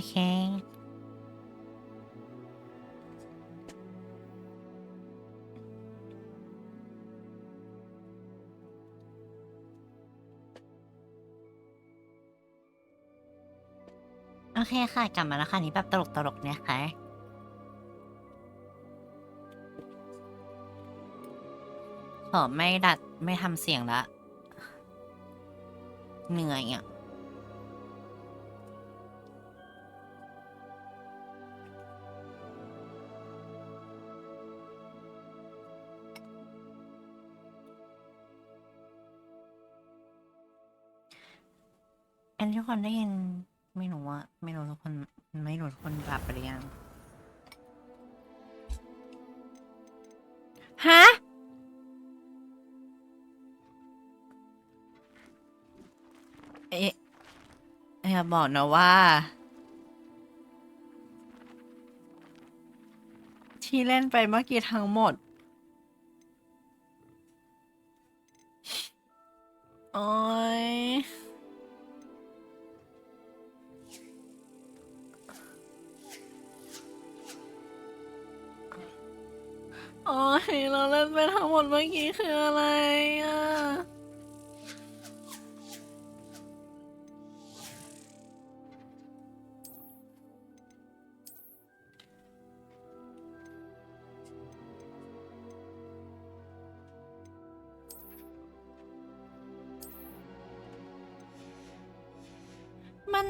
เคโอเคค่ะกลับมาแล้วค่ะนี่แบบตลกเนี่ยค่ะขอไม่ดัดไม่ทำเสียงละเหนื่อยอ่ะอันที่คนได้ยินไม่รู้ว่าไม่รู้ทุกคนไม่รู้ทุกคนกลับไปหรือยังฮะเอ๊ะอย่าบอกนะว่าที่เล่นไปเมื่อกี้ทั้งหมดโอ้ยโอ้ยเราเล่นไปทั้งหมดเมื่อกี้คืออะไรอ่ะมัน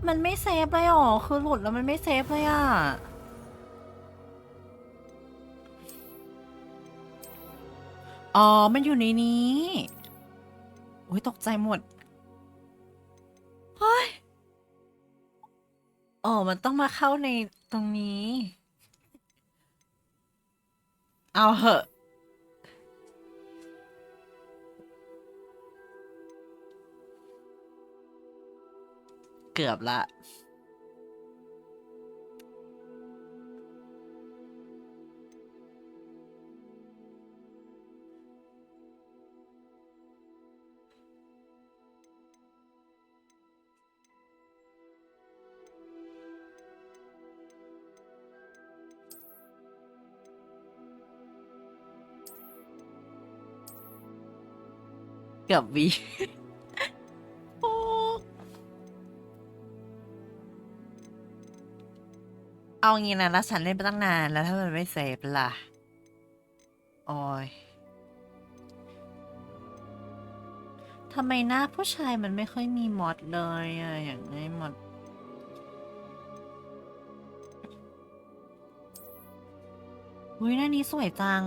มันไม่เซฟเลยหรอคือหลุดแล้วมันไม่เซฟเลยอ่ะอ๋อมันอยู่ในนี้อุ้ยตกใจหมดเฮ้ยอ๋อมันต้องมาเข้าในตรงนี้ เอาเหอะเกือบละเกือบวีโอ้เอางี้นะแล้วฉันเล่นไปตั้งนานแล้วถ้ามันไม่เซฟล่ะโอ้ยทำไมหน้าผู้ชายมันไม่ค่อยมีมอดเลยอะอย่างนี้มอดอุ้ยหน้านี้สวยจัง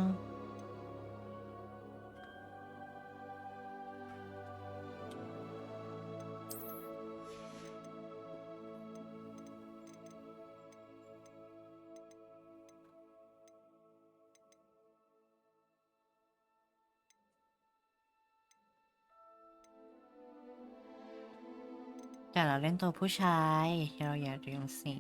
แต่เราเล่นตัวผู้ชายเราอย่าดึงสิ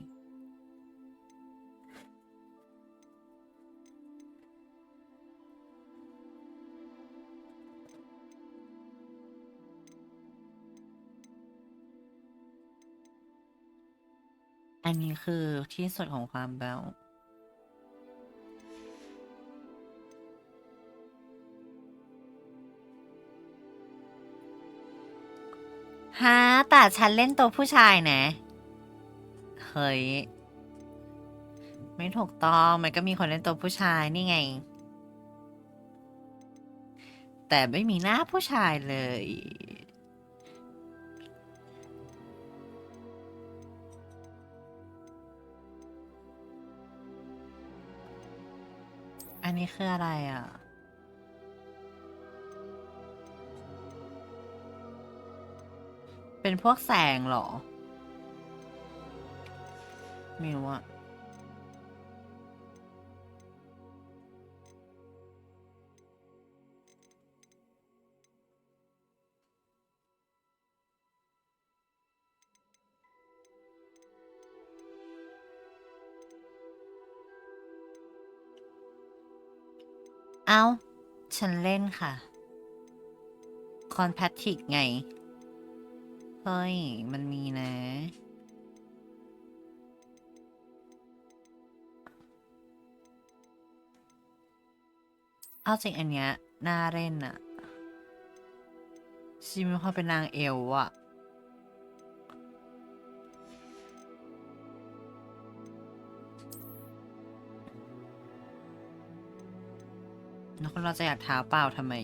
อันนี้คือที่สุดของความแบวฮะแต่ฉันเล่นตัวผู้ชายนะเฮ้ยไม่ถูกต้องมันก็มีคนเล่นตัวผู้ชายนี่ไง แต่ไม่มีหน้าผู้ชายเลย อันนี้คืออะไรอ่ะ เป็นพวกแสงเหรอ ไม่รู้อ่ะเอ้า ฉันเล่นค่ะ คอนแพทริกไง เฮ้ย มันมีนะ เอาจริงอันเนี้ยน่าเล่นอะชีมีความเป็นนางเอลอะแล้วคนเราจะอยากท้าเปล่าทำไม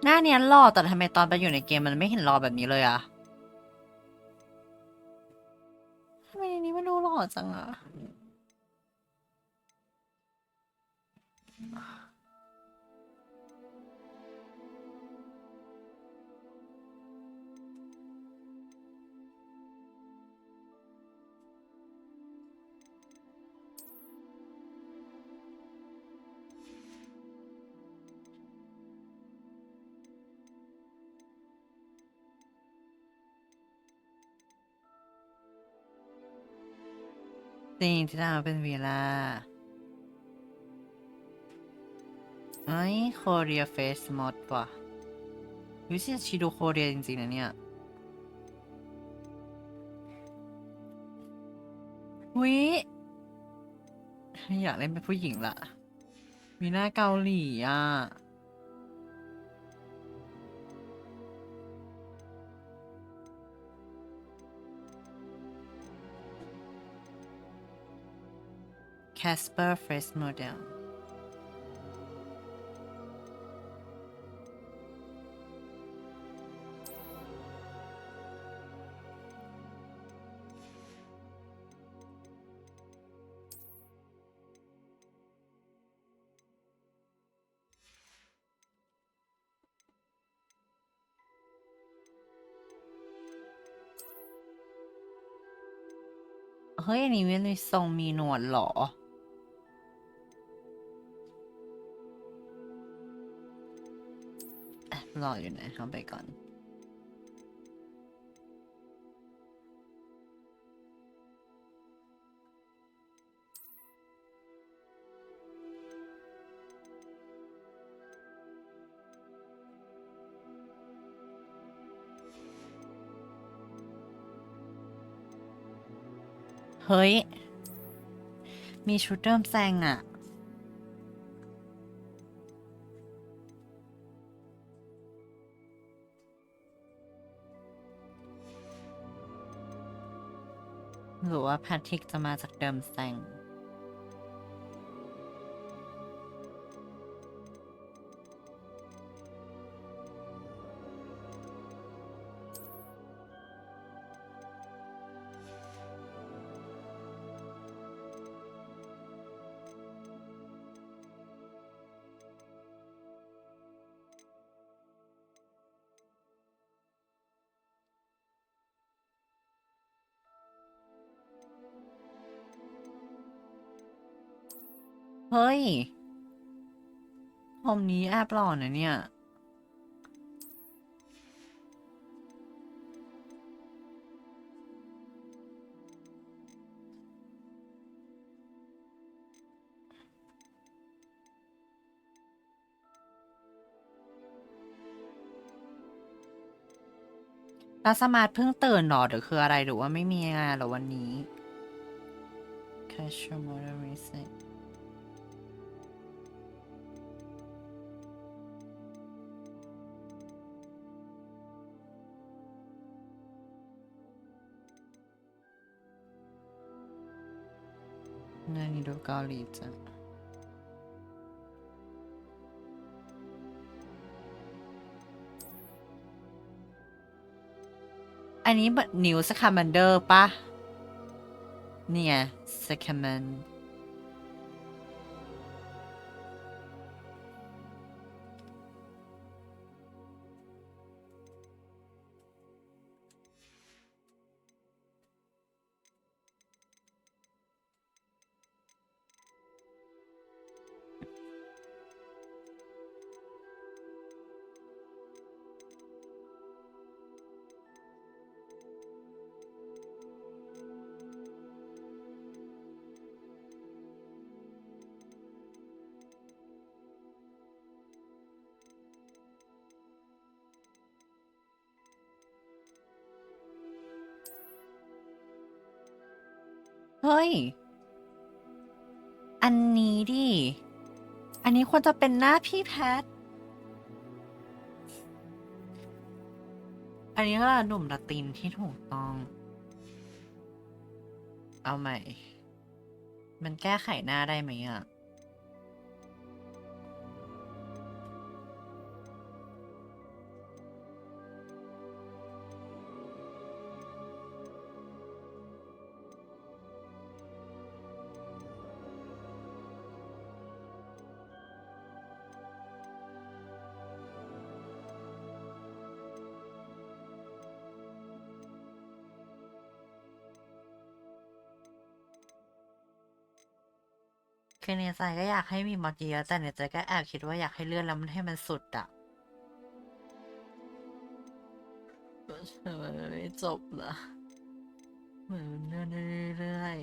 หน้าเนี้ยหล่อแต่ทำไมตอนไปอยู่ในเกมมันไม่เห็นหล่อแบบนี้เลยอะทำไมในนี้ไม่ดูหล่อจังอะจริงที่ทำมาเป็นวีล่าไอ้โคเรียเฟสมอดว่ะวิชิชิดูโคเรียจริงๆนะเนี่ยวิอยากเล่นเป็นผู้หญิงละมีหน้าเกาหลีอ่ะ Casper Fresh Model เฮ้ยอันนี้มันมีทรงมีหนวดเหรออ่ะรออยู่นะเข้าไปก่อนเฮ้ยมีชุดเริ่มแซงอะหรือว่าแพทริกจะมาจากเดิมแซงเฮ้ยผมนี้แอบหล่อนะเนี่ยแล้วสมาร์ทเพิ่งตื่นหรอหรือคืออะไรหรือว่าไม่มีงานหรอวันนี้ Casual Model Reset นั่นนี่ดูเกาหลีจังอันนี้แบบนิวสคามันเดอร์ปะเนี่ยสคามัน เฮ้ย อันนี้ดิ อันนี้ควรจะเป็นหน้าพี่แพท อันนี้ก็หนุ่มละตินที่ถูกต้อง เอาใหม่ มันแก้ไขหน้าได้ไหมอ่ะ คือในใจก็อยากให้มีมอดเยอะแต่ในใจก็แอบคิดว่าอยากให้เลื่อนแล้วมันให้มันสุดอะทำไมมันไม่จบล่ะเหมือนมันเลื่อนเรื่อย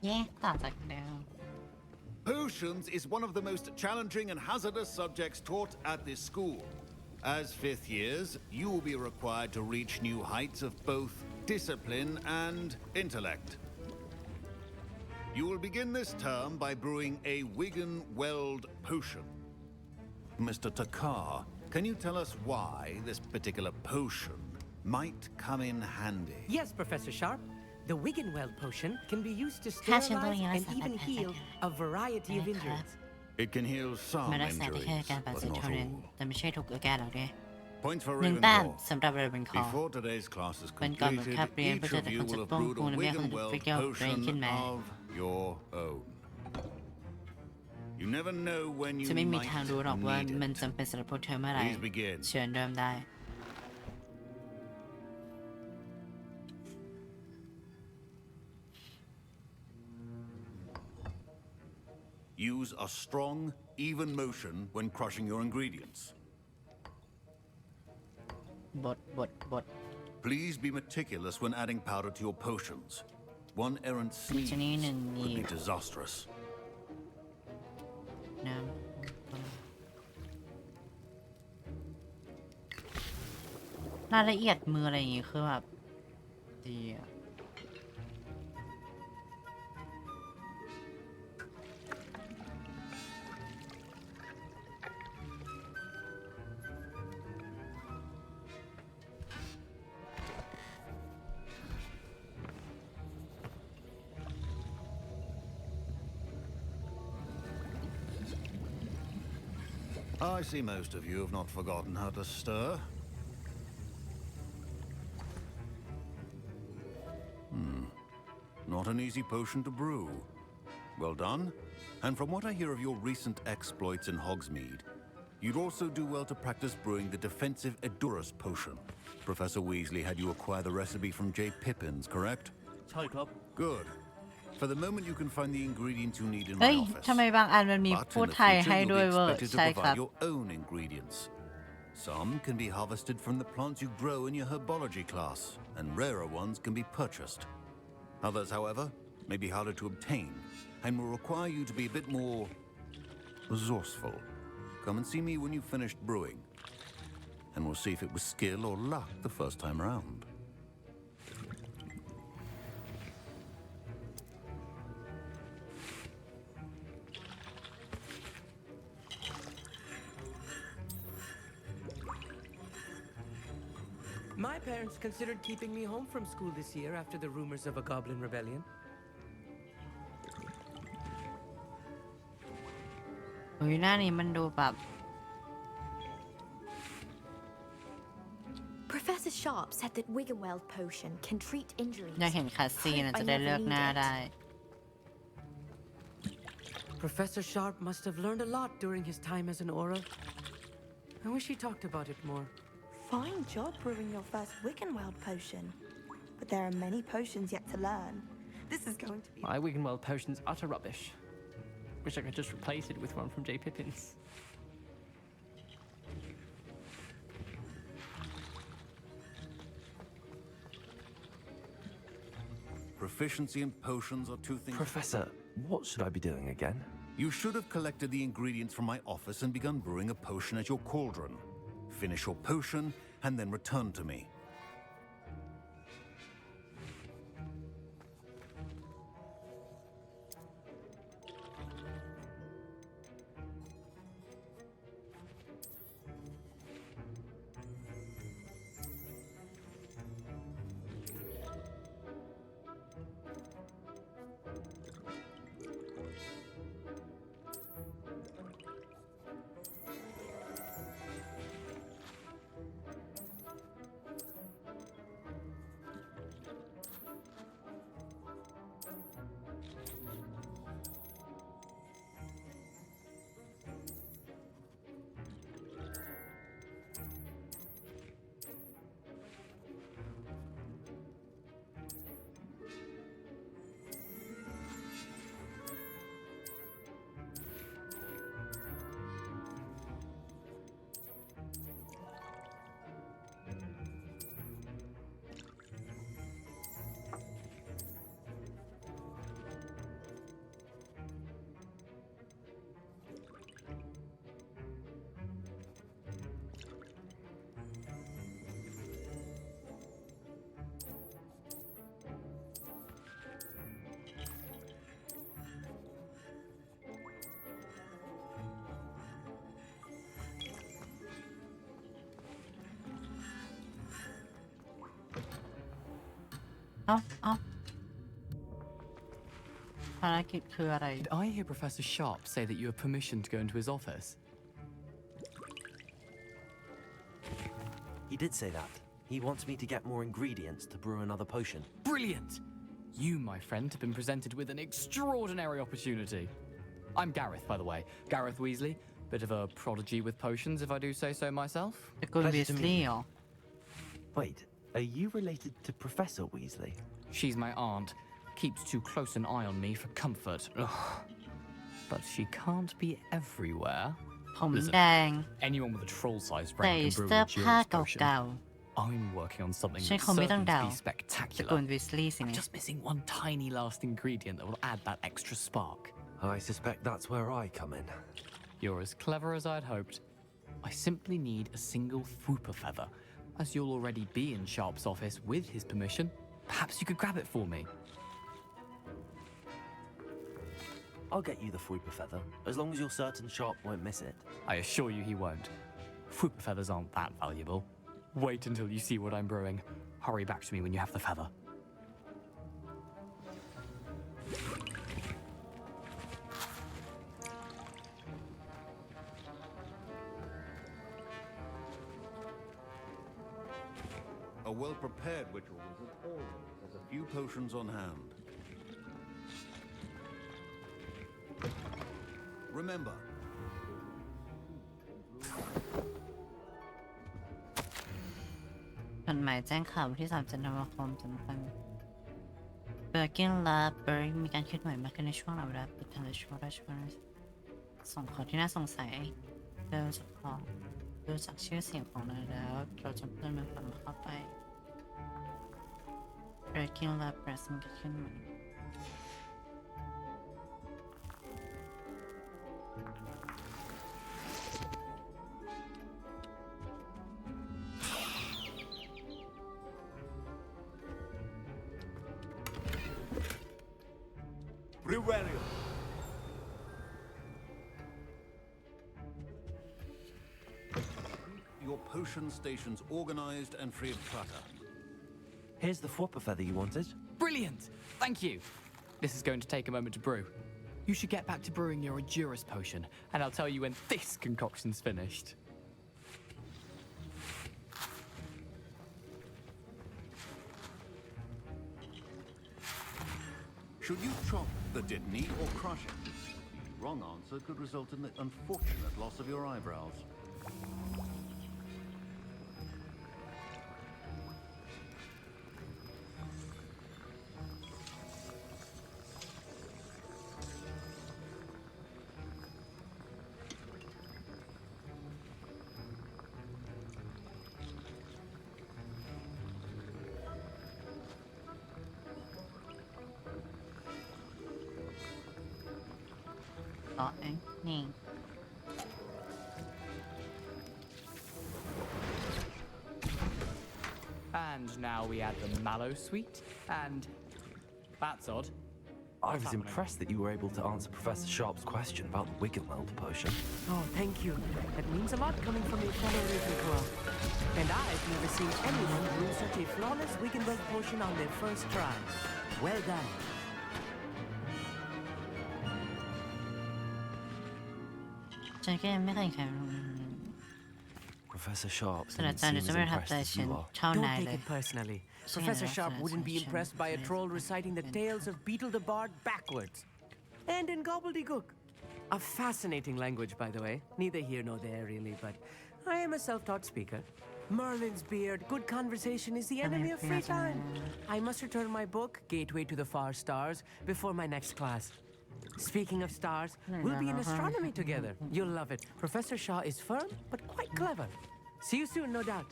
เย้ต่อจากเดิม Potions is one of the most challenging and hazardous subjects taught at this school. As fifth years, you will be required to reach new heights of both discipline and intellect. You will begin this term by brewing a Wigan Weld potion. Mr. Takar, can you tell us why this particular potion might come in handy? Yes, Professor Sharp. The Wiggenweld potion can be used to ค่าเชื้อตัว sterilize นี้รัก and ษาบาด even แผล heal จาก a variety of injuries. It can heal some มารักษาได้ injuries, แค่อาการบาด but เจ็บ not เท่านั้น all. แต่ไม่ใช่ทุกอาการหรอกเด้ Point for หนึ่งแต้ม Ravenclaw. สำหรับเรเวนคอร์ Before today's class is วันก่อนหมด completed, คาบเรียนเพื่อ each จะ of แต่ you คนจะ will have ป้อง brewed กู a และไม่คนจะ Wiggenweld ฟิกเกอร์เบรน potion ขึ้นมา of your own. You never know when you จะไม่มี might ทางรู้หรอกว่า need มัน it. จำเป็นสำหรับพวกเธอเมื่อไหร่ Please begin. เชิญเริ่มได้ Use a strong, even motion when crushing your ingredients. บท Please be meticulous when adding powder to your potions. One errant sneeze ชนิดหนึ่ง could นี่ be disastrous. น้ำรายละเอียดมืออะไรอย่างงี้คือแบบดีอะ I see most of you have not forgotten how to stir. Not an easy potion to brew. Well done. And from what I hear of your recent exploits in Hogsmeade, you'd also do well to practice brewing the defensive Edurus potion. Professor Weasley had you acquire the recipe from J. Pippin's, correct? Hi, Club. Good. For the moment, you can find the ingredients you need in เฮ้ my ย office. ทำไมบางอันมันมี But พูด in the ไทย future, ให้ you'll ด้วย be เวอร์ expected to ใช่ครับ provide your own ingredients. Some can be harvested from the plants you grow in your herbology class, and rarer ones can be purchased. Others, however, may be harder to obtain, and will require you to be a bit more resourceful. Come and see me when you've finished brewing, and we'll see if it was skill or luck the first time round. My parents considered keeping me home from school this year after the rumors of a goblin rebellion. โอ้ยหน้านี้มันดูแบบ Professor Sharp said that Wiggenweld potion can treat injuries. อยากเห็นคัสซีนอะจะได้เลือกหน้าได้ Professor Sharp must have learned a lot during his time as an Aura. I wish he talked about it more. Fine job brewing your first Wiggenweld potion. But there are many potions yet to learn. This is going to be... My Wiggenweld potion's utter rubbish. Wish I could just replace it with one from J. Pippin's. Proficiency in potions are two things. Professor, what should I be doing again? You should have collected the ingredients from my office and begun brewing a potion at your cauldron. Finish your potion and then return to me. เอ้าภารกิจคืออะไร Did I hear Professor Sharp say that you have permission to go into his office? He did say that. He wants me to get more ingredients to brew another potion. Brilliant! You, my friend, have been presented with an extraordinary opportunity. I'm Gareth, by the way. Gareth Weasley. Bit of a prodigy with potions, if I do say so myself. ตระกูล Pleasure วี to ส meet ลีย์ you. เหรอ Wait, are you related to Professor Weasley? She's my aunt. Keeps too close an eye on me for comfort. Ugh. But she can't be everywhere. ผม Listen, แดง anyone with a troll-sized ใส่ brain can brew เสื้อ a ผ้า Juris เก่ potion. า I'm working on something ๆฉัน that's คงไม่ต้อง certain เดา to be ตระกู spectacular. ลวีสลีย์สิ I'm นะ just missing one tiny last ingredient that will add that extra spark. I suspect that's where I come in. You're as clever as I'd hoped. I simply need a single Fwooper feather. As you'll already be in Sharp's office with his permission, perhaps you could grab it for me. I'll get you the Fwooper feather, as long as you're certain Sharp won't miss it. I assure you he won't. Fwooper feathers aren't that valuable. Wait until you see what I'm brewing. Hurry back to me when you have the feather. A well-prepared ritual wizard always has a few potions on hand. Remember, จดหมายแจ้งข่าววันที่3 ธันวาคมเบอร์กินและเบอร์มีการเคลื่อนไหวมากขึ้นในช่วงหลังเวลาปิดทางช่วงราชการส่งของที่น่าสงสัยโดยเฉพาะดูจากชื่อเสียงของเราแล้วเราจะเพิ่มมันเข้าไปเบอร์กินและเบอร์มีการเคลื่อนไหว Revelio. Your potion stations organized and free of clutter. Here's the Fwooper feather you wanted. Brilliant! Thank you. This is going to take a moment to brew. You should get back to brewing your Juris potion, and I'll tell you when this concoction's finished. Should you chop the Didney or crush it? The wrong answer could result in the unfortunate loss of your eyebrows. And now we add the mallow sweet, and that's odd. I was happening? impressed that you were able to answer Professor Sharp's question about the Wiggenweld potion. Oh, thank you. That means a lot coming from a fellow Ravenclaw. And I've never seen anyone brew such a flawless Wiggenweld potion on their first try. Well done. Professor Sharp So didn't that's seem as impressed as you are. Don't take it personally. Professor Sharp wouldn't be impressed by a troll reciting the tales of Beetle the Bard backwards. And in gobbledygook. A fascinating language, by the way. Neither here nor there, really, but I am a self-taught speaker. Merlin's beard, good conversation is the enemy of free time. I must return my book, Gateway to the Far Stars, before my next class. Speaking of stars, we'll be in astronomy together. You'll love it. Professor Shaw is firm, but quite clever. See you soon, no doubt.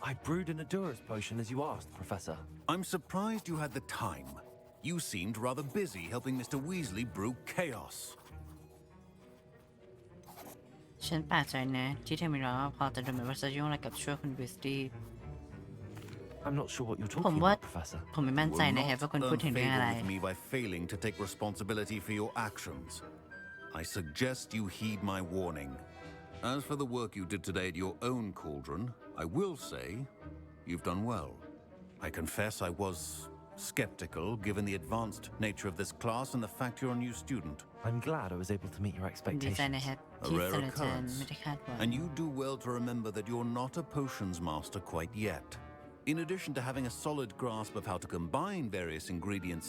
I brewed an Adura's potion as you asked, Professor. I'm surprised you had the time. You seemed rather busy helping Mr. Weasley brew chaos. ฉันแปลกใจนะที่เธอมีร้องพอแต่ดูเหมือนว่าจะยุ่งอะไรกับช่วยคุณวิสตี้ I'm not sure what you're ผม talking ว่า about, Professor. ผมไม่มั่นใจ Will นะครับ not ว่าคุณพูด earn ถึงเรื่องอะไร favor with me by failing to take responsibility for your actions. I suggest you heed my warning. As for the work you did today at your own cauldron, I will say you've done well. I confess I was skeptical given the advanced nature of this class and the fact you're a new student. I'm glad I was able to meet your ดีใจ expectations. นะครับ A ที่ rare ศาสตราจารย์ occurrence. ไม่ได้คาดหวัง And you do well to remember that you're not a potions master quite yet. In addition to having a solid grasp of how to combine various ingredients,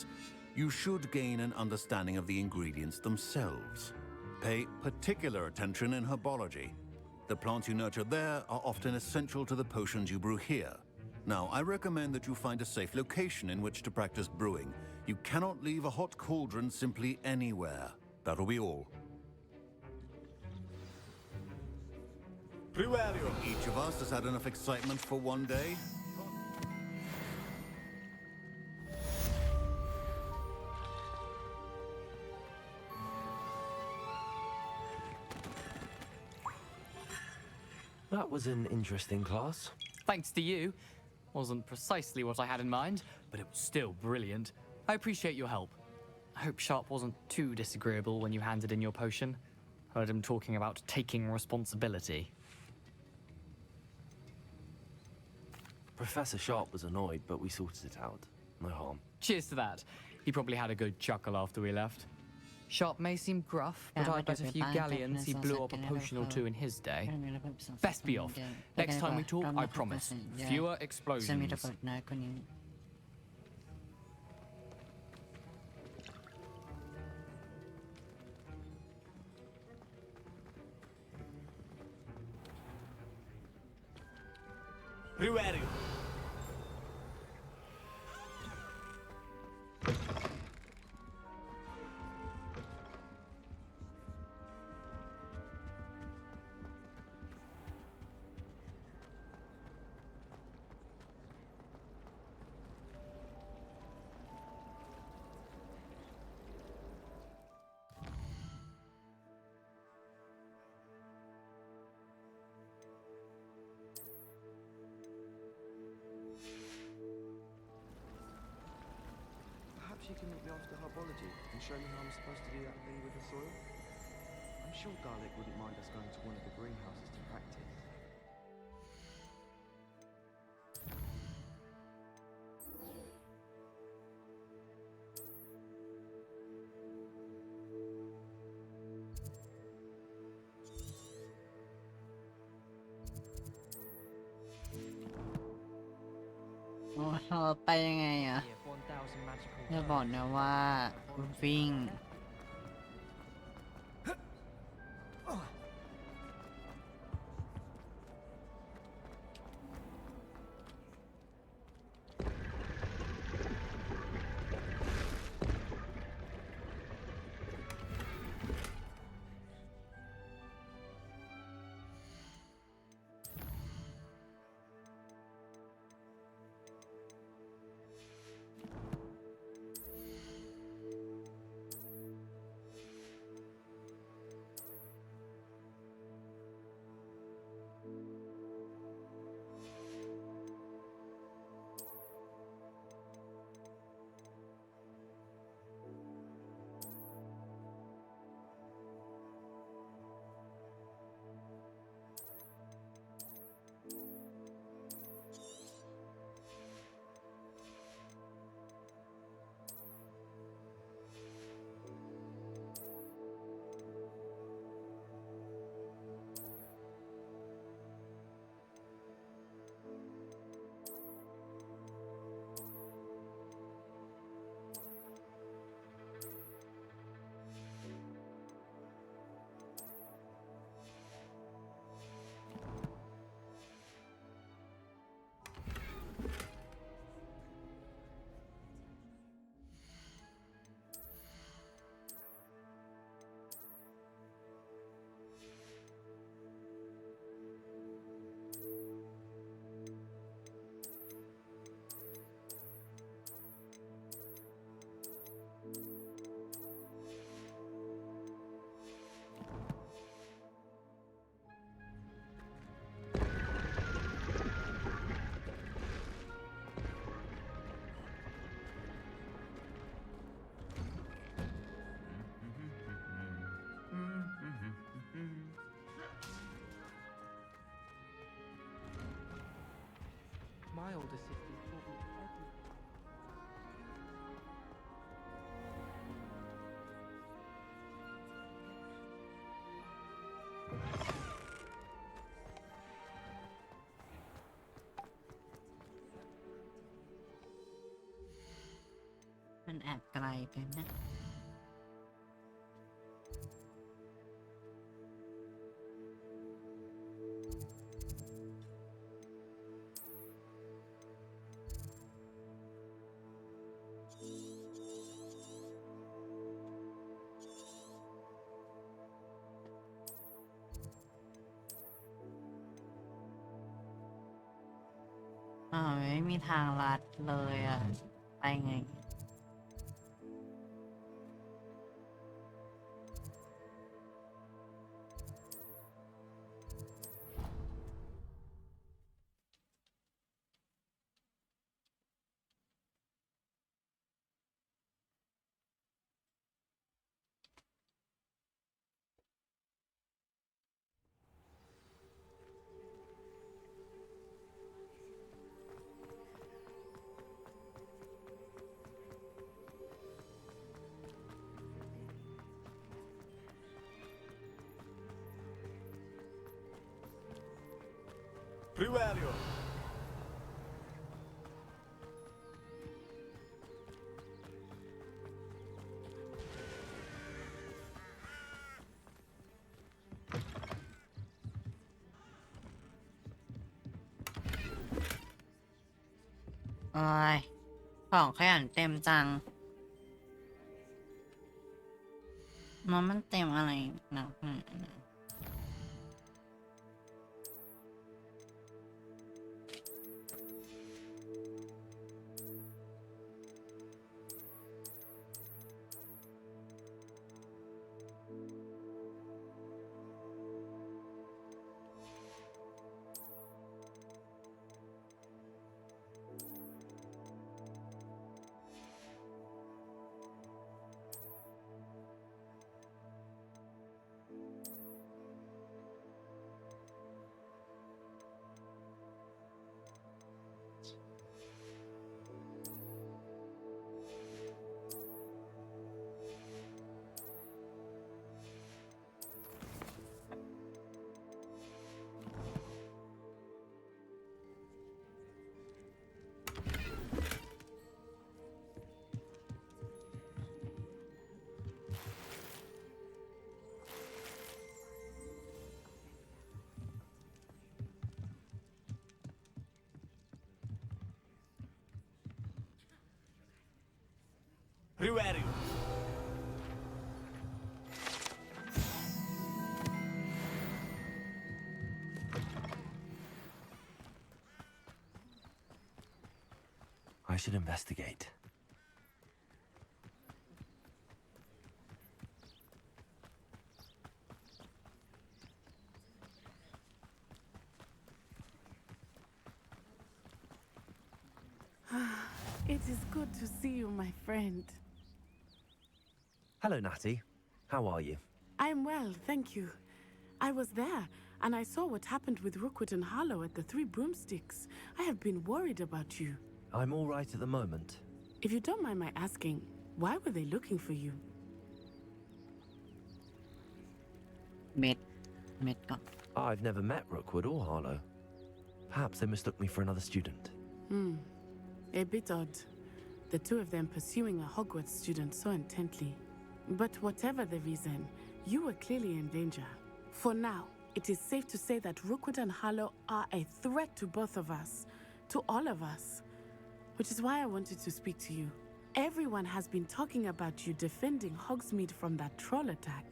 you should gain an understanding of the ingredients themselves. Pay particular attention in herbology. The plants you nurture there are often essential to the potions you brew here. Now, I recommend that you find a safe location in which to practice brewing. You cannot leave a hot cauldron simply anywhere. That'll be all. Each of us has had enough excitement for one day. That was an interesting class. Thanks to you. Wasn't precisely what I had in mind, but it was still brilliant. I appreciate your help. I hope Sharp wasn't too disagreeable when you handed in your potion. Heard him talking about taking responsibility. Professor Sharp was annoyed, but we sorted it out. No harm. Cheers to that. He probably had a good chuckle after we left. Sharp may seem gruff, but I bet a few galleons he blew up a potion or two in his day. Best be off. Next time we talk, I promise. Fewer จะมีระ explosions. เบิดน้อยกว่านี้ Riverio. Perhaps you can meet me after herbology and show me how I'm supposed to do that thing with the soil? I'm sure Garlic wouldn't mind us going to one of the greenhouses to practice.โอ้เราไปยังไงอ่ะ 1000 magical อย่าบอกนะว่าวิ่ง Riverio. wild as if they thought we'd everything. มันแอบไกลไปนะ ไม่มีทางลัดเลยอ่ะ ไปไง Primario. โอ้ยของขยันเต็มจังมันเต็มอะไรหนักPrimario. I should investigate. It is good to see you, my friend. Hello, Natty. How are you? I'm well, thank you. I was there, and I saw what happened with Rookwood and Harlow at the Three Broomsticks. I have been worried about you. I'm all right at the moment. If you don't mind my asking, why were they looking for you? เม็ดก่อน I've never met Rookwood or Harlow. Perhaps they mistook me for another student. A bit odd. The two of them pursuing a Hogwarts student so intently. But whatever the reason, you were clearly in danger. For now, it is safe to say that Rookwood and Harlow are a threat to both of us, to all of us. Which is why I wanted to speak to you. Everyone has been talking about you defending Hogsmeade from that troll attack.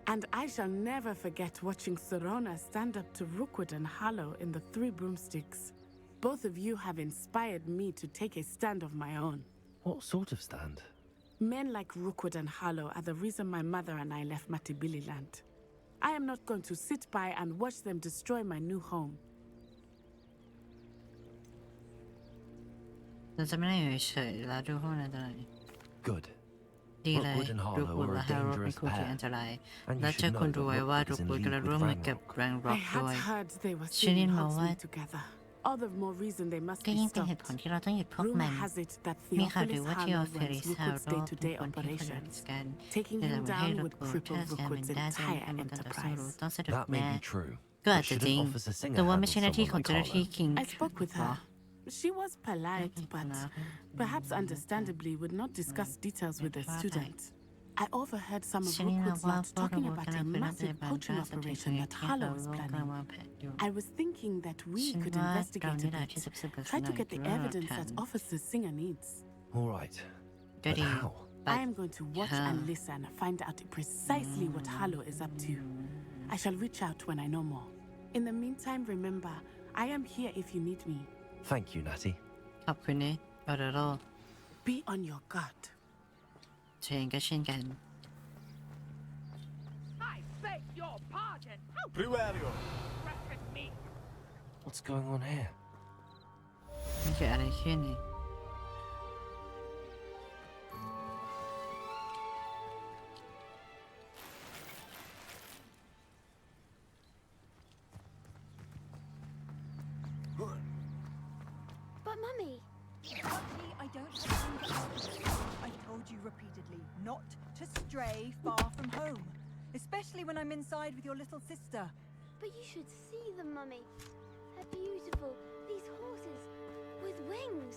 And I shall never forget watching Serona stand up to Rookwood and Harlow in the Three Broomsticks. Both of you have inspired me to take a stand of my own. What sort of stand? Men like Rookwood and Harlow are the reason my mother and I left Matibili Land. I am not going to sit by and watch them destroy my new home. เราจะไม่ได้อยู่เฉยๆแล้วดูพวกนั้นจะ Good. ดีเลย Rookwood and รูป Harlow บุต are และ a ฮาโรเป็น dangerous คู่ที่อันต pair. ราย And และ you เจ้า should ควร know รู้ that ไว้ว่า Rookwood รู is ป in บุตรกำลัง league ร่วม with มือกับ Ranrock. แรงร็อก I ด้วย had heard they were ฉันได้ spending มาว่า Hogsmeade together. All the more reason they must ก็ be ยิ่งเป็นเหตุ stopped. ผลที่เราต้องหยุดพวกมั Rumor น has it that มีข่าวลือ Theophilus ว่า Theo Harlow Felix runs Rookwood's Harlow เป็น day-to-day คนที่บริหาร operations. การ Taking ใน him ประเทศ down รู would กู cripple ถ้าการเป็น Rookwood's ด้านที่ entire มันต่อสู้รู้ enterprise. ต้องสะดุด That แน่ may be true. ก็ But อาจจะจ shouldn't ริง Officer Singer แต่ว่า handle ไม่ใช่หน้าที่ของ someone เจ้าหน้า like ที่ Harlow? King I spoke with her. She was polite, but perhaps understandably would not discuss details with the students. I overheard some of ฉันนี่นะ Rookwood's ว่า lot พวก talking เรา about กำลั a งคุยเรื่อง massive พยาบาล poaching ล่าสุดที่ operation ที่ that เรา Harlow was กำลัง planning. วางแผนอยู่ I was thinking that we ฉัน could ว่าเรา investigate นี่ a แหละที่ bit. จะสืบกับ Try ห to น่อย get the ว่า evidence ทัน that Officer Singer needs. All right. ก็ But ดี how? I am going to watch and listen and find out precisely what Harlow is up to. I shall reach out when I know more. In the meantime, remember, I am here if you need me. Thank you, Natty. ขอบคุณนี่ออเดอร์ Be on your guard. เชนก็เช่นกัน I beg your pardon. How Primario. threaten me? What's going on here? มันเกิดอะไรขึ้นนี่ But Mummy, Honey, I don't have time to argue. I've told you repeatedly not to stray far from home, especially when I'm inside with your little sister. but you should see them, Mummy. They're beautiful. These horses with wings.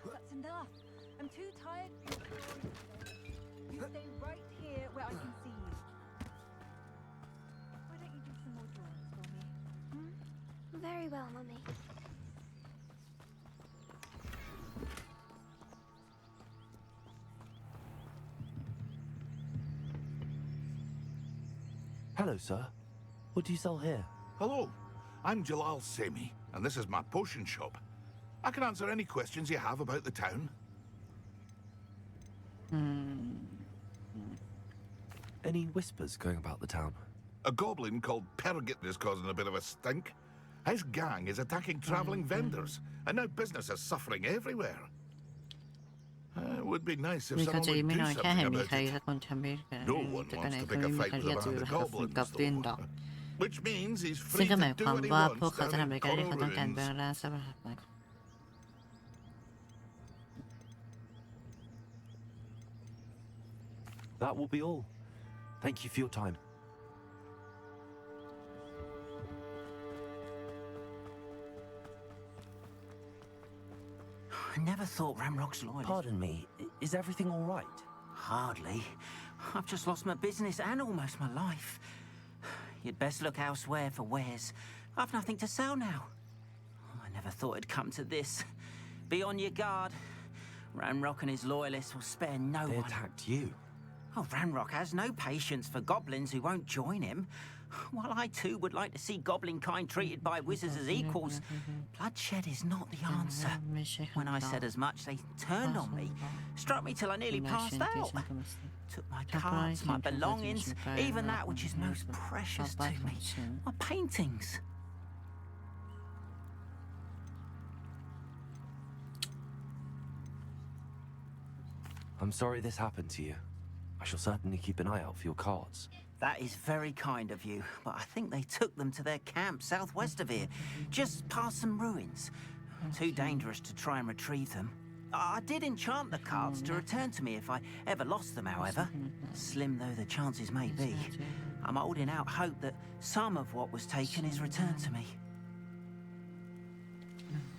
Oh, that's enough. I'm too tired for your stories today. You stay right here where I can see you. Why don't you do some more drawings for me? Very well, Mummy. Hello, sir. What do you sell here? Hello, I'm Jalal Semi, and this is my potion shop. I can answer any questions you have about the town. Any whispers going about the town? A goblin called Pergit is causing a bit of a stink. His gang is attacking traveling vendors, and now business is suffering everywhere. It would be nice if มีความ someone จะดี would ไม่ do น้อยแค่ something เห็นมี about ใคร it. สักคนทำให้กัน No one แต่ตอน wants ไหน to ก็ pick ไม่ a มี fight ใคร with ที่อยาก a จะอยู่ band of กับก goblins, อบลินดอก though. Which means he's ซึ่ง free ก็ to หมาย do ความ what he ว่า wants พวกเขาจะ down ทำ in รายการที่เขา Coral ต้องการเบื้อง Ruins. ล่างสำหรับมัน That will be all. Thank you for your time. I never thought Ramrock's loyal. Pardon me, is everything all right? Hardly. I've just lost my business and almost my life. You'd best look elsewhere for wares. I've nothing to sell now. I never thought it'd come to this. Be on your guard. Ramrock and his loyalists will spare no They one. attacked you. Oh, Ramrock has no patience for goblins who won't join him. While I too would like to see goblin kind treated by wizards as equals, bloodshed is not the answer. ไม่ใช่ When คำ I ตอบ said as much, they turned on me, struck me till I nearly น่า passed เชื่อถือ out. ฉันก็ไม่สิ Took my cards, my belongings, even that which is most precious to me, my paintings. I'm sorry this happened to you. I shall certainly keep an eye out for your cards. That is very kind of you, but I think they took them to their camp southwest of here, just past some ruins. Too dangerous to try and retrieve them. I did enchant the cards to return to me if I ever lost them, however. Slim though the chances may be, I'm holding out hope that some of what was taken is returned to me.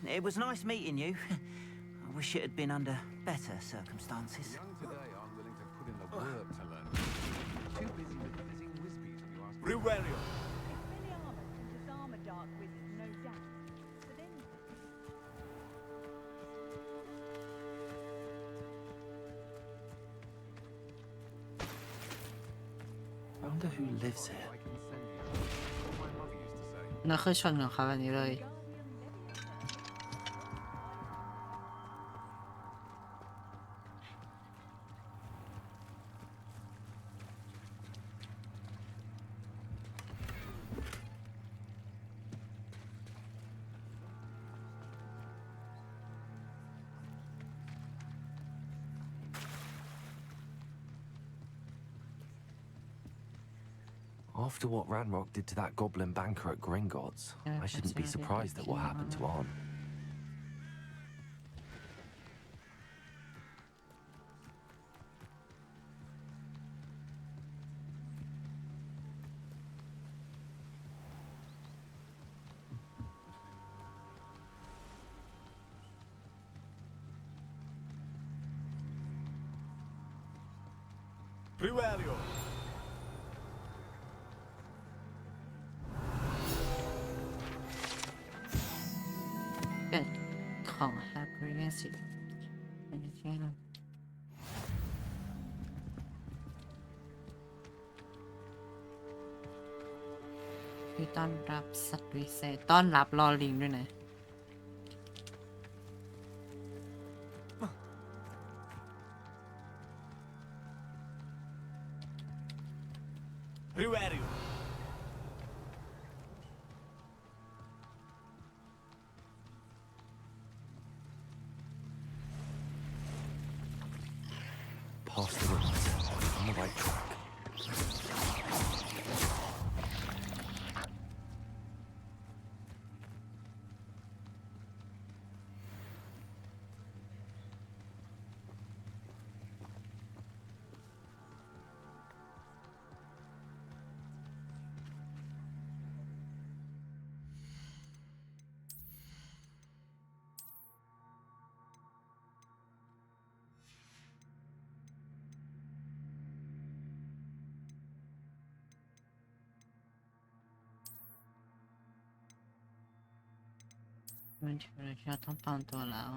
It was nice meeting you. I wish it had been under better circumstances. Young today aren't willing to put in the work to learn. Too busy with fizzing whizbees, if you ask me. Primario. Expelliarmus can disarm a dark wizard, no doubt. But then I wonder who lives here. I can send you. That's what my mother used to say. เราเคยชนของเขาแบบนี้เลย I After what Ranrock did to that goblin banker at Gringotts, I shouldn't be surprised at what happened to Arn. Privario. เกิดของฮาร์บริเวสิเป็นที่เราคือต้อนรับสัตว์วิเศษต้อนรับลอลิงด้วยนะ Privario. Past the ruins, on the right track.มันถึงเวลาที่เราต้องปลอมตัวแล้ว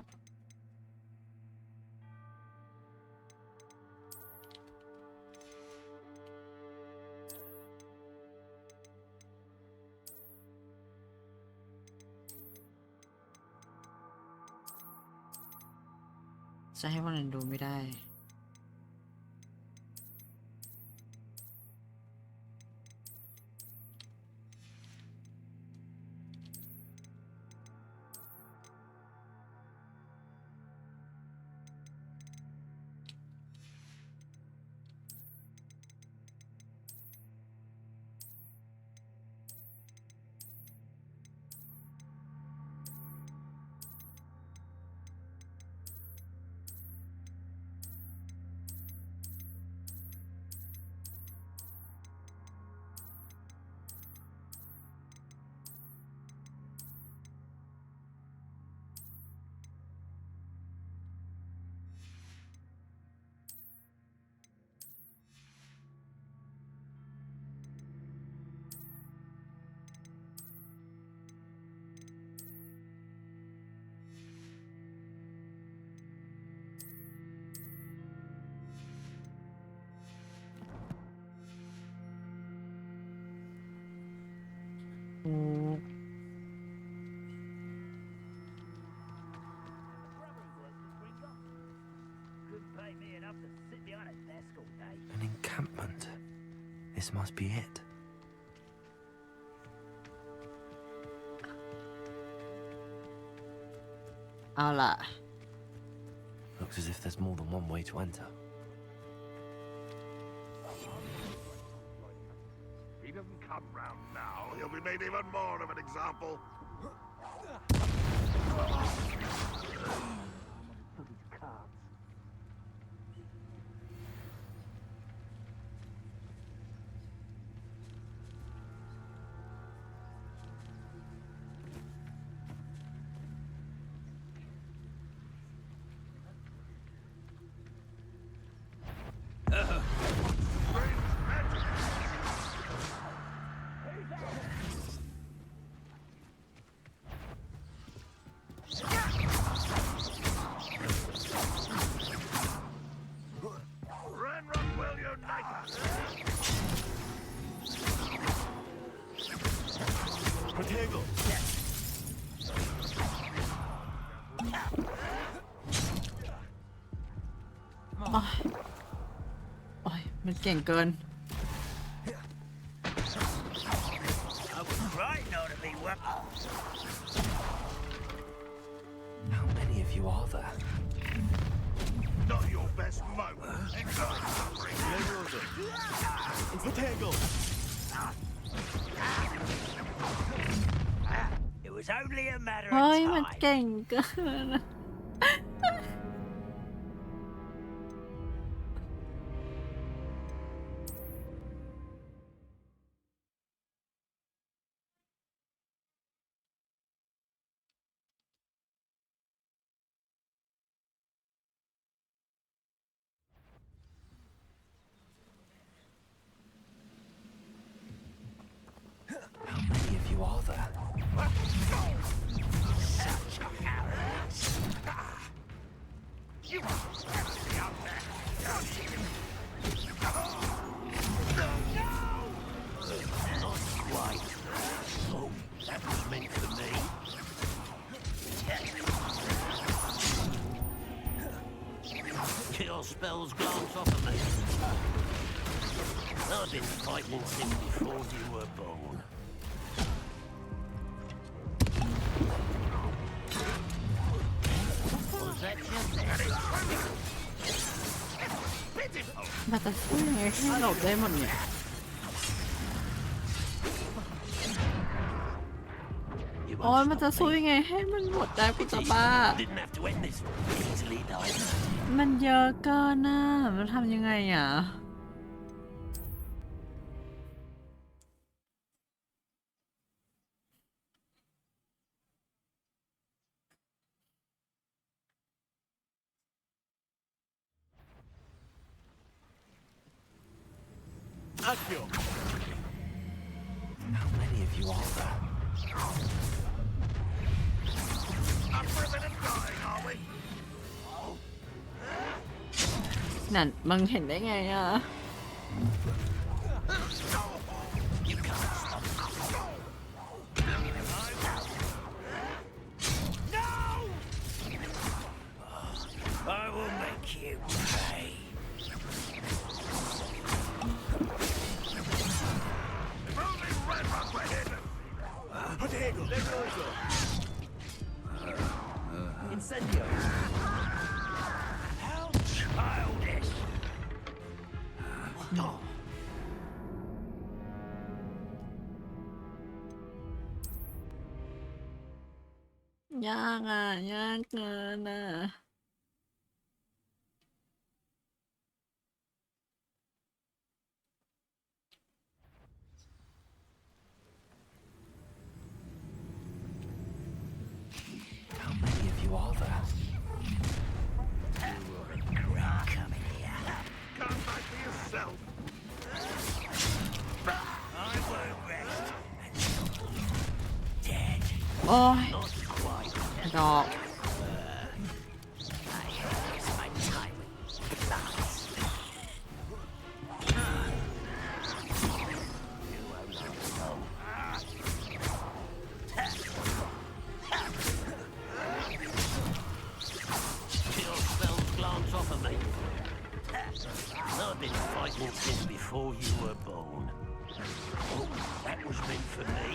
จะให้วันนั้นดูไม่ได้ An encampment. This must be it. Looks as if there's more than one way to enter. If he doesn't come round now, he'll be made even more of an example. Protego. โอ้ยมันเก่งเกิน How many of you are there? Not your best moment. Protego. It was only a matter เฮ้ย of มัน time. เก่งเกิน How many of you are there? Such cowards. You must be up there. Not quite. Oh, that was meant for me. Your spells glance off of me. I've been fighting since before you were born. Was that your daddy? มันจะสู้ยังไงให้หลบได้หมดเนี่ย โอ้ยมันจะสู้ยังไงให้มันหมดได้กูจะบ้า Didn't have to end this easily, died. มันเยอะเกินน่ะมันทำยังไงอ่ะ How many of you are there? Up for a bit of dying, are we? นั่นมึงเห็นได้ไงอ่ะ You can't stop us. No! I will make you pay. Moving right up ahead. Incendio. How childish. No. ยากอ่ะยากเกินอ่ะ How many of you are there? You will regret coming here. Come back for yourself. I won't rest until you're dead. โอ้ย Not quite. ดอก I waste my time with class. You won't know. Your spells glance off of me. I've been fighting since before you were born. Oh, that was meant for me.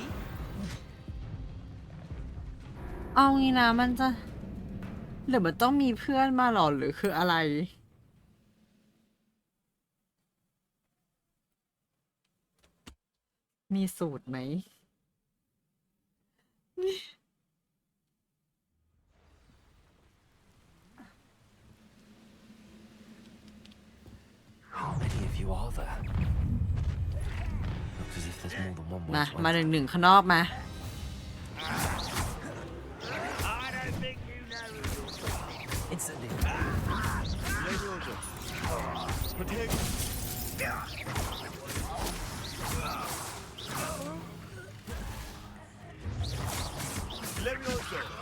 เอางี้นะมันจะหรือมันต้องมีเพื่อนมาหรอหรือคืออะไร มีสูตรไหม How many of you are there? Looks as if there's more than one มา way to มา enter. หนึ่งข้างนอกมา I don't think you know who you're Instantly.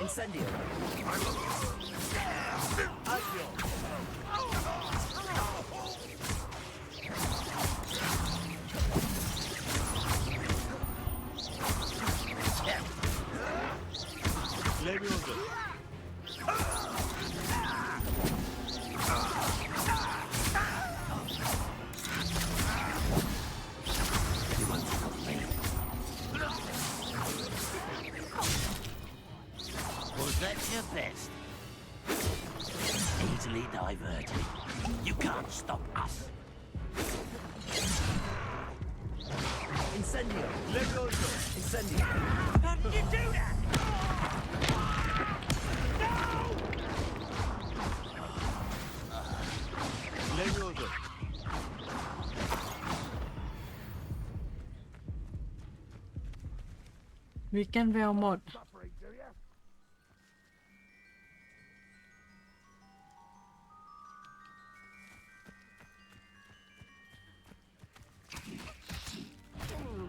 Incendio. Was that your best? Easily diverted. You can't stop us. Incendio! Levioso! Incendio! How did you do that? No! Levioso! วิกเกนเวลหมด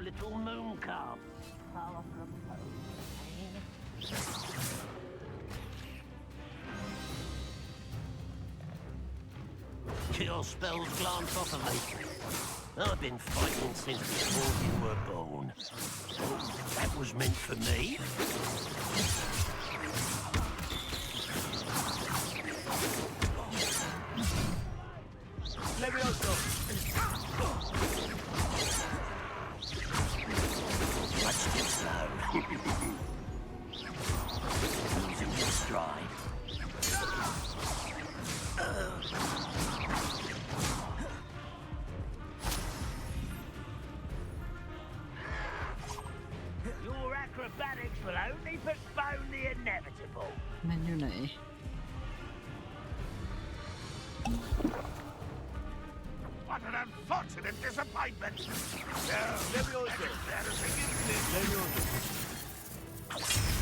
Little moon calf. Far from home. Your spells glance off of me. I've been fighting since before you were born. That was meant for me. Levioso! Much too slow. Losing your stride. Your acrobatics will only postpone the inevitable. มันอยู่ไหน What an unfortunate disappointment! Levioso! Levioso!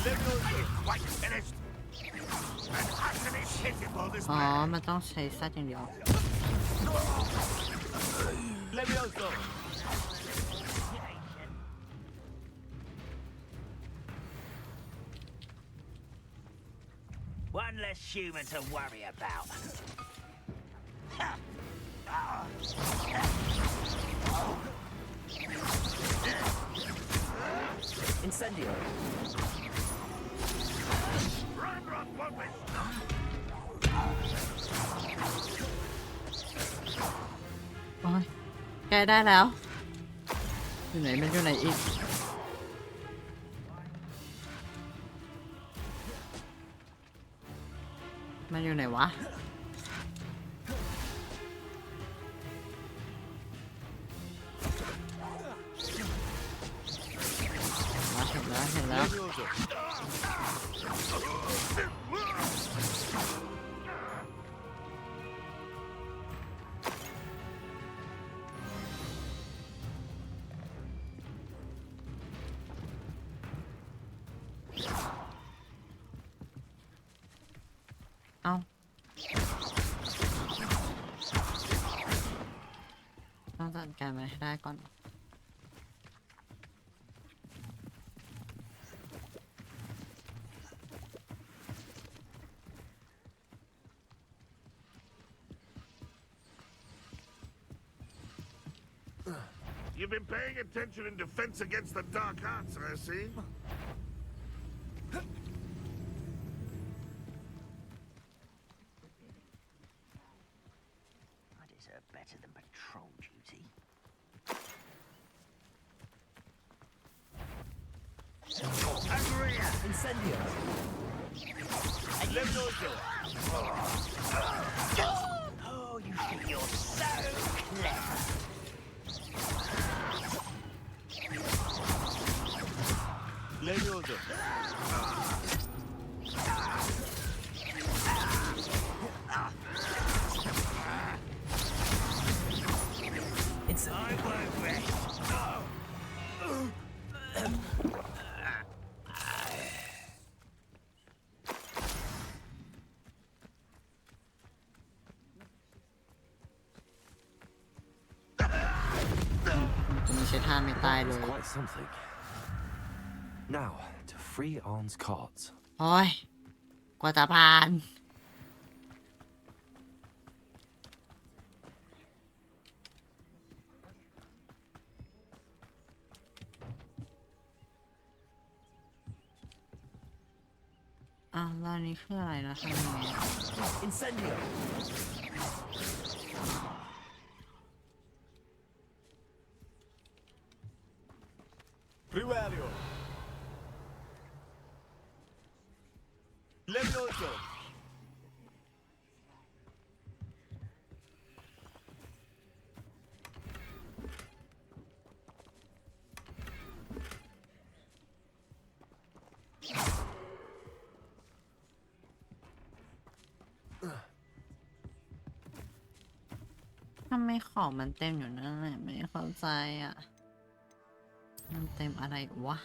Levioso! Quite finished! And utterly shitable this อ๋อ man! มันต้องใช้ซัดอย่างเดียว Levioso! One less human to worry about. Incendio. Run, won't we? โอ้ยใกล้ได้แล้ว อยู่ไหนมันอยู่ไหนอีก มันอยู่ไหนวะ เห็นแล้ว เอ้าต้องจัดการมันให้ได้ก่อน You've been paying attention in defense against the dark arts, I see. I deserve better than patrol duty. Agria! Incendio! Levioso! Oh, you think you're so clever. Levioso! It's I won't rest. จะไม่ใช่ท่าไม่ตายเลย Quite something. Now, to free Arn's cards. โอ้ย กว่าจะผ่าน อ้าวแล้วอันนี้คืออะไรนะทำยังไง Incendio! Primario! Levioso! ทำไมของมันเต็มอยู่นั่นแหละไม่เข้าใจอ่ะมันเต็มอะไรวะ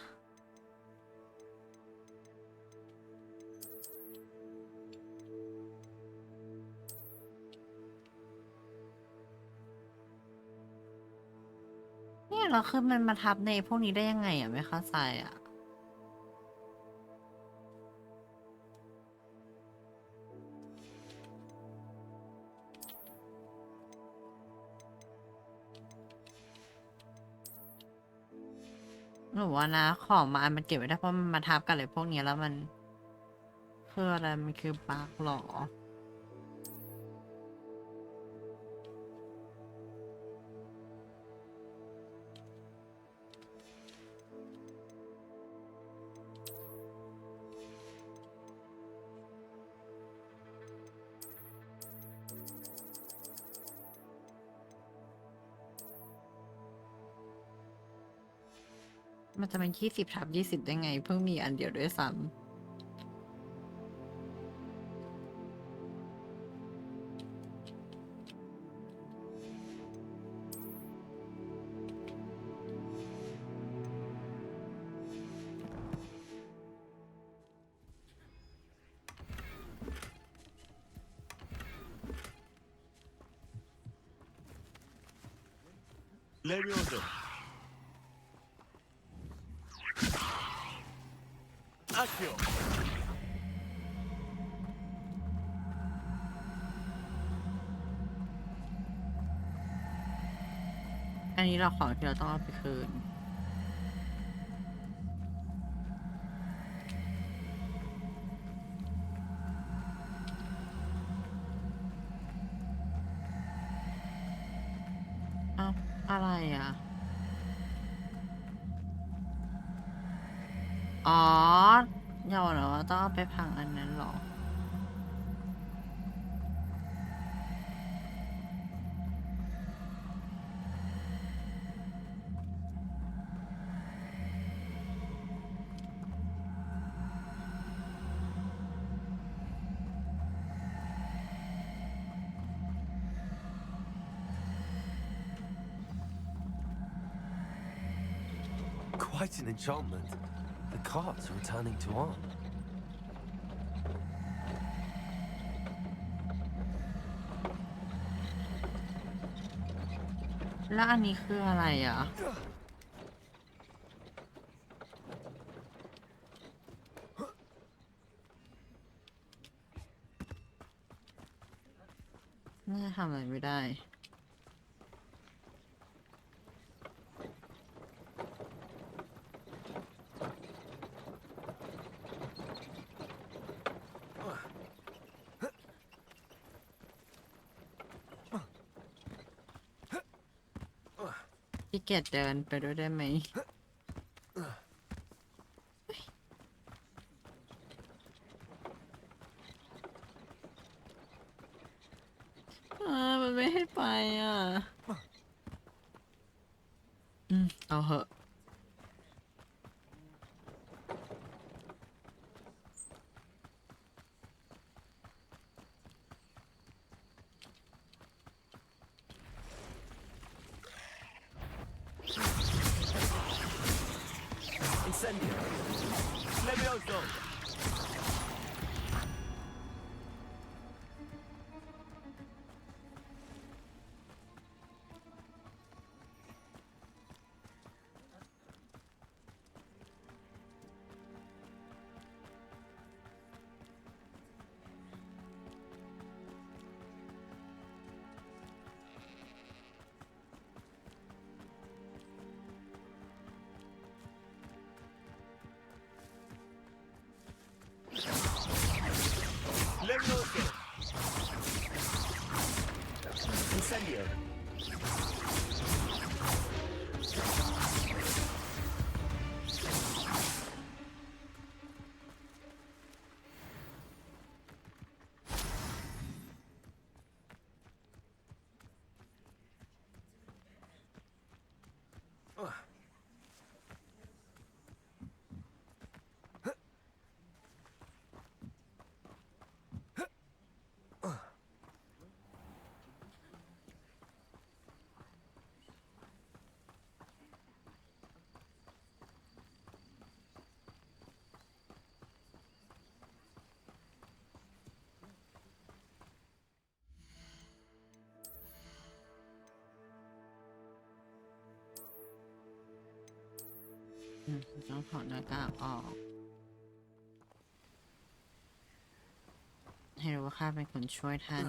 เนี่ยเราคือมันมาทับในพวกนี้ได้ยังไงอ่ะไม่เข้าใจอ่ะหนูว่านะของมามันเก็บไว้ได้เพราะมันมาทับกันเลยพวกนี้แล้วมันคืออะไรมันคือบั๊กหรอมันจะเป็น20/20ได้ไงเพิ่งมีอันเดียวด้วยซ้ำอันนี้เราของที่เราต้องเอาไปคืนเอ้าอะไรอ่ะอ๋อเดี๋ยวเหรอต้องเอาไปพังอันนั้นเหรอQuite an enchantment. The carts are returning to on. แล้วอันนี้คืออะไรอ่ะน่าจะทำอะไรไม่ได้พี่เกียจเดินไปด้วยได้ไหมมันไม่ให้ไปอ่ะเอาเหอะ ต้องถอดหน้ากากออกให้รู้ว่าข้าเป็นคนช่วยท่าน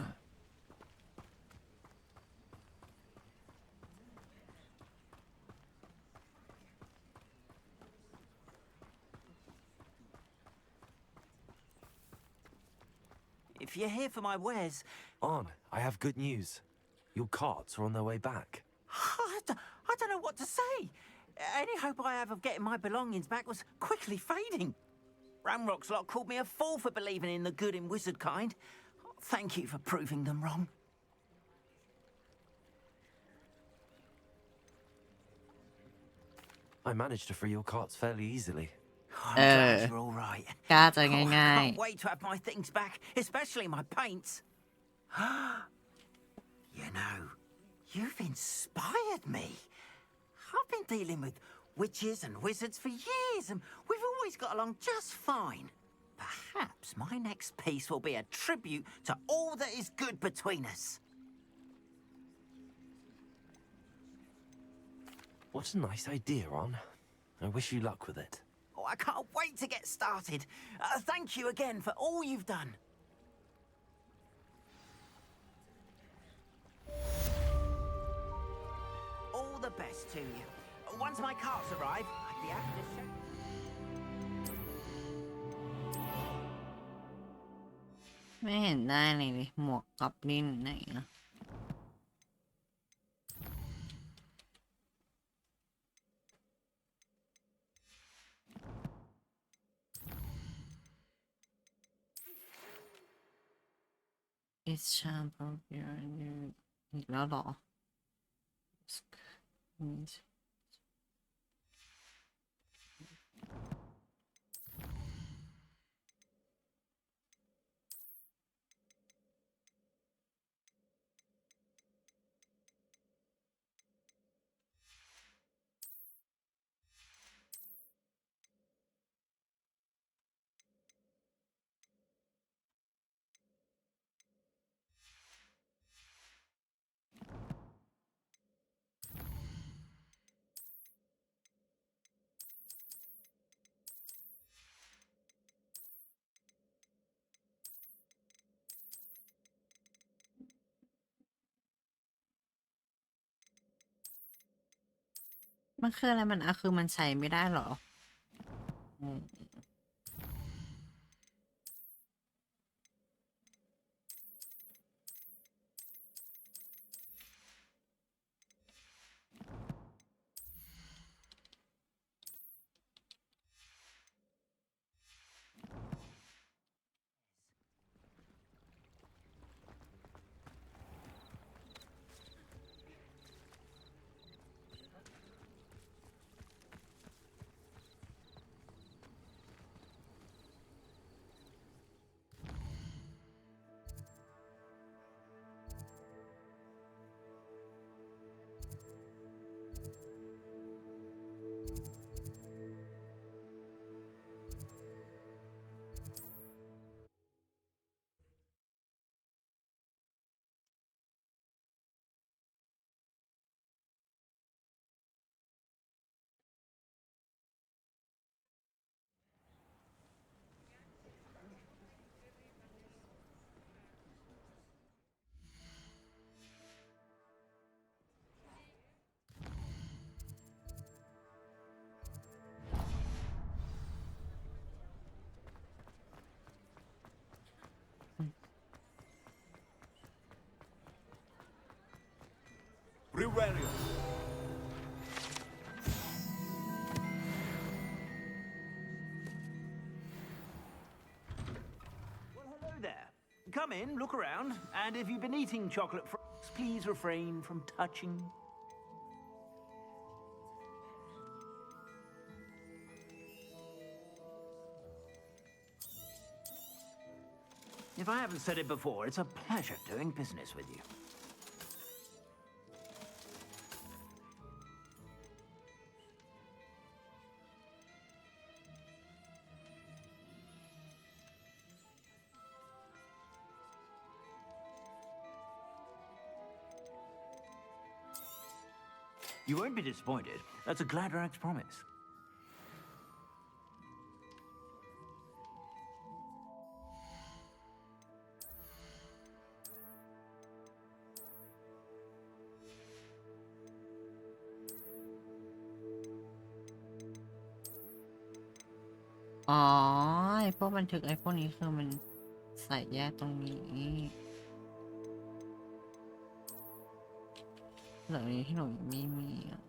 If you're here for my wares... On, I have good news. Your carts are on their way back. I don't know what to say. Any hope I have of getting my belongings back was quickly fading. Ramrock's lot called me a fool for believing in the good in wizard kind. Thank you for proving them wrong. I managed to free your carts fairly easily. I'm glad you're all right. กล้าจะง่าย I can't wait to have my things back, especially my paints. You know, you've inspired me. I've been dealing with witches and wizards for years, and we've always got along just fine. Perhaps my next piece will be a tribute to all that is good between us. What a nice idea, Ron. I wish you luck with it. Oh, I can't wait to get started. Thank you again for all you've done. All the best to you. Once my carts arrive, I'd be happy to show... ไม่เห็นได้เลยดิหมวกกอบลินไหนอะ It's charm popular อีกแล้วเหรอ มันคืออะไรมันคือมันใช้ไม่ได้เหรอHello there. Come in, look around, and if you've been eating chocolate frogs, please refrain from touching. If I haven't said it before, it's a pleasure doing business with you. You won't be disappointed. That's a Gladrax promise. อ๋อไอพวกบันทึกไอพวกนี้คือมันใส่แยกตรงนี้เหลือนี้ที่หนูยังไม่มีอ่ะ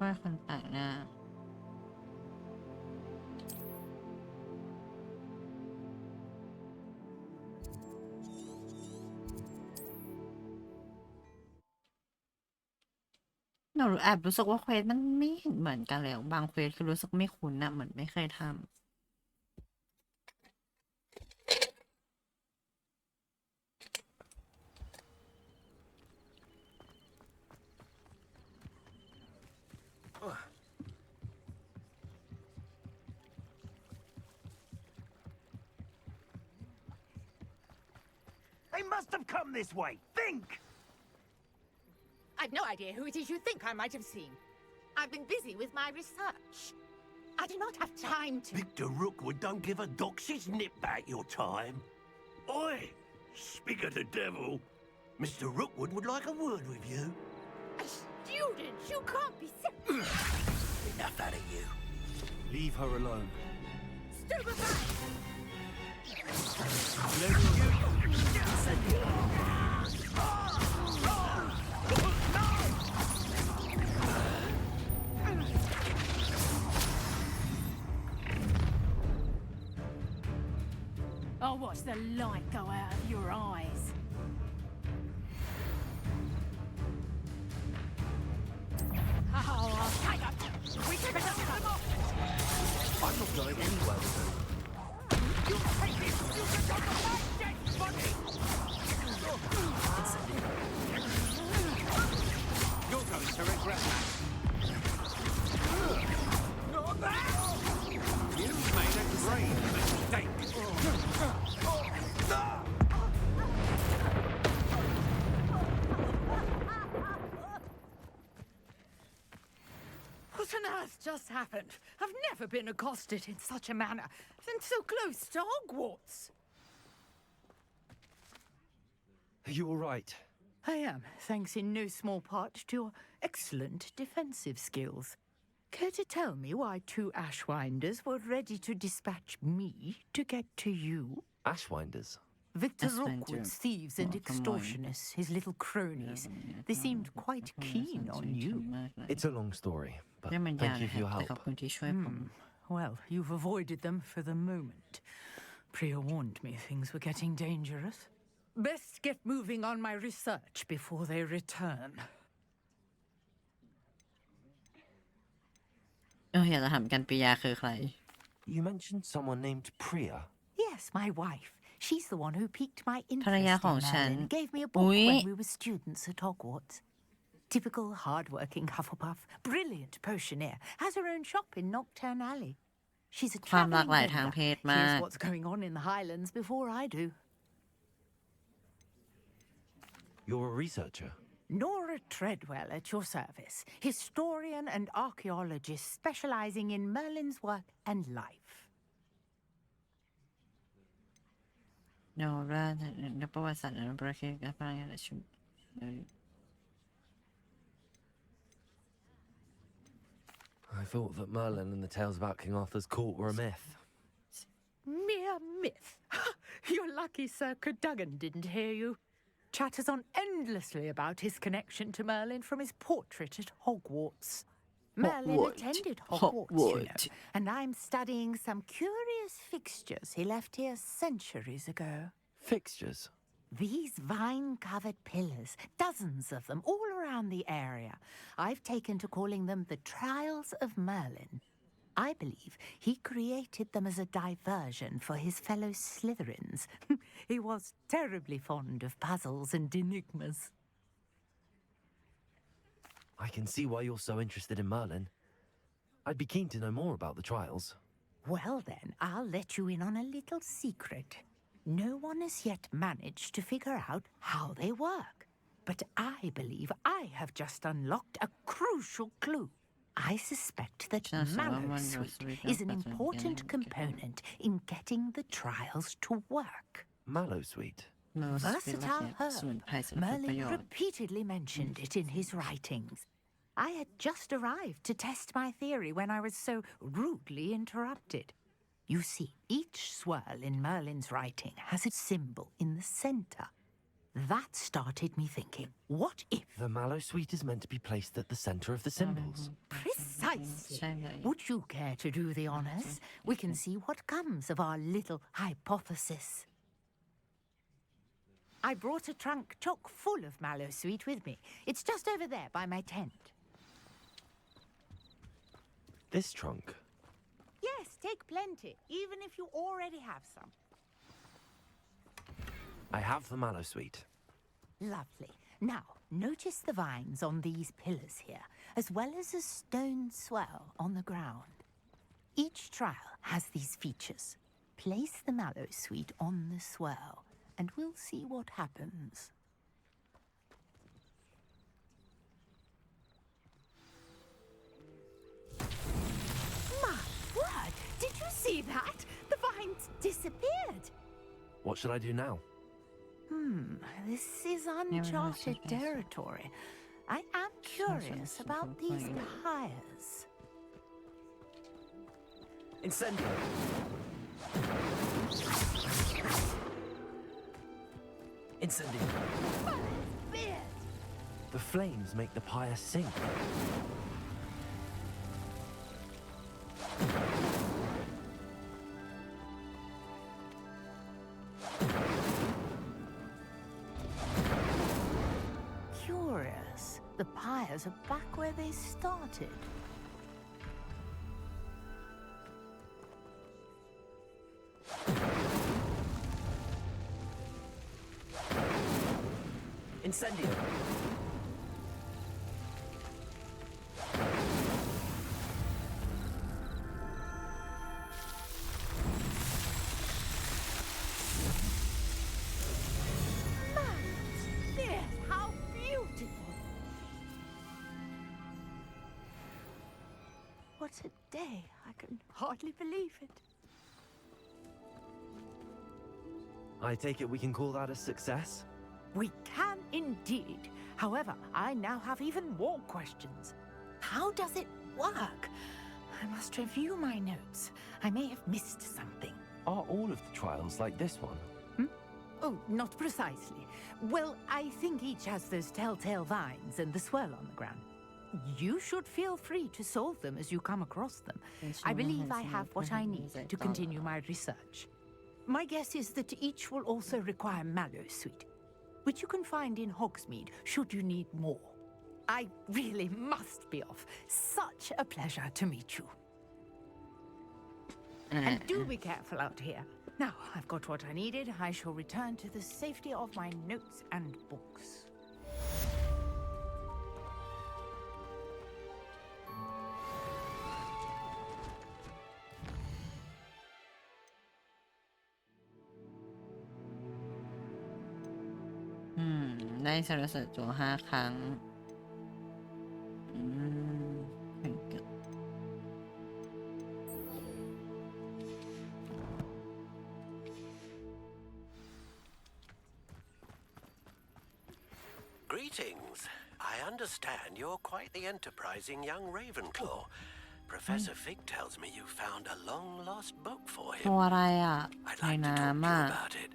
ช่วยคนแปลกหน้าหนูแอบรู้สึกว่าเควสมันไม่เห็นเหมือนกันแล้วบางเควสคือรู้สึกไม่คุ้นนะเหมือนไม่เคยทำThey must have come this way. Think! I've no idea who it is you think I might have seen. I've been busy with my research. I do not have time to... Victor Rookwood don't give a doxy's nip back your time. Oi! Speak of the devil. Mr. Rookwood would like a word with you. A student! You can't be... Enough out of you. Leave her alone. Stupefy! I'll watch the light go out of your eyes. Oh, I'll take up. We can pick them off. I'm not going anywhere with them. You take it. You can go to my dead body. You're going to regret that. Not that. You've made a grave mistake. What on earth just happened? I've never been accosted in such a manner, and so close to Hogwarts. Are you all right? I am, thanks in no small part to your excellent defensive skills. Care to tell me why 2 Ashwinders were ready to dispatch me to get to you? Ashwinders? Victor Rookwood's thieves and extortionists, his little cronies. They seemed quite keen on you. It's a long story, but thank you for your help. Well, you've avoided them for the moment. Priya warned me things were getting dangerous. Best get moving on my research before they return. อยากจะถามกันปิยาคือใคร You mentioned someone named Priya. Yes, my wife. She's the one who piqued my ภรรยา interest ของ in ฉัน Merlin, gave me a book when we were students at Hogwarts. Typical hard-working Hufflepuff, brilliant potioneer, has her own shop in Nocturne Alley. She's a ความหลาก traveling หลายทาง vendor. เพศมาก Here's what's going on in the Highlands before I do. You're a researcher. Nora Treadwell at your service, historian and archaeologist specializing in Merlin's work and life. โนราในประวัติศาสตร์และประเทศกับพลังงานและชุม I thought that Merlin and the tales about King Arthur's court were a myth. Mere myth. You're lucky Sir Cadogan didn't hear you. Chatters on endlessly about his connection to Merlin from his portrait at Hogwarts. Merlin attended Hogwarts, you know, and I'm studying some curious fixtures he left here centuries ago. Fixtures? These vine-covered pillars, dozens of them all around the area. I've taken to calling them the Trials of Merlin. I believe he created them as a diversion for his fellow Slytherins. He was terribly fond of puzzles and enigmas. I can see why you're so interested in Merlin. I'd be keen to know more about the trials. Well then, I'll let you in on a little secret. No one has yet managed to figure out how they work. But I believe I have just unlocked a crucial clue. I suspect that Mallowsweet is an important component in getting the trials to work. Mallowsweet? Versatile herb. Merlin repeatedly mentioned it in his writings. I had just arrived to test my theory when I was so rudely interrupted. You see, each swirl in Merlin's writing has a symbol in the center. That started me thinking, what if... The Mallowsweet is meant to be placed at the center of the symbols. Precisely. Would you care to do the honors? We can see what comes of our little hypothesis. I brought a trunk chock full of Mallowsweet with me. It's just over there by my tent. This trunk? Yes, take plenty, even if you already have some. I have the Mallowsweet. Lovely. Now, notice the vines on these pillars here, as well as a stone swell on the ground. Each trial has these features. Place the Mallowsweet on the swell, and we'll see what happens. My word! Did you see that? The vines disappeared! What should I do now? This is uncharted territory. I am curious about these pyres. Incendio! Incendio! The flames make the pyre sink. Curious. The pyres are back where they started. Incendio! Yes, how beautiful! What a day. I can hardly believe it. I take it we can call that a success? We can indeed. However, I now have even more questions. How does it work? I must review my notes. I may have missed something. Are all of the trials like this one? Oh, not precisely. Well, I think each has those telltale vines and the swirl on the ground. You should feel free to solve them as you come across them. I believe I have what I need to continue my research. My guess is that each will also require Mallowsweet, which you can find in Hogsmeade should you need more. I really must be off. Such a pleasure to meet you. And do be careful out here. Now, I've got what I needed. I shall return to the safety of my notes and books.ได้สารสนตัว5 ครั้งถึงกับ Greetings. I understand you're quite the enterprising young Ravenclaw. Professor Fig tells me you found a long-lost book for him. ตัวอะไรอ่ะ I'd ใน like to talk to น้ำ you อ่ะ about it.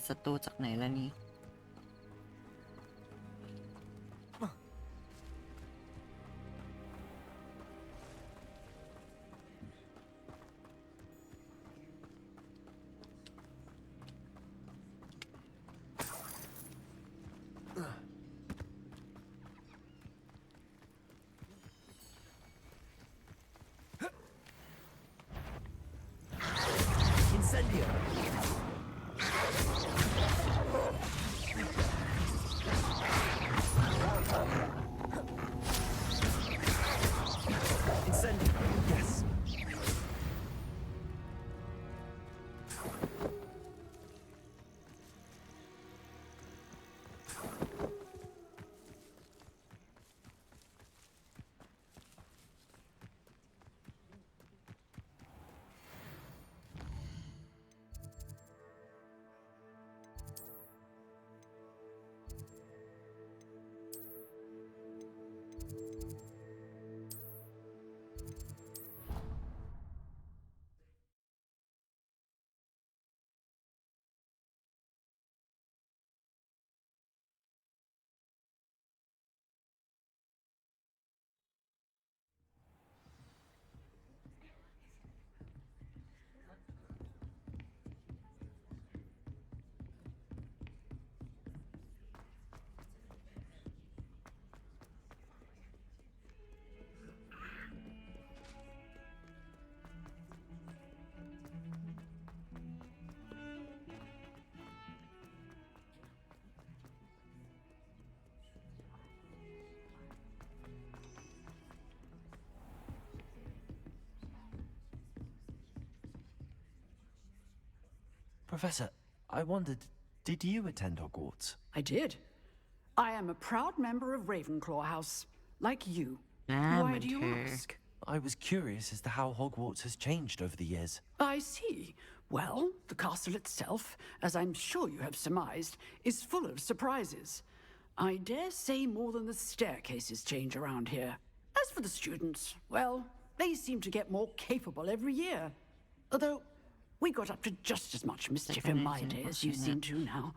ศัตรูจากไหนแล้วนี่ Incendio! Incendio! Yes. Professor, I wondered, did you attend Hogwarts? I did. I am a proud member of Ravenclaw House, like you. Why do you ask? I was curious as to how Hogwarts has changed over the years. I see. Well, the castle itself, as I'm sure you have surmised, is full of surprises. I dare say more than the staircases change around here. As for the students, well, they seem to get more capable every year. Although, we got up to just as much mischief in my day as you seem to now.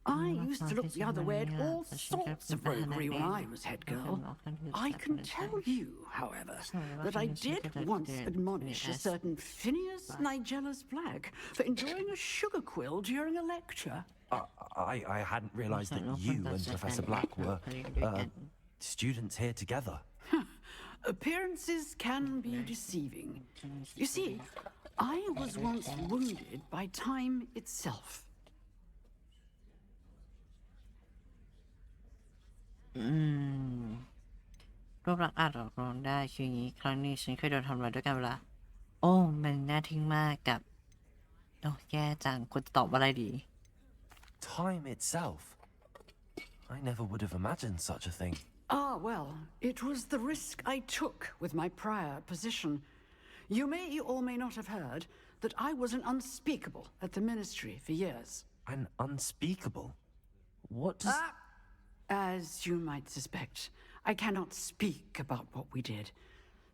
I used to look the other way at all sorts of roguery when I was head girl. I can tell you, however, that I did once admonish a certain Phineas Nigella's Black for enjoying a sugar quill during a lecture. I hadn't realized that you and Professor Black were, students here together. Appearances can be deceiving. You see, I was once wounded by time itself. รูปลักษณ์อาจหลอกลวงได้คืออย่างนี้ครั้งนี้ฉันเคยโดนทำร้ายด้วยกันเวลาโอ้มันน่าทึ่งมากกับโอ้แย่จังคุณตอบอะไรดี Time itself? I never would have imagined such a thing. Ah, well, it was the risk I took with my prior position. You may or may not have heard that I was an unspeakable at the ministry for years. An unspeakable? What does... As you might suspect, I cannot speak about what we did.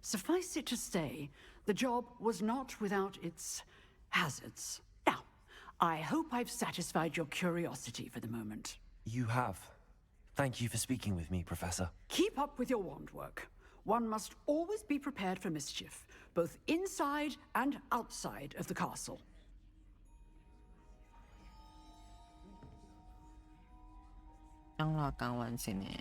Suffice it to say, the job was not without its hazards. Now, I hope I've satisfied your curiosity for the moment. You have. Thank you for speaking with me, Professor. Keep up with your wand work. One must always be prepared for mischief, both inside and outside of the castle. ต้องรอกลางวันสินะ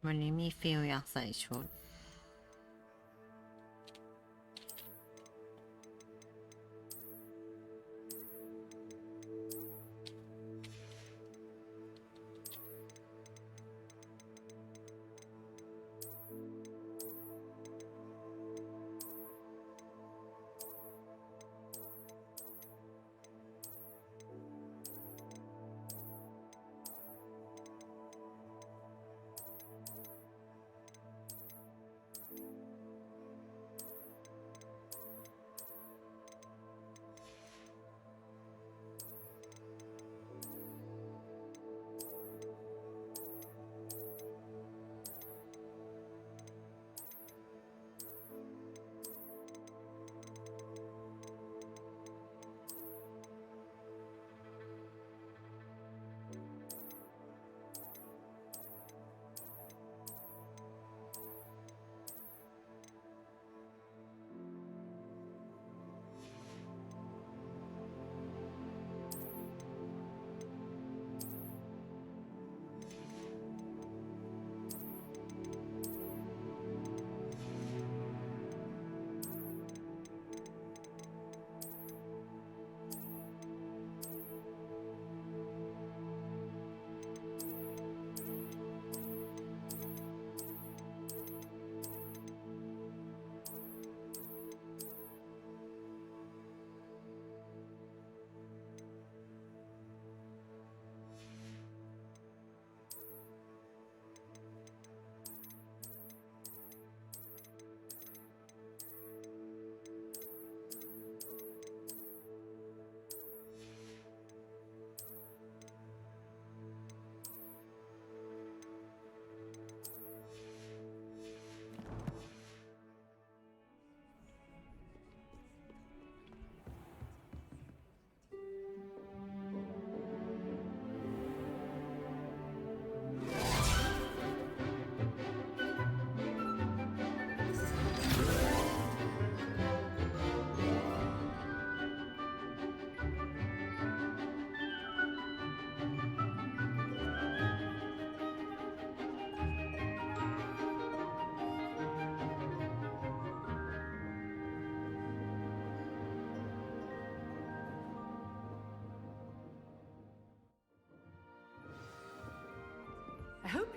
วันนี้มีฟีลอยากใส่ชุด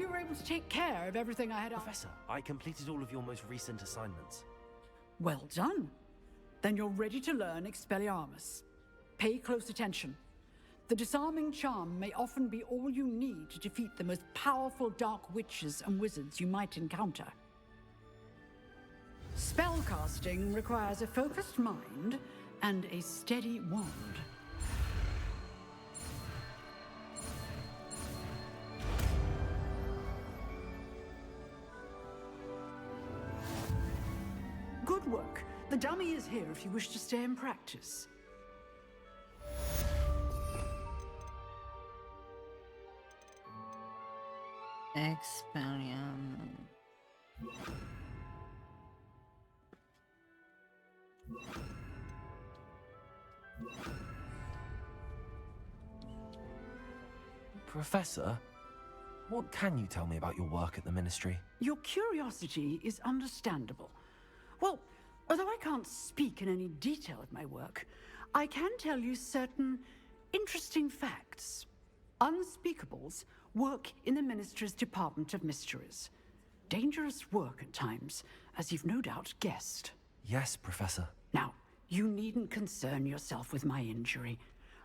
you were able to take care of everything I had asked. Professor, I completed all of your most recent assignments. Well done. Then you're ready to learn Expelliarmus. Pay close attention. The disarming charm may often be all you need to defeat the most powerful dark witches and wizards you might encounter. Spellcasting requires a focused mind and a steady wand. Good work. The dummy is here if you wish to stay and practice. Expelliarmus. Professor, what can you tell me about your work at the Ministry? Your curiosity is understandable. Well, although I can't speak in any detail of my work, I can tell you certain interesting facts. Unspeakables work in the Ministry's Department of Mysteries. Dangerous work at times, as you've no doubt guessed. Yes, Professor. Now, you needn't concern yourself with my injury.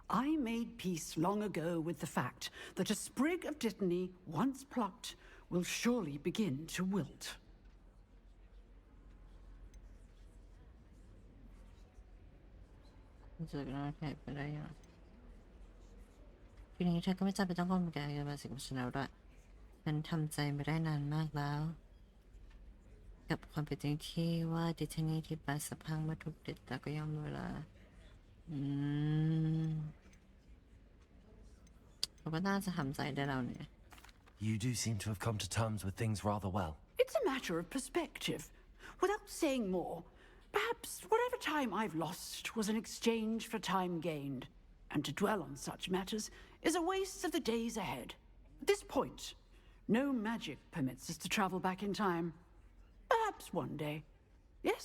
I made peace long ago with the fact that a sprig of dittany, once plucked, will surely begin to wilt. รู้สึกว่าแพ้ไปได้ยังทีนี้เธอก็ไม่จำเป็นต้องก้มกันมาสิกับฉันแล้วด้วยฉันทำใจไม่ได้นานมากแล้วกับความเป็นจริงที่ว่าดิทนีที่ปาสะพังมาทุกเด็ดแต่ก็ย่อมเวลาเราก็น่าจะทำใจได้แล้วเนี่ย You do seem to have come to terms with things rather well. It's a matter of perspective. Without saying more, perhaps whatever time I've lost was an exchange for time gained. And to dwell on such matters is a waste of the days ahead. At this point, no magic permits us to travel back in time. Perhaps one day. Yes,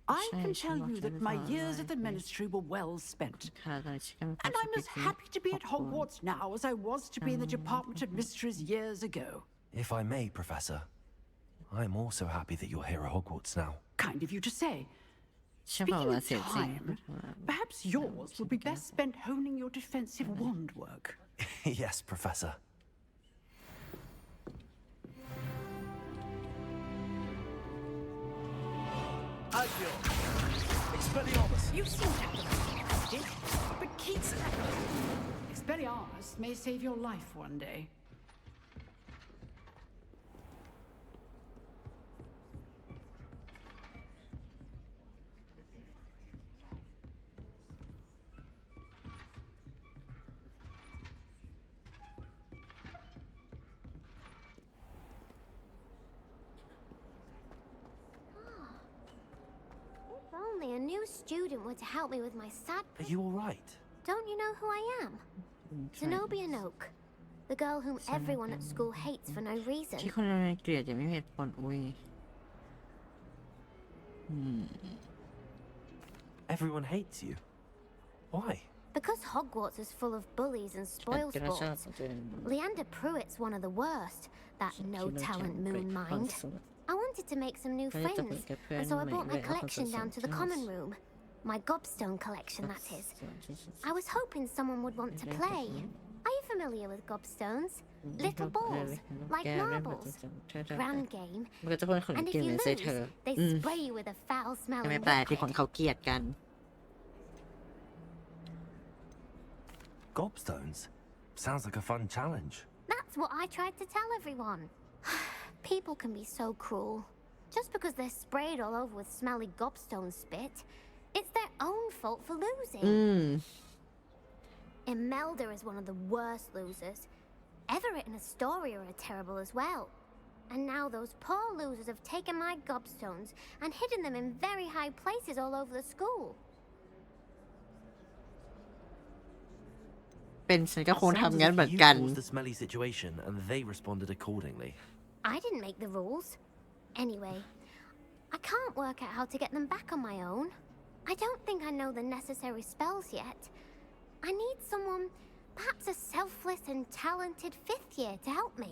I can tell you that my years at the Ministry were well spent. And I'm as happy to be at Hogwarts now as I was to be in the Department of Mysteries years ago. If I may, Professor, I'm also happy that you're here at Hogwarts now. Kind of you to say. Speaking of time, perhaps yours would be best spent honing your defensive wand work. Yes, Professor. Addio. Expelliarmus. You seem to have the it, but keep Expelliarmus may save your life one day. If only a new student were to help me with my sad... Are you all right? Don't you know who I am? Zenobia Noak. The girl whom everyone at school hates for no reason. ที่คนอะไรเกลียดอย่างไม่มีเหตุผลอุ้ย Everyone hates you. Why? Because Hogwarts is full of bullies and spoilsports. Leander Pruitt's one of the worst. That no-talent moon mind. I wanted to make some new friends, and so I brought my collection down to the common room. My gobstone collection, that is. I was hoping someone would want to play. Are you familiar with gobstones? Little balls, like marbles. Grand game. And if you lose, they spray you with a foul-smelling ไม่แปลกที่คนเขาเกลียดกัน Gobstones? Sounds like a fun challenge. That's what I tried to tell everyone. People can be so cruel. Just because they're sprayed all over with smelly gobstone spit, it's their own fault for losing. Imelda is one of the worst losers. Everett and Astoria are terrible as well. And now those poor losers have taken my gobstones and hidden them in very high places all over the school. เป็นฉันก็คงทำงั้นเหมือนกัน You caused the smelly situation and they responded accordingly. I didn't make the rules. Anyway, I can't work out how to get them back on my own. I don't think I know the necessary spells yet. I need someone, perhaps a selfless and talented fifth year to help me.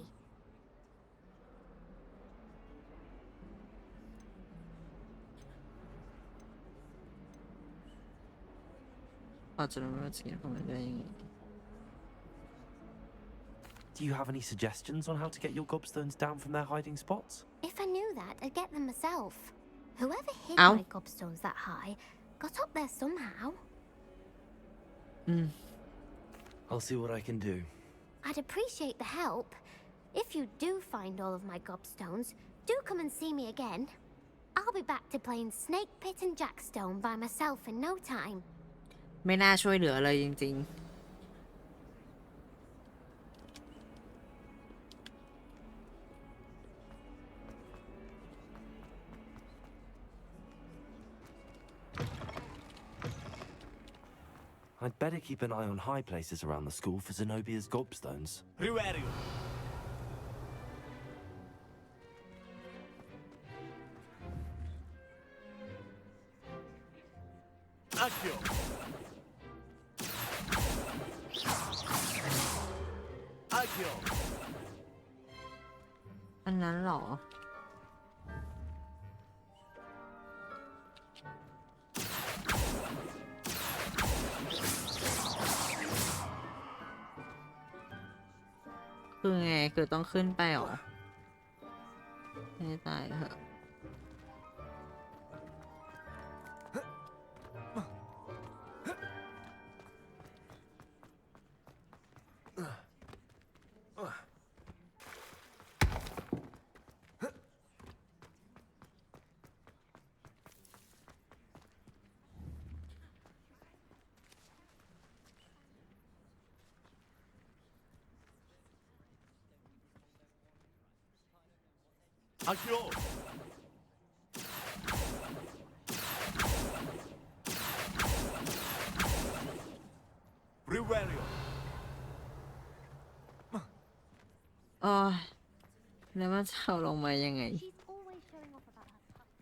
พอจะรู้ว่าจะกินของมันได้ยังไง Do you have any suggestions on how to get your gobstones down from their hiding spots? If I knew that, I'd get them myself. Whoever hid Ow. my gobstones that high got up there somehow. I'll see what I can do. I'd appreciate the help. If you do find all of my gobstones, do come and see me again. I'll be back to playing Snake Pit and Jackstone by myself in no time. ไม่น่าช่วยเหลือเลยจริงๆ I'd better keep an eye on high places around the school for Zenobia's gobstones. Ruario. Accio. Accio. อันนั้นเหรอ คือไง คือต้องขึ้นไปเหรอ ให้ตายเหอะ Accio. Ruario. โอ้ยแล้วมันจะเอาลงมายังไง She's always showing off about her touch.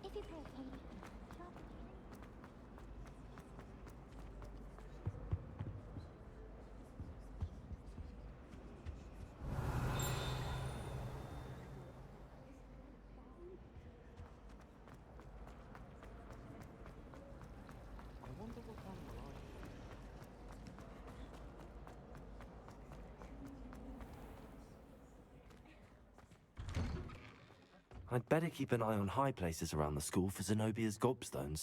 If you pay attention, Sharp I'd better keep an eye on high places around the school for Zenobia's gobstones.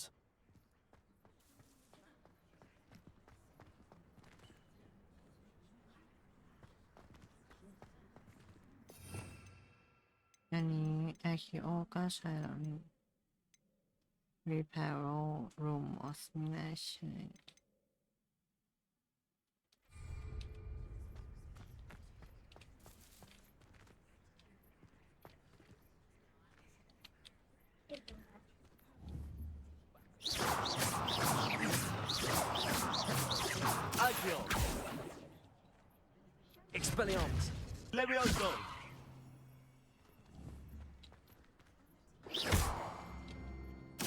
อันนี้ Akio ก็ใช่แล้วนี่ Repair Room of ไม่ใช่ Accio. Expelliarmus. Levioso.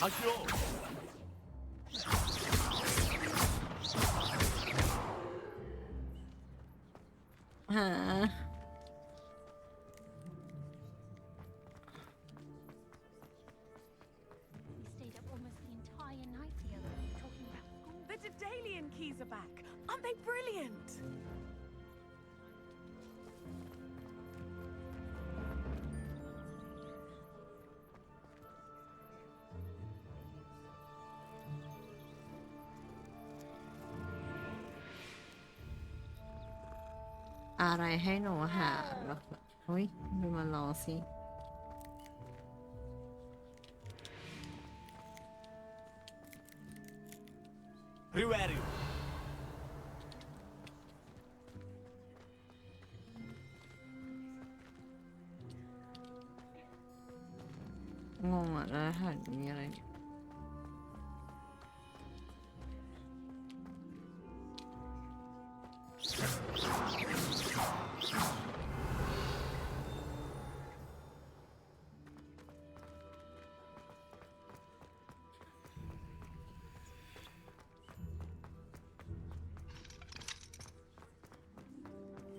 Accio. หา stayed up almost the entire night the other day talking about school. The Daedalian keys are back. Aren't they brilliant?อะไรให้หนูหาเหรอเฮ้ยดูมาลองสิ Ruario. งงอ่ะแล้วหันมีอะไรเนี่ย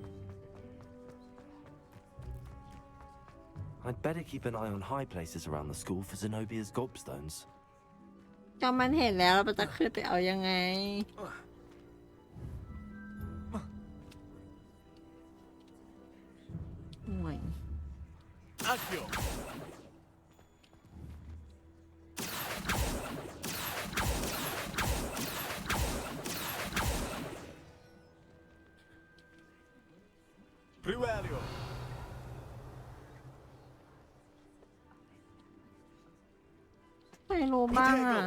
If I'd better keep an eye on high places around the school for Zenobia's gobstones. ก็มันเห็นแล้วเราจะขึ้นไปเอายังไงห่วย Accio. Privelio. ไม่รู้บ้างอ่ะ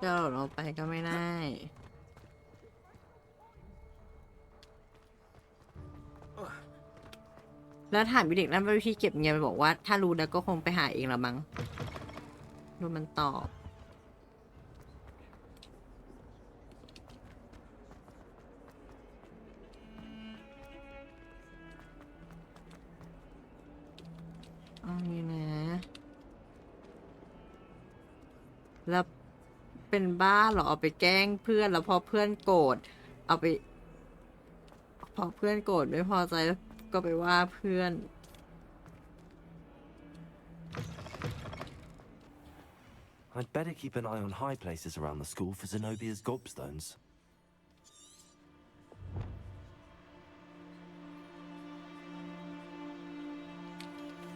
จะหล่นลงไปก็ไม่ได้แล้วถามวิเด็กนั่นว่าวิธีเก็บเงียบบอกว่าถ้ารู้แล้วก็คงไปหาเองละมั้งดูมันตอบเอางี้นะแล้วเป็นบ้าเหรอเอาไปแกล้งเพื่อนแล้วพอเพื่อนโกรธเอาไปพอเพื่อนโกรธไม่พอใจแล้วก็ไปว่าเพื่อน I'd better keep an eye on high places around the school for Zenobia's gobstones.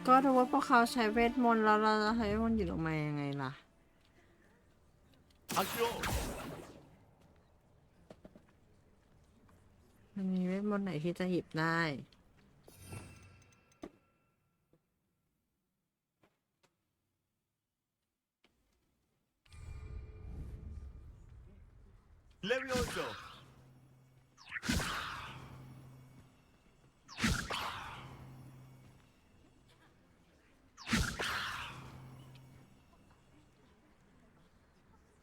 ก็ดูว่าพวกเขาใช้เวทมนต์แล้วเราจะให้เวทมนต์หยิบออกมายังไงล่ะ Accio. มันมีเวทมนต์ไหนที่จะหยิบได้ Levioso.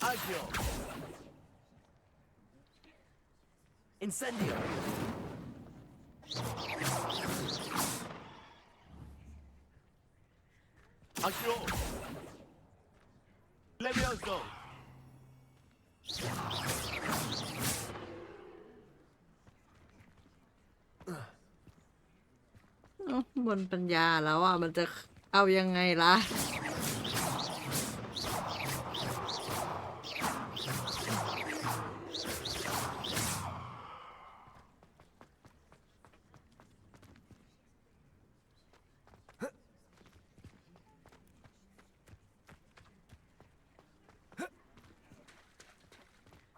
Accio. Incendio. Accio. Levioso. บนปัญญาแล้วอ่ะมันจะเอายังไงล่ะ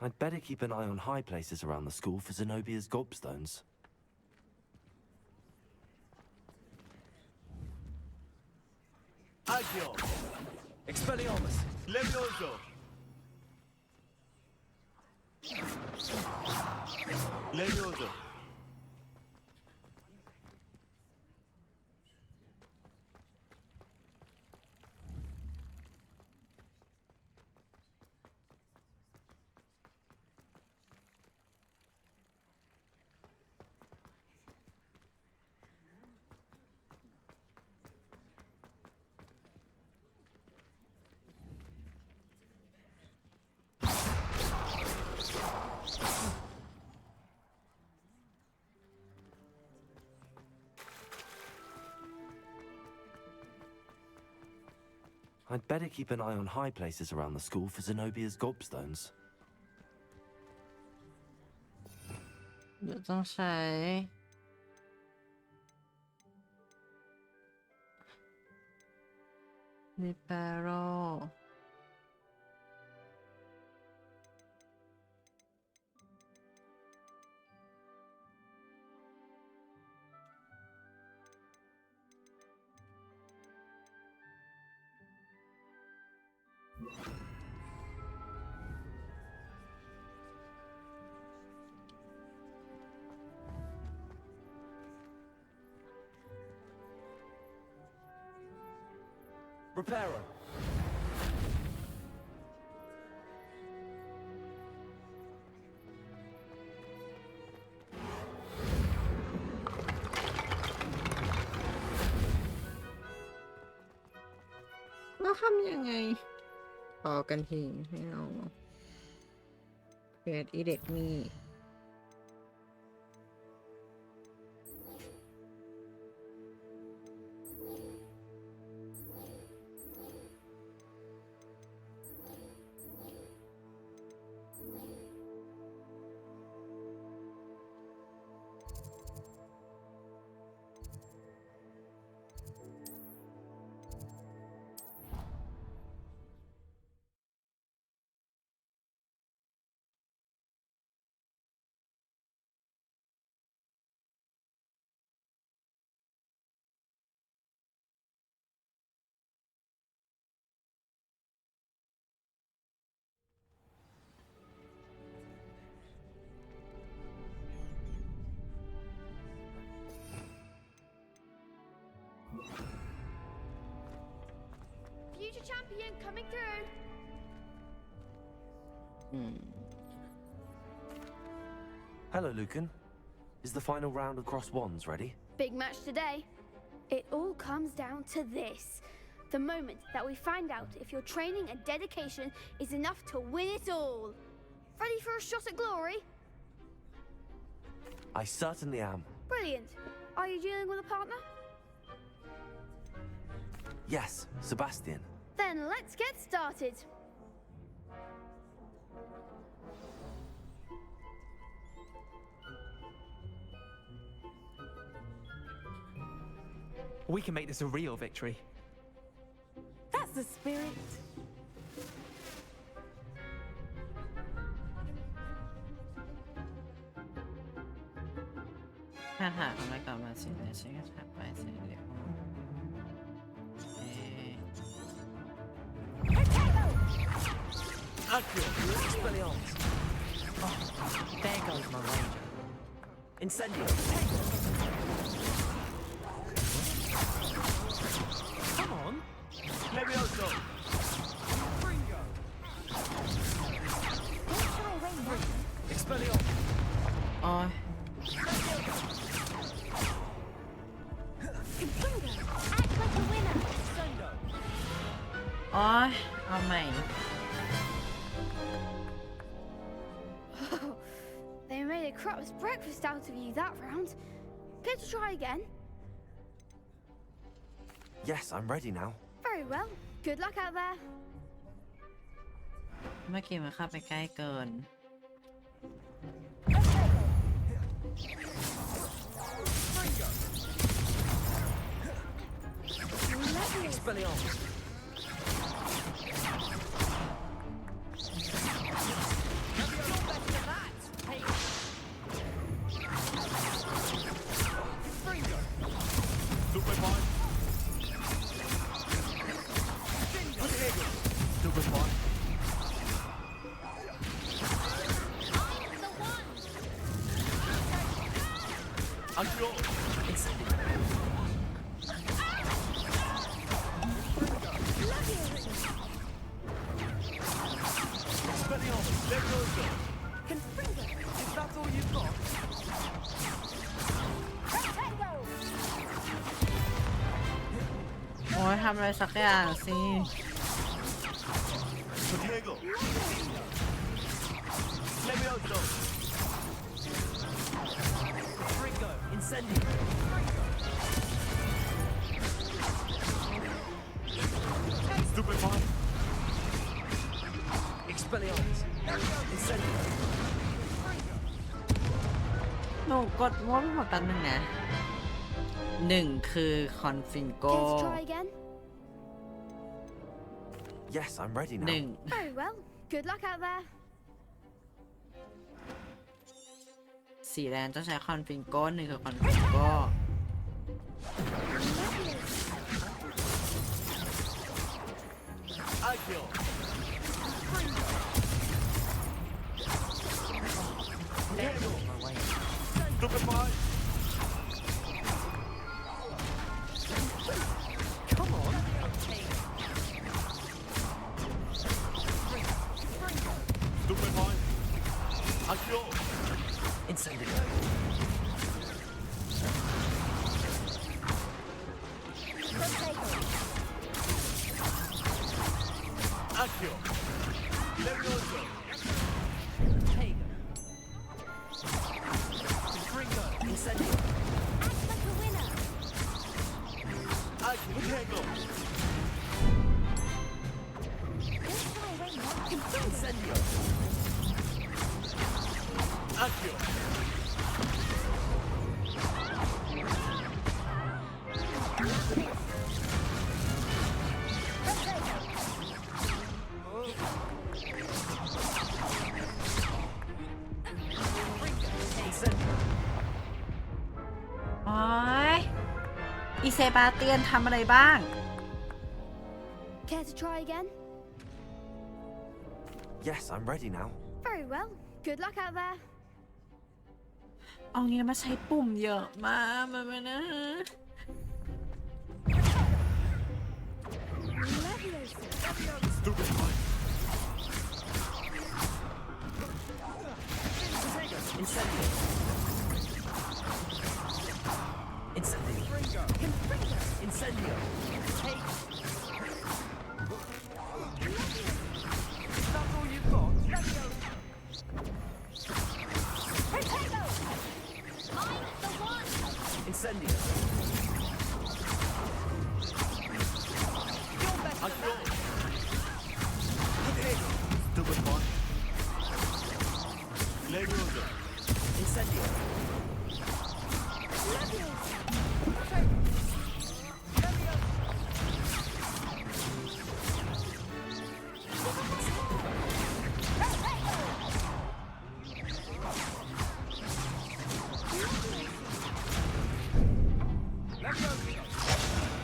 I'd better keep an eye on high places around the school for Zenobia's gobstones. Accio. Expelliarmus. Levioso. Levioso. I'd better keep an eye on high places around the school for Zenobia's gobstones. เดี๋ยวต้องใช้ริเปโร Reparo. แล้วทำยังไงต่อกันทีให้เราเกิดอีเด็กนี่Future champion coming through. Hello, Lucan. Is the final round of cross wands ready? Big match today. It all comes down to this. The moment that we find out if your training and dedication is enough to win it all. Ready for a shot at glory? I certainly am. Brilliant. Are you dealing with a partner? Yes, Sebastian. Then let's get started. We can make this a real victory. That's the spirit. Expelliarmus. Oh, there goes my ranger. Incendio. Come on. Levioso. Fringo. Expelliarmus. Oh. Act like a winner. Oh,เอาใหม่ They made a crap's breakfast out of you that round. Care to try again? Yes, I'm ready now. Very well. Good luck out there. เมื่อกี้มันเข้าไปใกล้เกิน Expelliarmus. Is that all you've got? โอ้ยทำอะไรสักอย่างสิ Potato. Levioso. Fringo. Incendio. Stupefy. Expelliarmus. Incendio. หนูกดม้วนหัวกันหนึ่งนะหนึ่งคือคอนฟิงโก Care to try again? Yes, I'm ready now. หนึ่ง Very well. Good luck out there. สีแดงต้องใช้คอนฟิงโกหนึ่งคือคอนฟิงโก I kill. Stupefy. Come on. Incendio. Accio. Levioso. Confringo. Incendio. Act like a winner. Accio. Prego. Incendio. Accio. Incendio. โอ้ยอีเซบาเตียนทำอะไรบ้าง Care to try again? Yes, I'm ready now. Very well. Good luck out there. เอางี้มาใช้ปุ่มเยอะมากมันนะ Stupid one. Incendio. Incendio. Incendio. Take. That's all you've got? Incendio. Accio. Stupid one. Levioso. Incendio.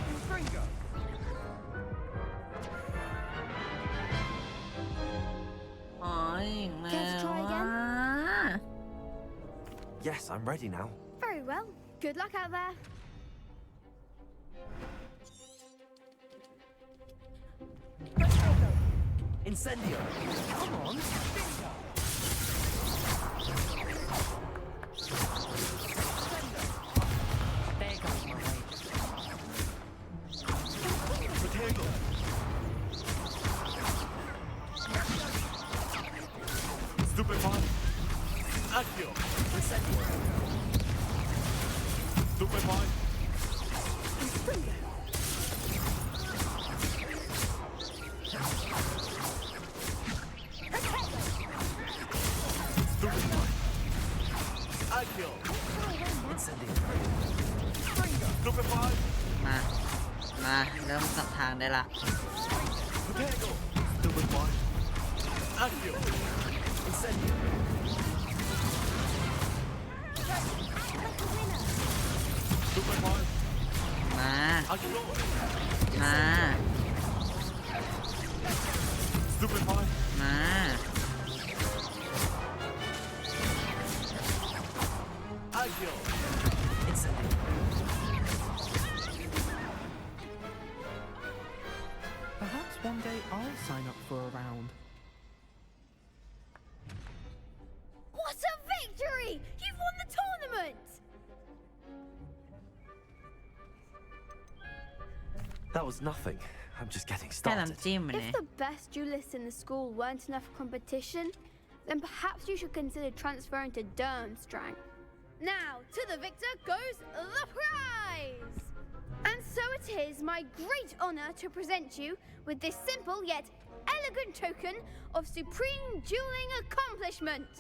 Confringo. อ๋ออย่างแล้ว Care to try again? Yes, I'm ready now. Very well. Good luck out there. Incendio. Come on. There goes my way. Protego. Stupid one. Accio. Incendio. Stupid one. Stupid one. Accio. Incendio. Stupid one. มาเริ่มสับทางได้ละ Protego. Stupid one. Accio. Incendio. Stupid one. มา Accio. มา Stupid one. มา Accio. Incendio. Perhaps one day I'll sign up for a round. What a victory! You've won the tournament! That was nothing. I'm just getting แค่ started. น้ำจิ้มมัน If เนี่ย the best duelists in the school weren't enough competition, then perhaps you should consider transferring to Durmstrang. Now, to the victor goes the prize! And so it is my great honor to present you with this simple yet elegant token of supreme dueling accomplishment.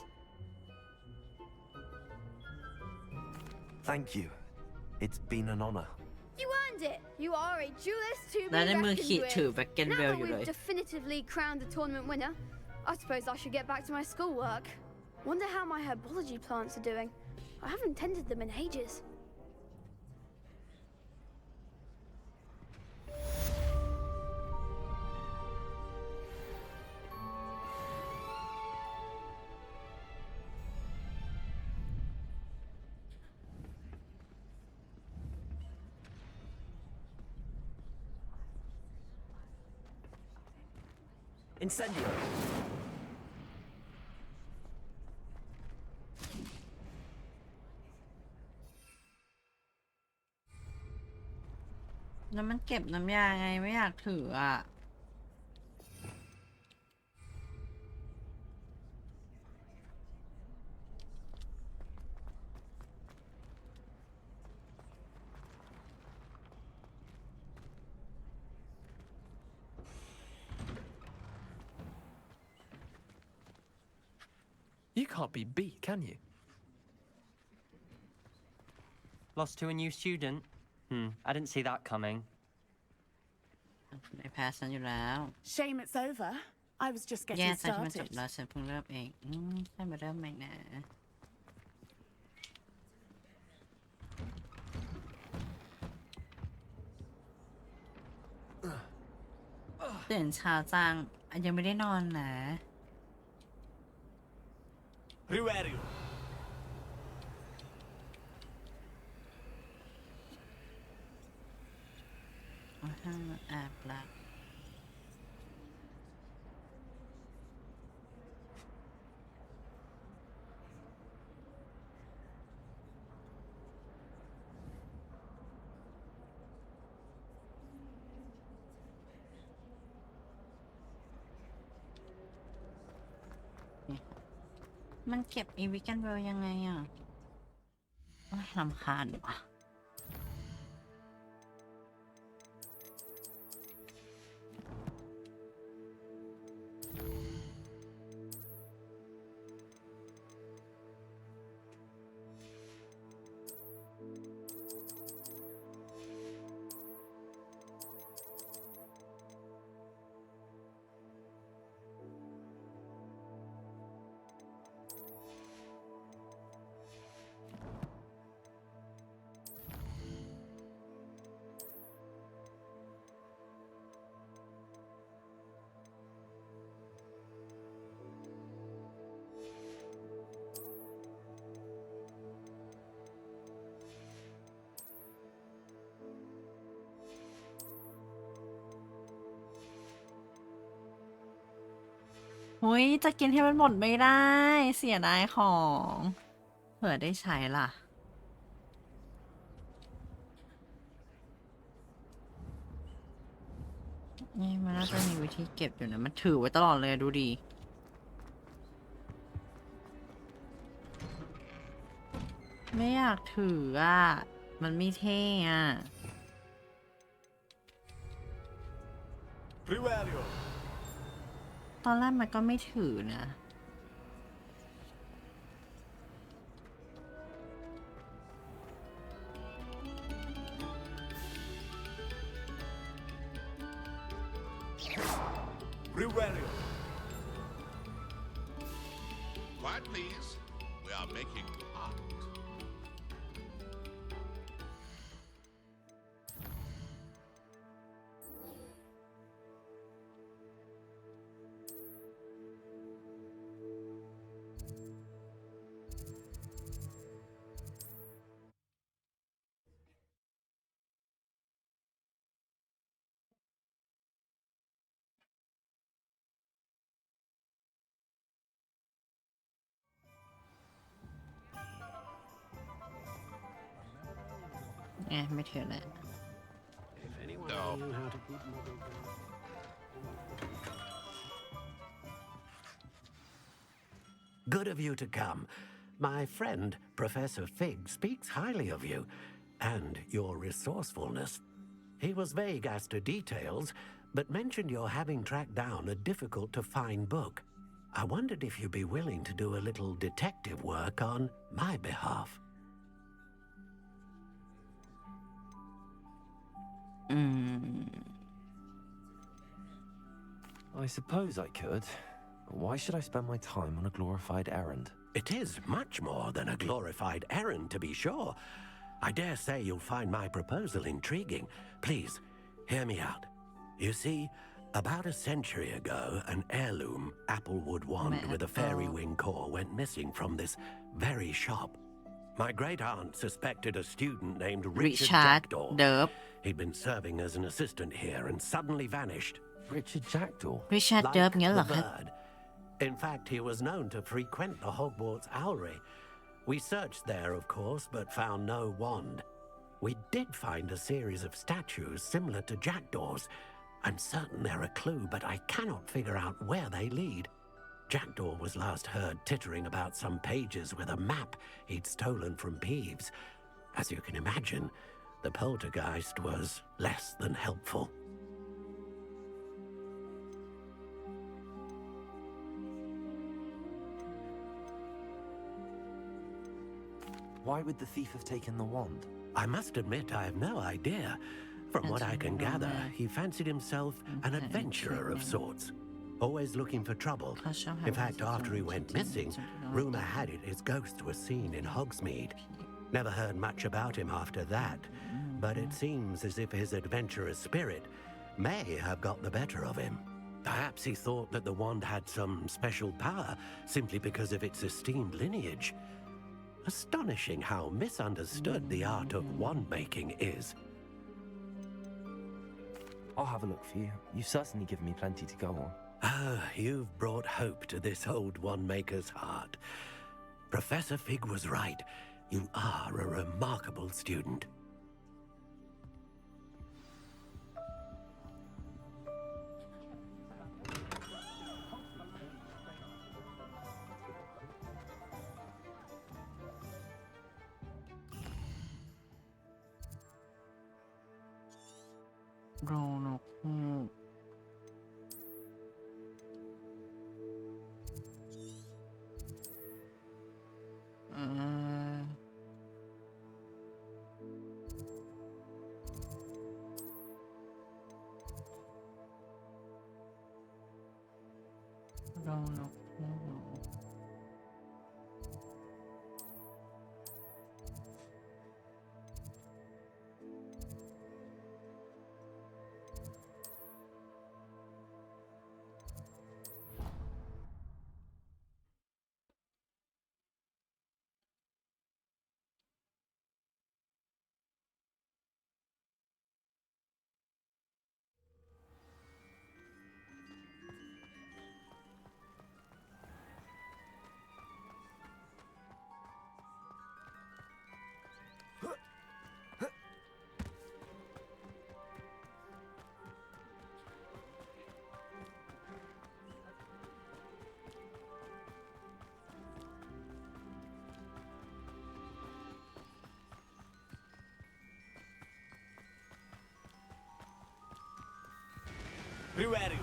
Thank you. It's been an honor. You earned it. You are a duelist to be แล้วในมือ reckoned ขีด with. ถือแบ็กเกน Now เวล that อยู่เลย we've definitively crowned the tournament winner, I suppose I should get back to my schoolwork. Wonder how my herbology plants are doing. I haven't tended them in ages. Incendio. แล้วมันเก็บน้ำยาไงไม่อยากถืออ่ะYou can't be beat, can you? Lost to a new student? I didn't see that coming. ได้แพ้ฉันอยู่แล้ว Shame it's over. I was just แย่ getting ใจที่มันจบ started. แล้วฉันเพิ่งเริ่มเองให้มาเริ่มใหม่นะตื่นเช้าจังยังไม่ได้นอนนะ Riverio. ห้างแอบหลับมันเก็บอีวิกันเวลยังไงอ่ะรำคาญว่ะหุ้ยจะกินให้มันหมดไม่ได้เสียดายของเผื่อได้ใช้ล่ะนี่มันน่าจะมีวิธีเก็บอยู่นะมันถือไว้ตลอดเลยดูดีไม่อยากถืออ่ะมันไม่เท่อ่ะ Riverio. ตอนแรกมันก็ไม่ถือนะ Riverio. Quiet, please. We are making art.ไม่ถือแล้ว Good of you to come. My friend, Professor Fig, speaks highly of you and your resourcefulness. He was vague as to details, but mentioned your having tracked down a difficult-to-find book. I wondered if you'd be willing to do a little detective work on my behalf. I suppose I could. Why should I spend my time on a glorified errand? It is much more than a glorified errand, to be sure. I dare say you'll find my proposal intriguing. Please, hear me out. You see, about a century ago, an heirloom applewood wand with a fairy wing core went missing from this very shop. My great-aunt suspected a student named Richard Jackdaw. He'd been serving as an assistant here and suddenly vanished. Richard Jackdaw? Richard Like the bird. In fact, he was known to frequent the Hogwarts Owlery. We searched there, of course, but found no wand. We did find a series of statues similar to jackdaws. I'm certain they're a clue, but I cannot figure out where they lead. Jackdaw was last heard tittering about some pages with a map he'd stolen from Peeves. As you can imagine, the poltergeist was less than helpful. Why would the thief have taken the wand? I must admit I have no idea. From what I can gather, he fancied himself an adventurer of sorts. Always looking for trouble. In fact, after he went missing, rumor had it his ghost was seen in Hogsmeade. Never heard much about him after that, but it seems as if his adventurous spirit may have got the better of him. Perhaps he thought that the wand had some special power simply because of its esteemed lineage. Astonishing how misunderstood the art of wand-making is. I'll have a look for you. You've certainly given me plenty to go on. Ah, you've brought hope to this old wand-maker's heart. Professor Fig was right. You are a remarkable student. No. リュエル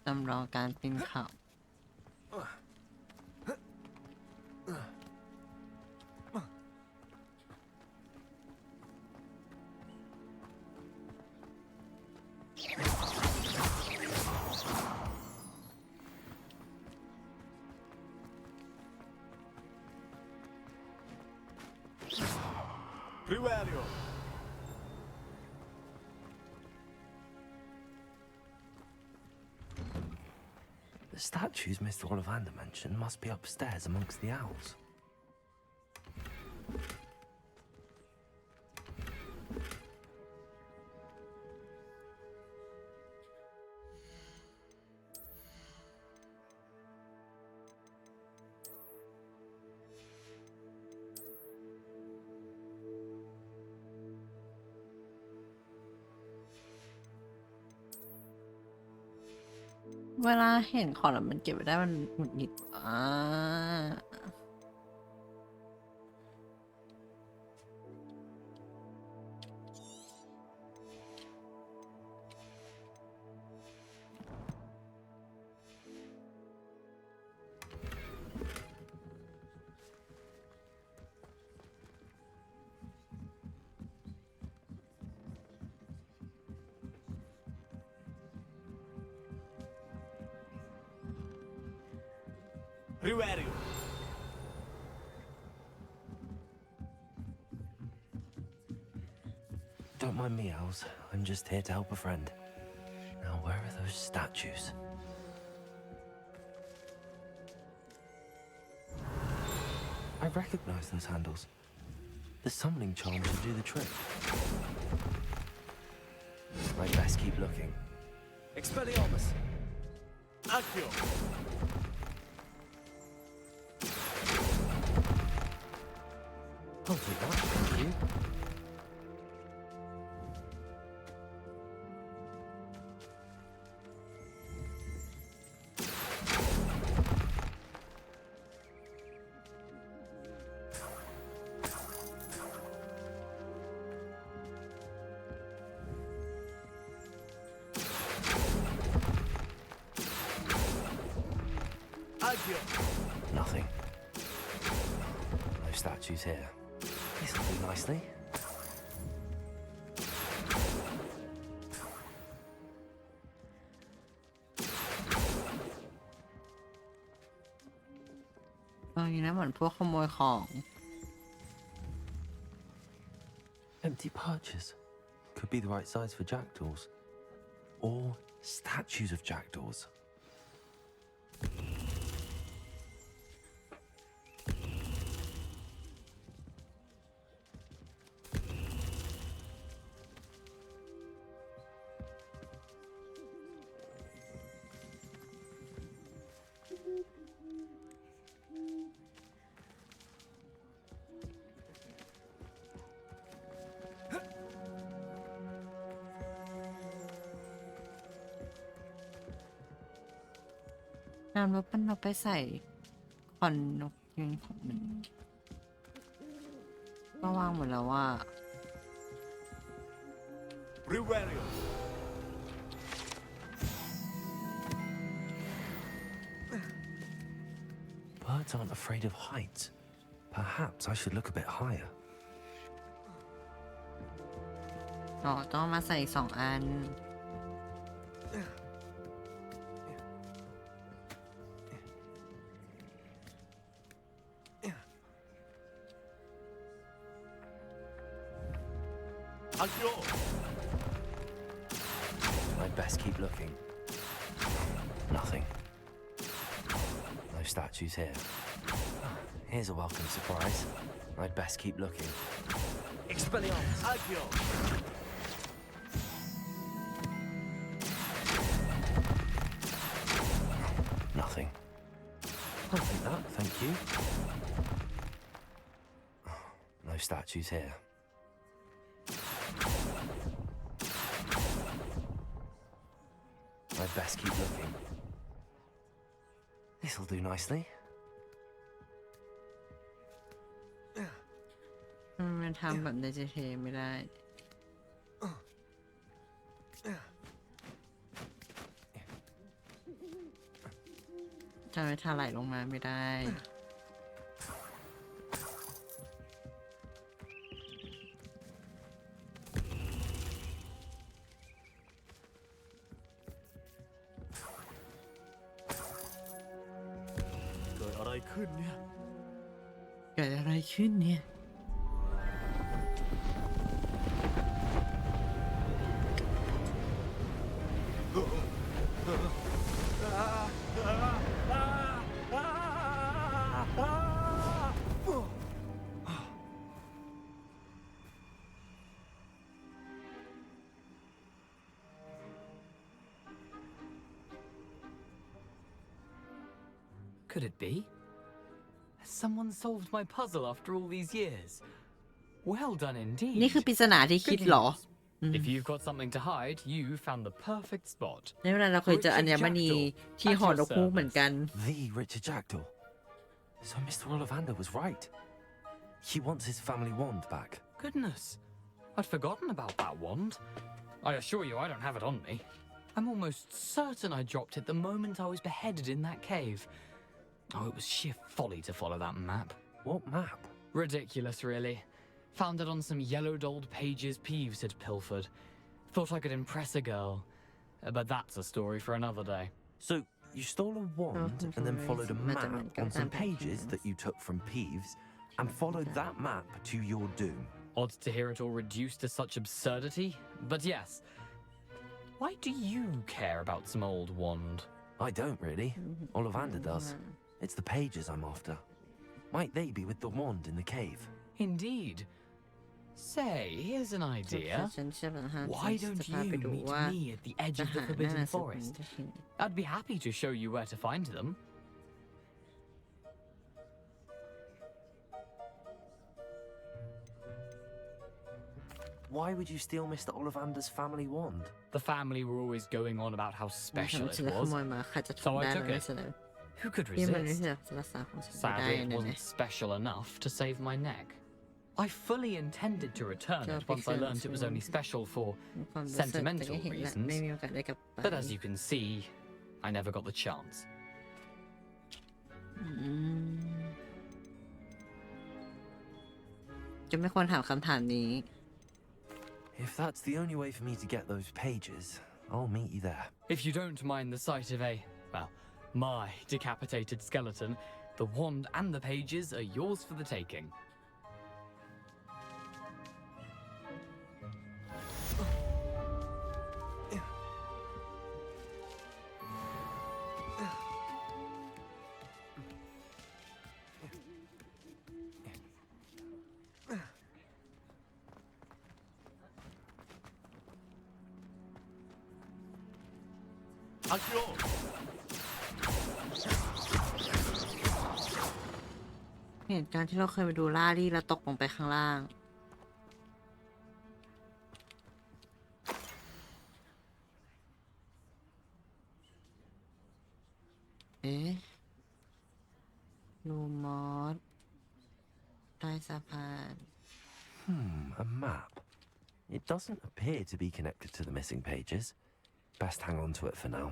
จำลองการปีนเขา Privario. The statues Mr. Ollivander mentioned must be upstairs amongst the owls.เวลาเห็นของแล้วมันเก็บไว้ได้มันหงุดหงิด Riverio. Don't mind me, Els. I'm just here to help a friend. Now, where are those statues? I recognize those handles. The summoning charm should do the trick. I'd best keep looking. Expelliarmus. Accio. I'll take that, thank you. Nothing. No statues here. This'll do nicely. You know, เหมือนพวกขโมยของ Empty perches. Could be the right size for jackdaws. Or statues of jackdaws.น้ำรถมันเอาไปใส่ขอนนกยืนของมันก็วางหมดแล้วว่า Riverio. Birds aren't afraid of heights. Perhaps I should look a bit higher. อ๋อต้องมาใส่2 อัน Accio. I'd best keep looking. Nothing. No statues here. Here's a welcome surprise. I'd best keep looking. Expelliarmus. Accio. Nothing. I'll take that, thank you. No statues here. I'd best keep looking. This'll do nicely. มันทำแบบใน GTA ไม่ได้ ทำไมถลายลงมาไม่ได้ เกิดอะไรขึ้นเนี่ย เกิดอะไรขึ้นเนี่ย Could it be? Has someone solved my puzzle after all these years? Well done indeed. นี่คือปริศนาที่คิดเหรอ If you've got something to hide, you found the perfect spot. ในเวลาเราเคยเจออัญมณีที่หอนกฮูกเหมือนกัน The Richard Jackdaw. So Mr. Ollivander was right. He wants his family wand back. Goodness, I'd forgotten about that wand. I assure you I don't have it on me. I'm almost certain I dropped it the moment I was beheaded in that cave. Oh, it was sheer folly to follow that map. What map? Ridiculous, really. Found it on some yellowed old pages Peeves had pilfered. Thought I could impress a girl. But that's a story for another day. So, You stole a wand and then followed a map on some pages that you took from Peeves and followed that map to your doom. Odd to hear it all reduced to such absurdity, but yes. Why do you care about some old wand? I don't really. Ollivander does. It's the pages I'm after. Might they be with the wand in the cave? Indeed. Say, here's an idea. Why don't you meet me at the edge of the Forbidden Forest? I'd be happy to show you where to find them. Why would you steal Mr. Ollivander's family wand? The family were always going on about how special it was, so I took it. Who could resist? Sadly, it wasn't special enough to save my neck. I fully intended to return it once I learned it was only special for sentimental reasons, but as you can see, I never got the chance. If that's the only way for me to get those pages, I'll meet you there. If you don't mind the sight of my decapitated skeleton, the wand and the pages are yours for the taking. Akio! เหตุการณ์ที่เราเคยไปดูล่ารี่แล้วตกลงไปข้างล่างลูมอสใต้สะพาน A map. It doesn't appear to be connected to the missing pages. Best hang on to it for now.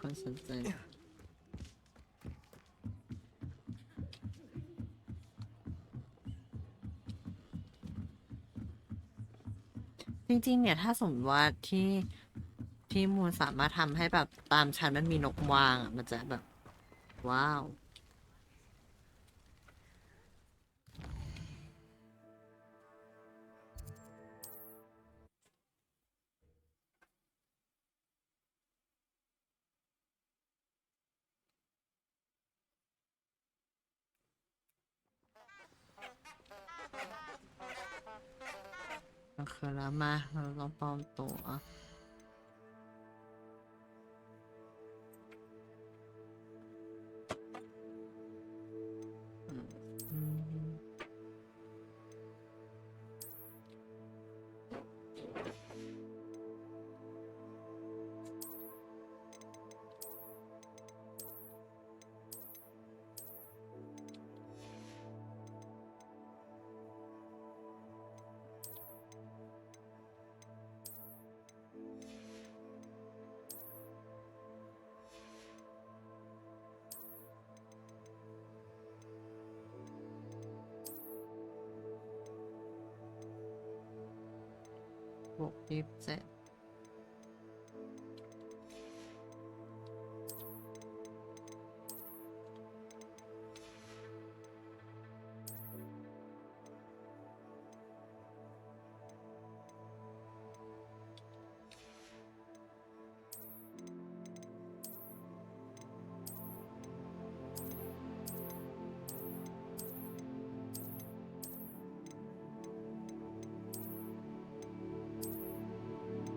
Concentrate. จริงๆเนี่ยถ้าสมมติว่าที่มูลสามารถทำให้แบบตามชั้นมันมีนกวางอ่ะมันจะแบบว้าวโอเคแล้วมาเราลองปลอมตัวบวก27โ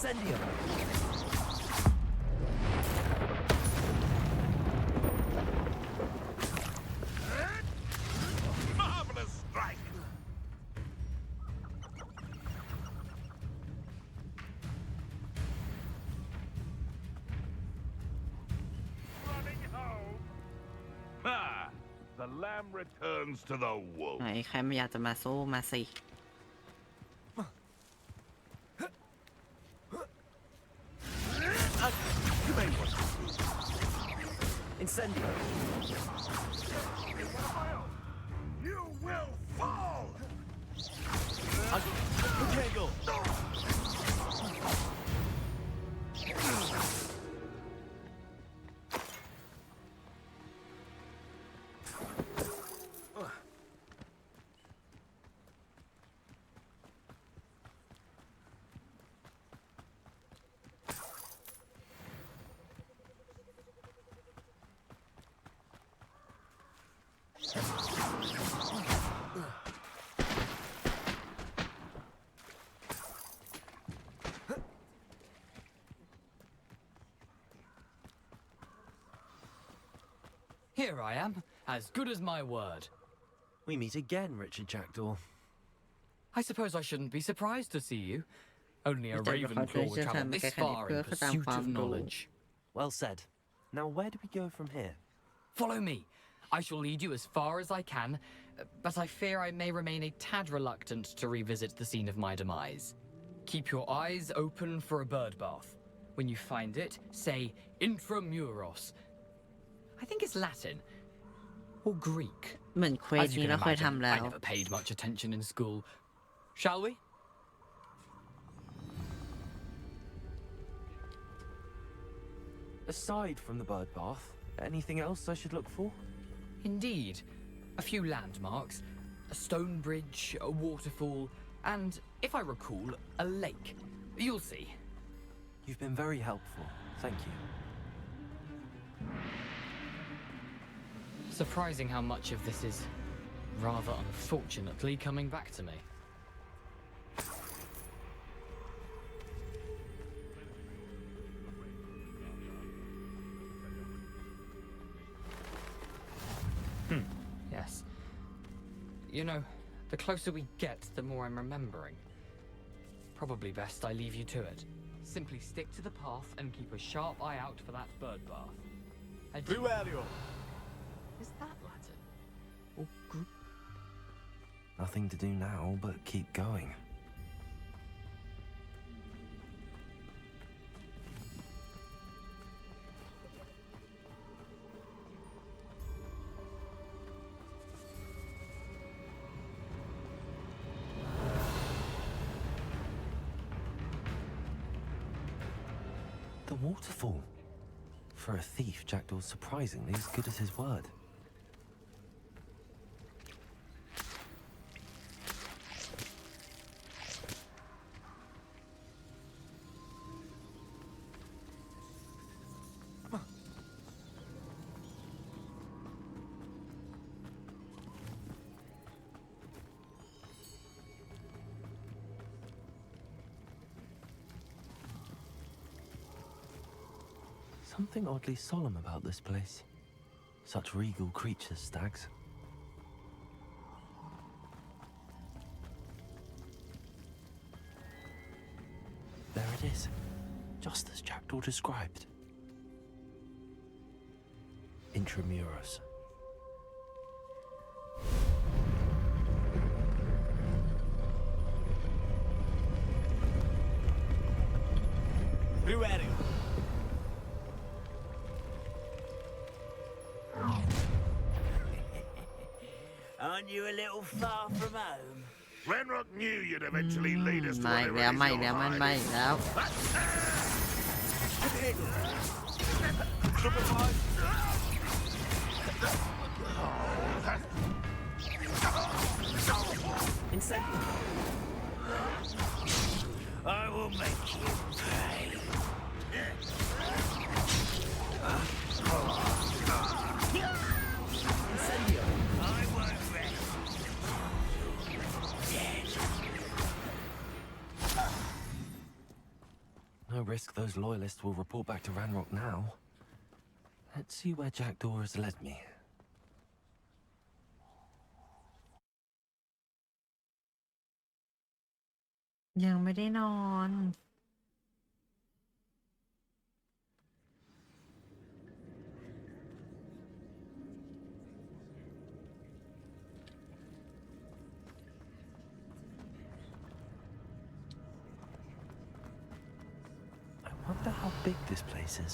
Incendio! Marvelous strike! Running home. Ah, the lamb returns to the wolf. ไหนใครไม่อยากจะมาสู้มาสิ You may want to. Incendio! You will fall! Triangle! Here I am, as good as my word. We meet again, Richard Jackdaw. I suppose I shouldn't be surprised to see you. Only a Richard, Ravenclaw would travel this far in pursuit of knowledge. Well said. Now where do we go from here? Follow me. I shall lead you as far as I can, but I fear I may remain a tad reluctant to revisit the scene of my demise. Keep your eyes open for a bird bath. When you find it, say intramuros. I think it's Latin. Or Greek. เหมือนเควส As you นี้ can เราเคย imagine, ทำแล้ I ว never paid much attention in school. Shall we? Aside from the bird bath, anything else I should look for? Indeed. A few landmarks, a stone bridge, a waterfall, and, if I recall, a lake. You'll see. You've been very helpful. Thank you. Surprising how much of this is, rather unfortunately, coming back to me. Yes. You know, the closer we get, the more I'm remembering. Probably best I leave you to it. Simply stick to the path and keep a sharp eye out for that bird bath. Adieu. Is that Latin? Or Greek? Nothing to do now but keep going. The waterfall. For a thief, Jackdaw's surprisingly as good as his word. Something oddly solemn about this place. Such regal creatures, stags. There it is, just as Jackdaw described. Intramuros. Who are you? Aren't you a little far from home? Renrock knew you'd eventually lead us to มาอีกแล้วมาอีกแล้วมันมาอีกแล้ว I will make you pay. I won't rest. Dead. risk those loyalists will report back to Ranrock now. Let's see where Jackdaw has led me. ยังไม่ได้นอน I wonder how big this place is.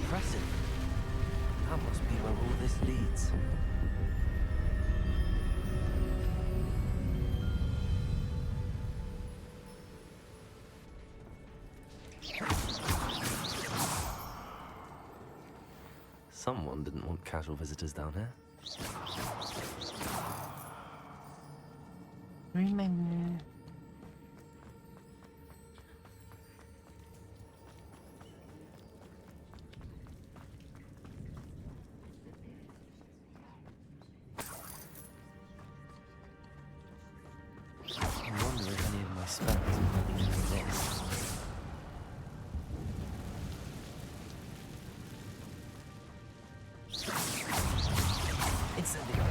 Impressive. That must be where all this leads. Someone didn't want casual visitors down here. นี่แมงมุม I wonder if any of my spells are running into this. Incendio.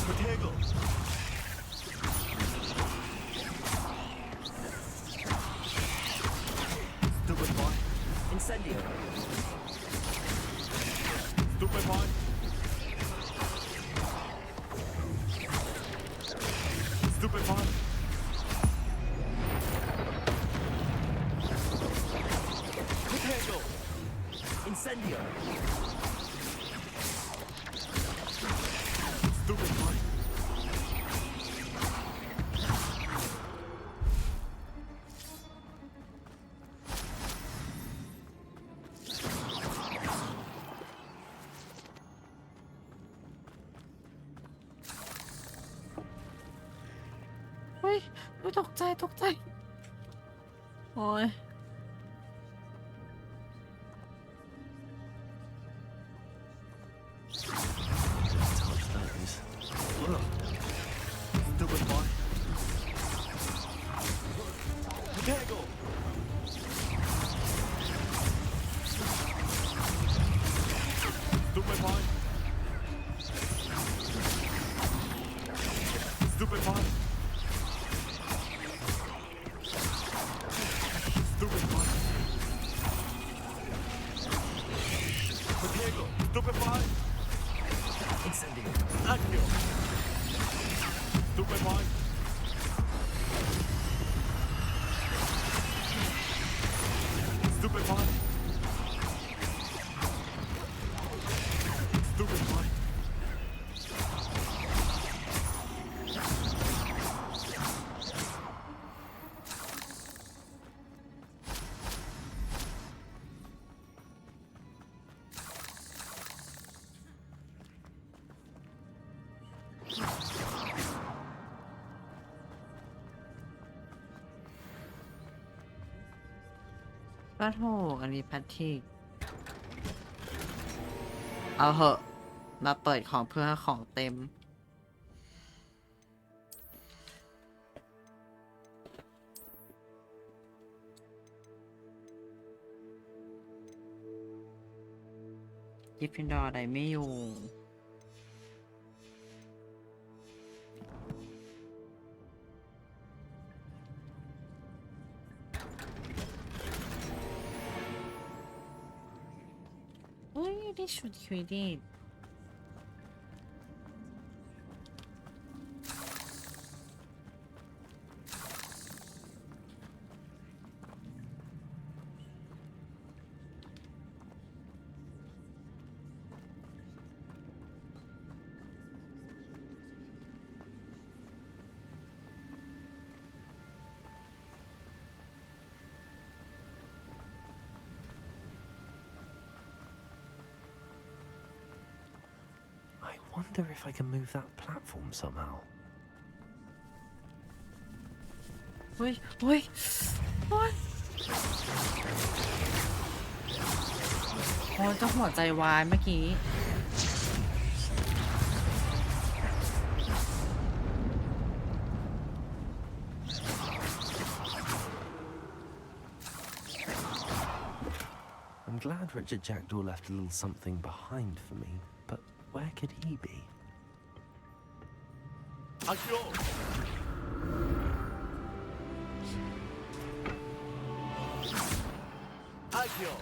Protego. Stupid boy. Incendio. Stupid boy. Stupid boy. Protego. Incendio. Stupid boy. Ui, ui, ตกใจ โอ้ย Touch those. Stupid boy. Protego. Stupid boy. Stupid boy. Stupid boy. Protego. Stupid boy. Incendio. Accio. Stupid boy. Stupid boy. Stupid boy.ก็โถอันนี้แพทริก เอาเหอะมาเปิดของเพื่อให้ของเต็ม กิฟฟินดอร์ใดไม่อยู่ เฮ้ยได้ชุดควิดิช I wonder if I can move that platform somehow. เฮ้ยเฮ้ยโอ้ยโอ้ยเจ้าหัวใจวายเมื่อกี้ I'm glad Richard Jackdaw left a little something behind for me, but where could he be? Akio! Akio!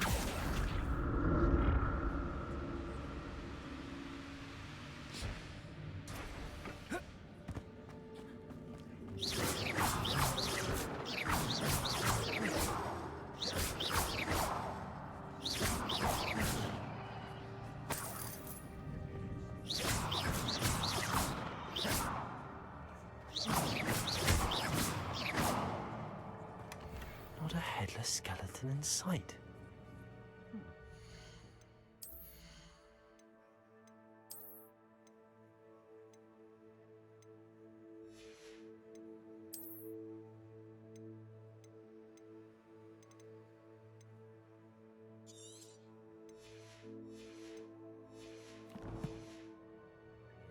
Not a headless skeleton in sight. May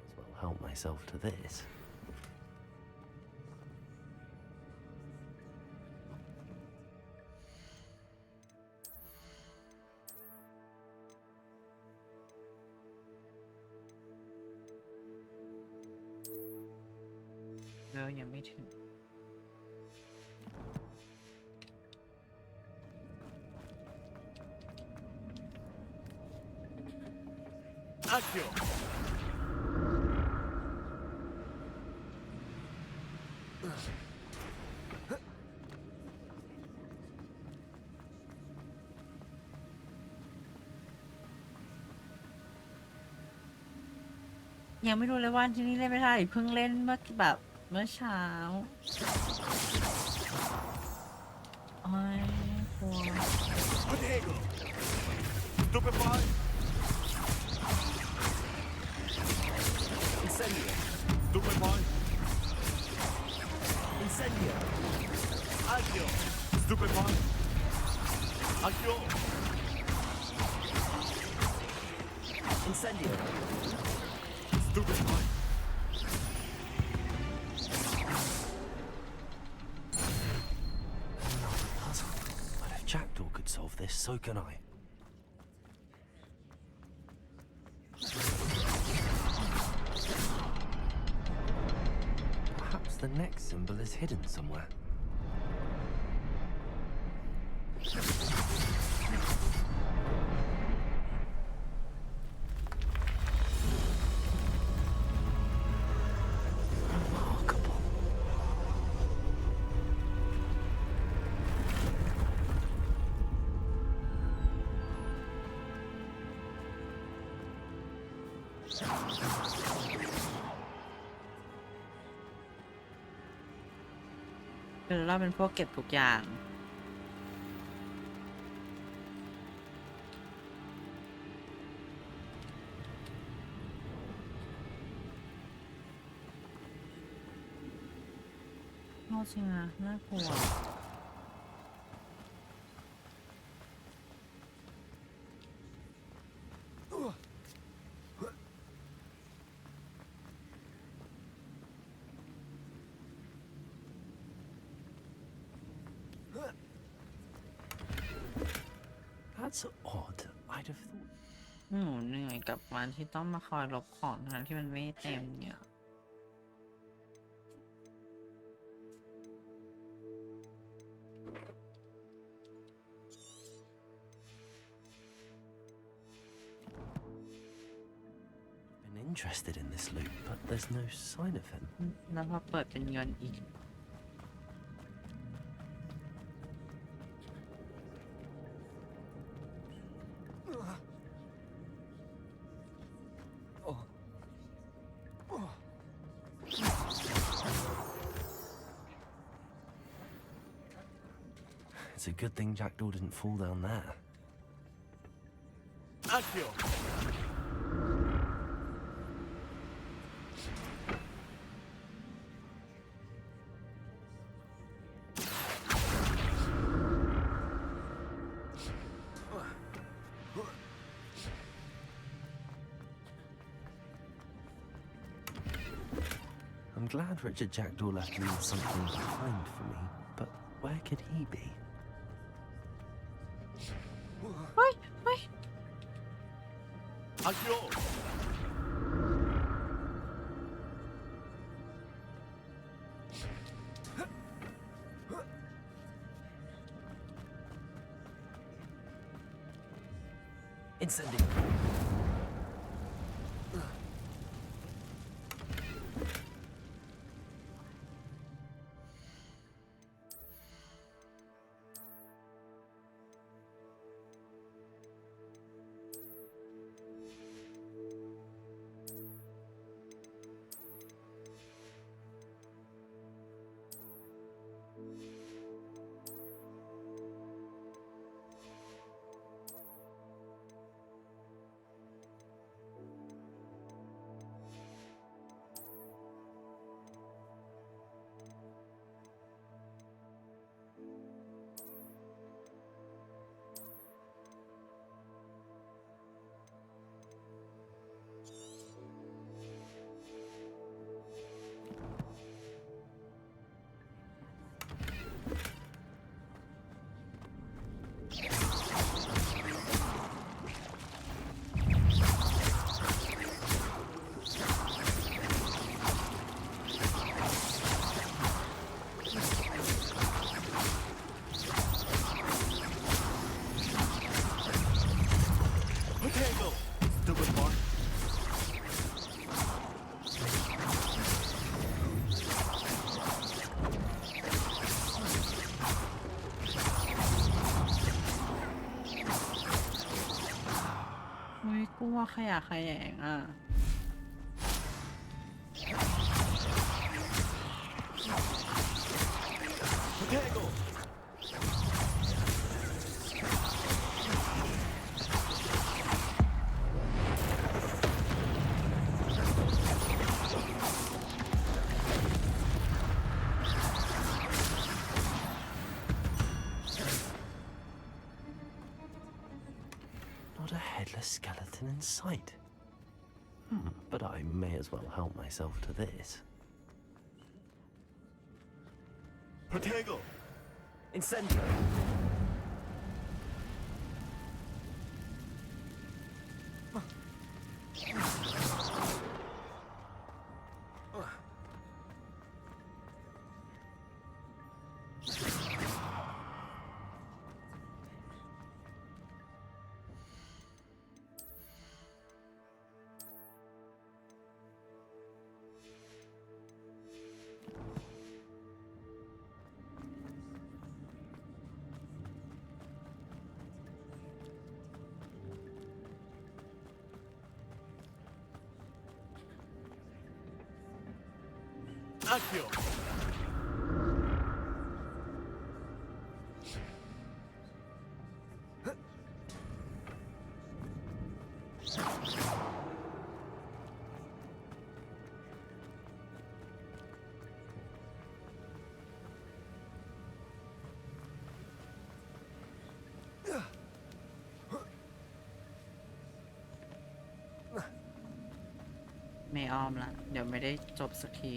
as well help myself to this. No, ยังไม่ถึง Akio! ยังไม่รู้เลยว่าที่นี่เล่นไม่ได้เพิ่งเล่นเมื่อแบบเมื่อเช้าโอ้ยกลัว Potato! Stupefy! Incendio! Stupefy! Incendio! Akio! Stupefy! Akio! Incendio! Stupefy! Puzzle. But if Jackdaw could solve this, so can I. Perhaps the next symbol is hidden somewhere. Remarkable.คือเราเป็นพวกเก็บทุกอย่างโง่จริงอะน่ากลัว That's odd. I'd have thought. หนูเหนื่อยกับวันที่ต้องมาคอยลบของทั้งที่มันไม่เต็มเนี่ย Been interested in this loop, but there's no sign of him. แล้วพอเปิดเป็นเงินอีก It's a good thing Jackdaw didn't fall down there. Akio! glad Richard Jackdaw left me something behind for me, but where could he be? Oi, oi. Incendio.กูว่าขยะแขยงอ่ะ Not a headless skeleton in sight. But I may as well help myself to this. Protego! Incendio! Accio! ไม่อ้อมละเดี๋ยวไม่ได้จบสักที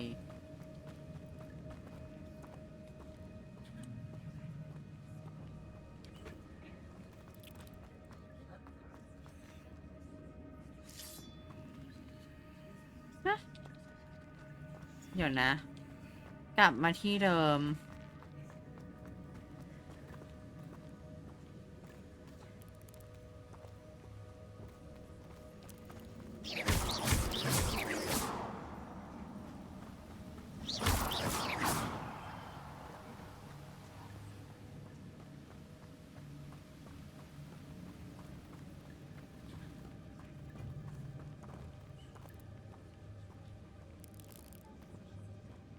เดี๋ยวนะ กลับมาที่เดิม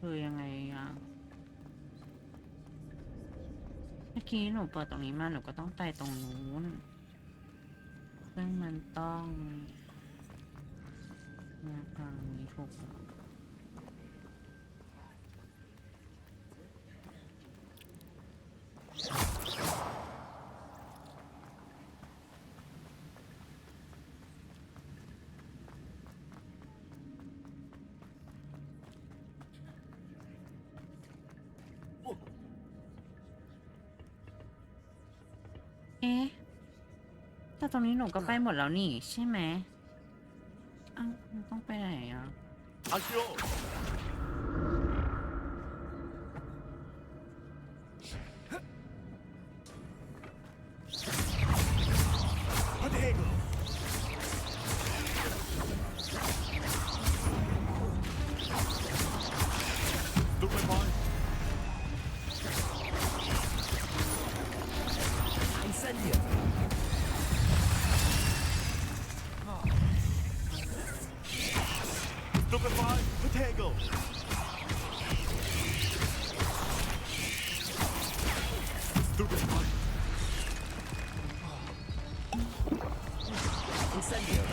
คือยังไงอ่ะเมื่อกี้หนูเปิดตรงนี้มาหนูก็ต้องไปตรงนู้นซึ่งมันต้องมาทางนี้ถูกไหม เอ๊ะแต่ตรงนี้หนูก็ไปหมดแล้วนี่ใช่ไหมอ้าวมันต้องไปไหนอ่ะ Akio! Potato! Stupid boy! Incendio! Stupid boy! Potato! Stupid boy! Incendio!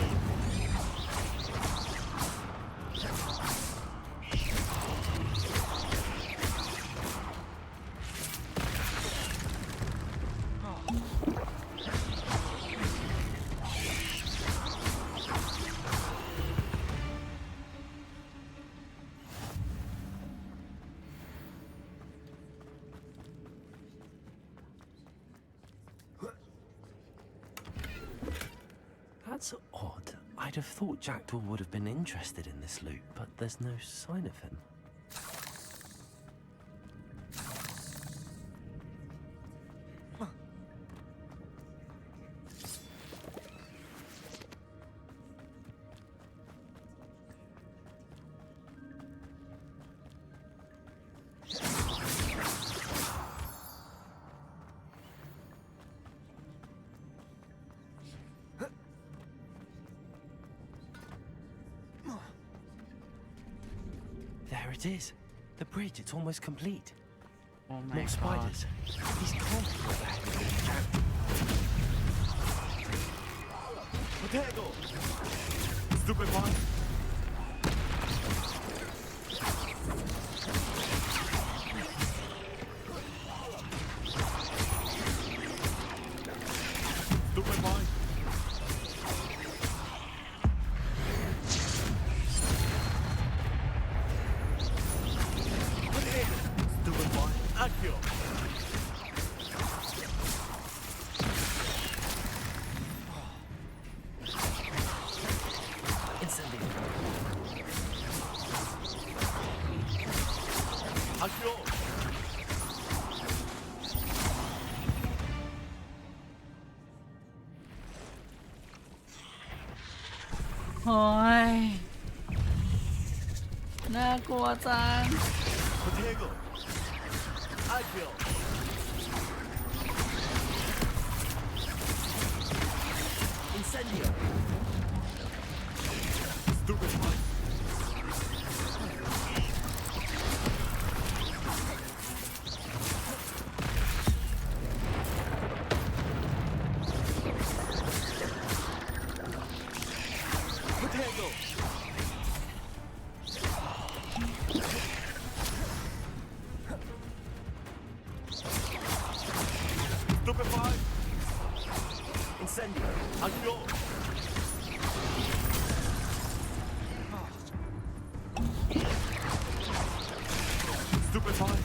That's odd. I'd have thought Jackdaw would have been interested in this loot, but there's no sign of him. There it is. The bridge, it's almost complete. Oh my More spiders. These can't be what the heck is this Jack? Potato! Stupid boy! Stupid boy! Stupid boy, Akio! Incendio! Akio! โอ้ยน่ากลัวจัง Potato! Akio! Incendio! Stupid boy! Potato! Stupid boy! Incendio! Akio! Stupid boy!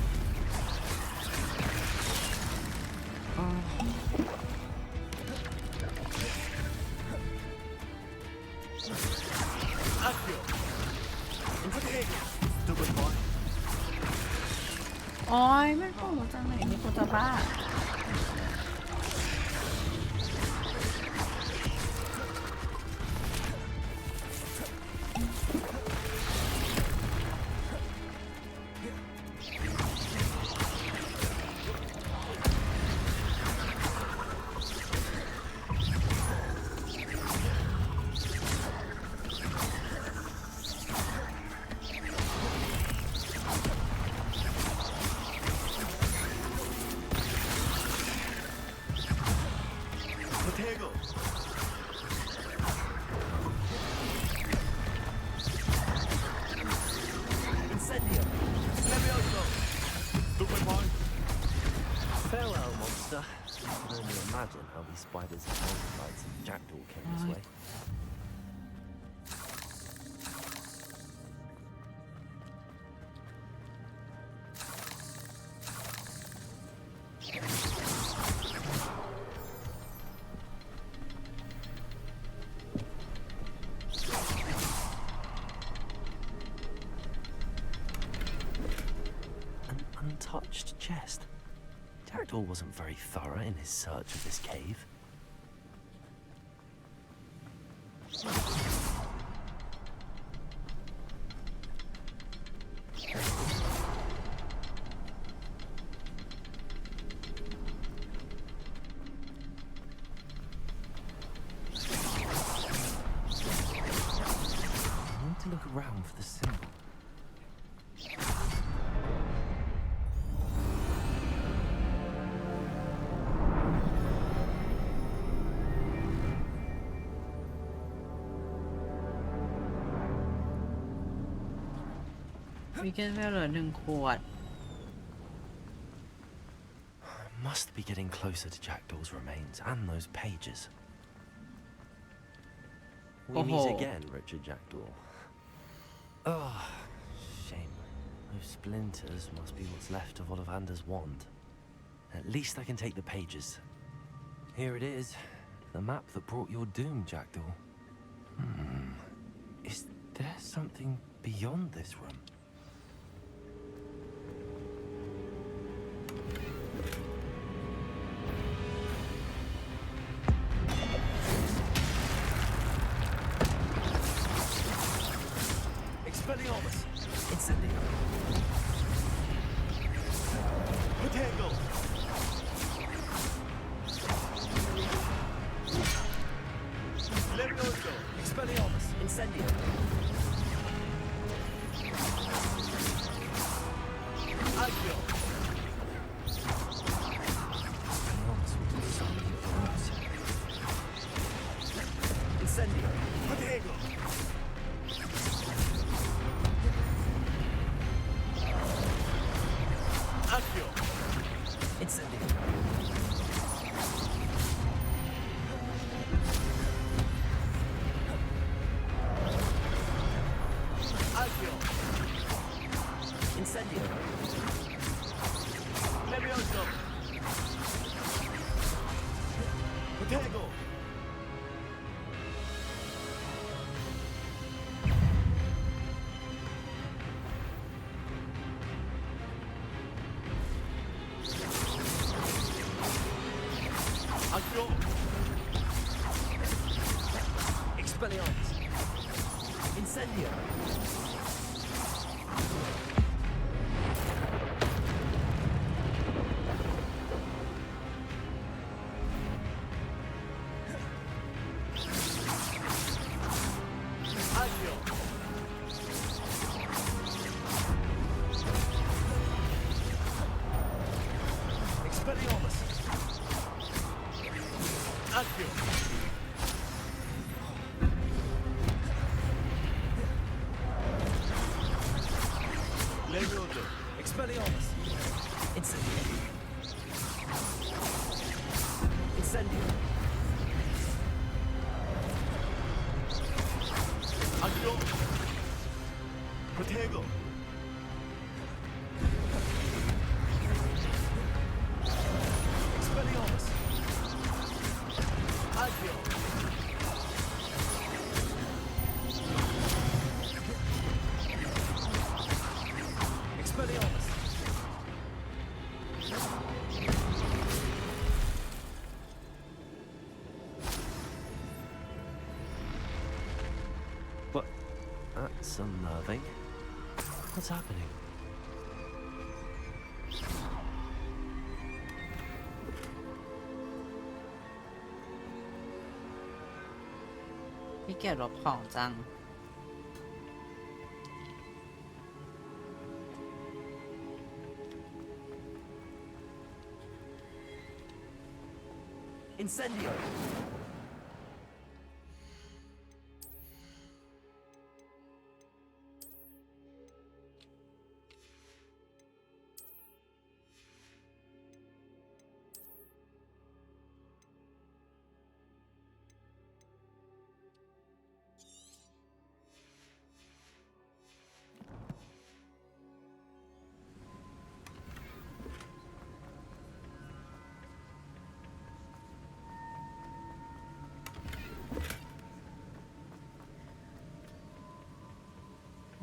Akio! Potato! Stupid boy! โอ้ยไม่พูดจังไหนนี่กูจะบ้า Potato! Incendio! Levioso! Stupid boy! Farewell, monster. I can only imagine how these spiders have multiplied since Jackdaw came this way. rest. Jackdaw wasn't very thorough in his search of this cave. I need to look around for the symbol. We can fill 1 ขวด Must be getting closer to Jackdaw's remains and those pages. We meet again, Richard Jackdaw. Oh, shame. Those splinters must be what's left of Ollivander's wand. At least I can take the pages. Here it is, the map that brought your doom, Jackdaw. Is there something beyond this room? Expelliarmus! Incendio! Potato! Levioso! Expelliarmus! Incendio! Agio! Incendio! Potato! Accio! Incendio! Accio! Incendio! Levioso! Potato! Accio! Expelliarmus! Incendio! Accio! Expelliarmus! Accio! Levioso! Expelliarmus! Incendio! Incendio! Accio! Protego! Expelliarmus! Accio! Expelliarmus! But that's unnerving. What's happening?พี่เกียรลบของจัง Incendio!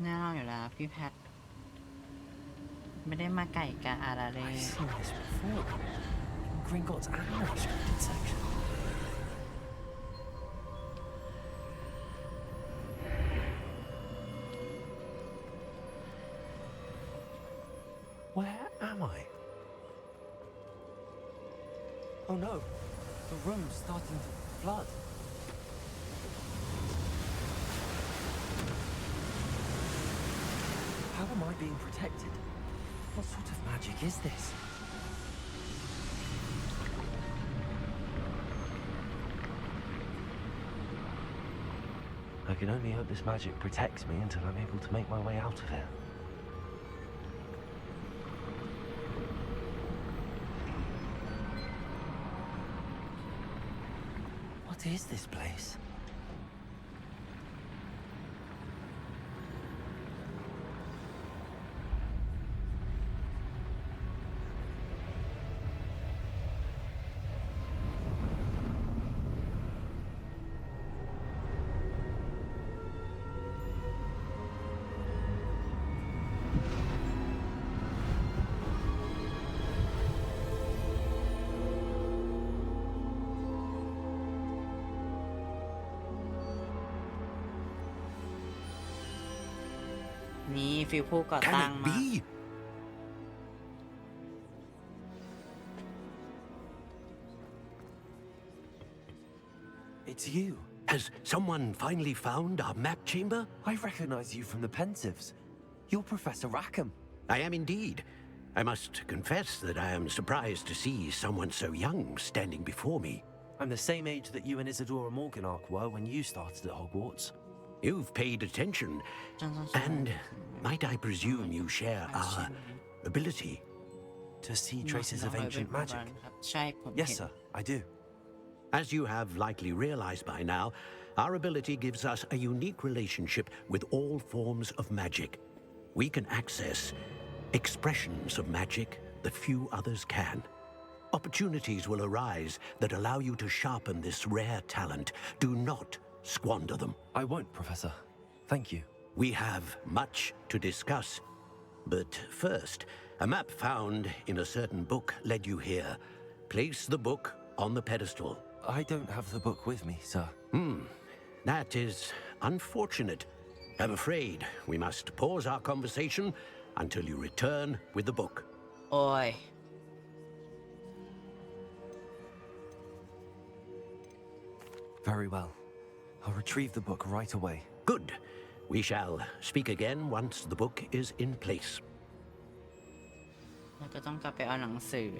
แน่นอนอยู่แล้วพี่แพท ไม่ได้มาไก่กาอะไรเลย I've seen this before. In Gringotts and the restricted section. Where am I? Oh no, the room's starting to flood. How am I being protected? What sort of magic is this? I can only hope this magic protects me until I'm able to make my way out of here. What is this place?นี่ฟิลผู้ก่อตั้ง Can it มา be? It's you. Has someone finally found our map chamber? I recognize you from the Pensives. You're Professor Rackham. I am indeed. I must confess that I am surprised to see someone so young standing before me. I'm the same age that you and Isadora Morganach were when you started at Hogwarts. You've paid attention, and might I presume you share our ability? To see traces of ancient magic? ใช่ผม Yes, sir, I do. As you have likely realized by now, our ability gives us a unique relationship with all forms of magic. We can access expressions of magic that few others can. Opportunities will arise that allow you to sharpen this rare talent. Do not squander them. I won't, Professor. Thank you. We have much to discuss. But first, a map found in a certain book led you here. Place the book on the pedestal. I don't have the book with me, sir. That is unfortunate. I'm afraid we must pause our conversation until you return with the book. โอ้ย Very well. I'll retrieve the book right away. Good. We shall speak again once the book is in place. แล้วก็ต้องกลับไปเอาหนังสือ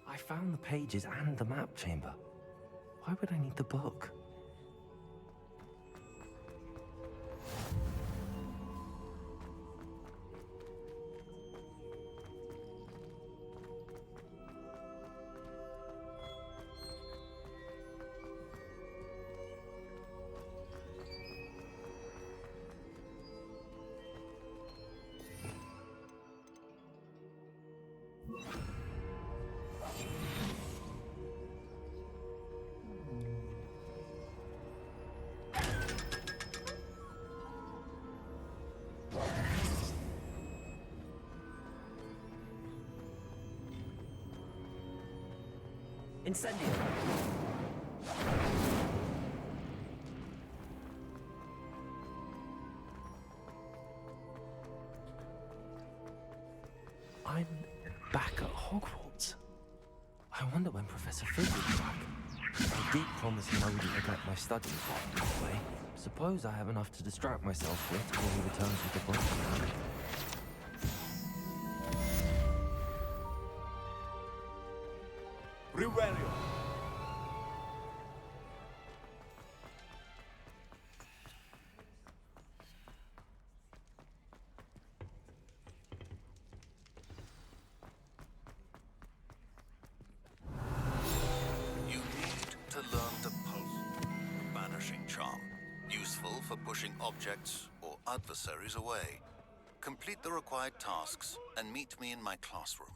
I found the pages and the map chamber. Why would I need the book? Incendio. I'm back at Hogwarts. I wonder when Professor Fig will be back. I did promise him I wouldn't neglect my studies. Anyway, suppose I have enough to distract myself with when he returns with the book. Riverio. You need to learn the pulse, banishing charm, useful for pushing objects or adversaries away. Complete the required tasks and meet me in my classroom.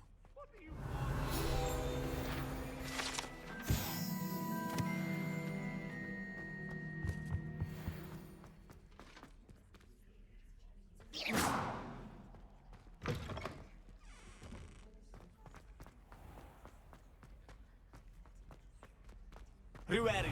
Riverio.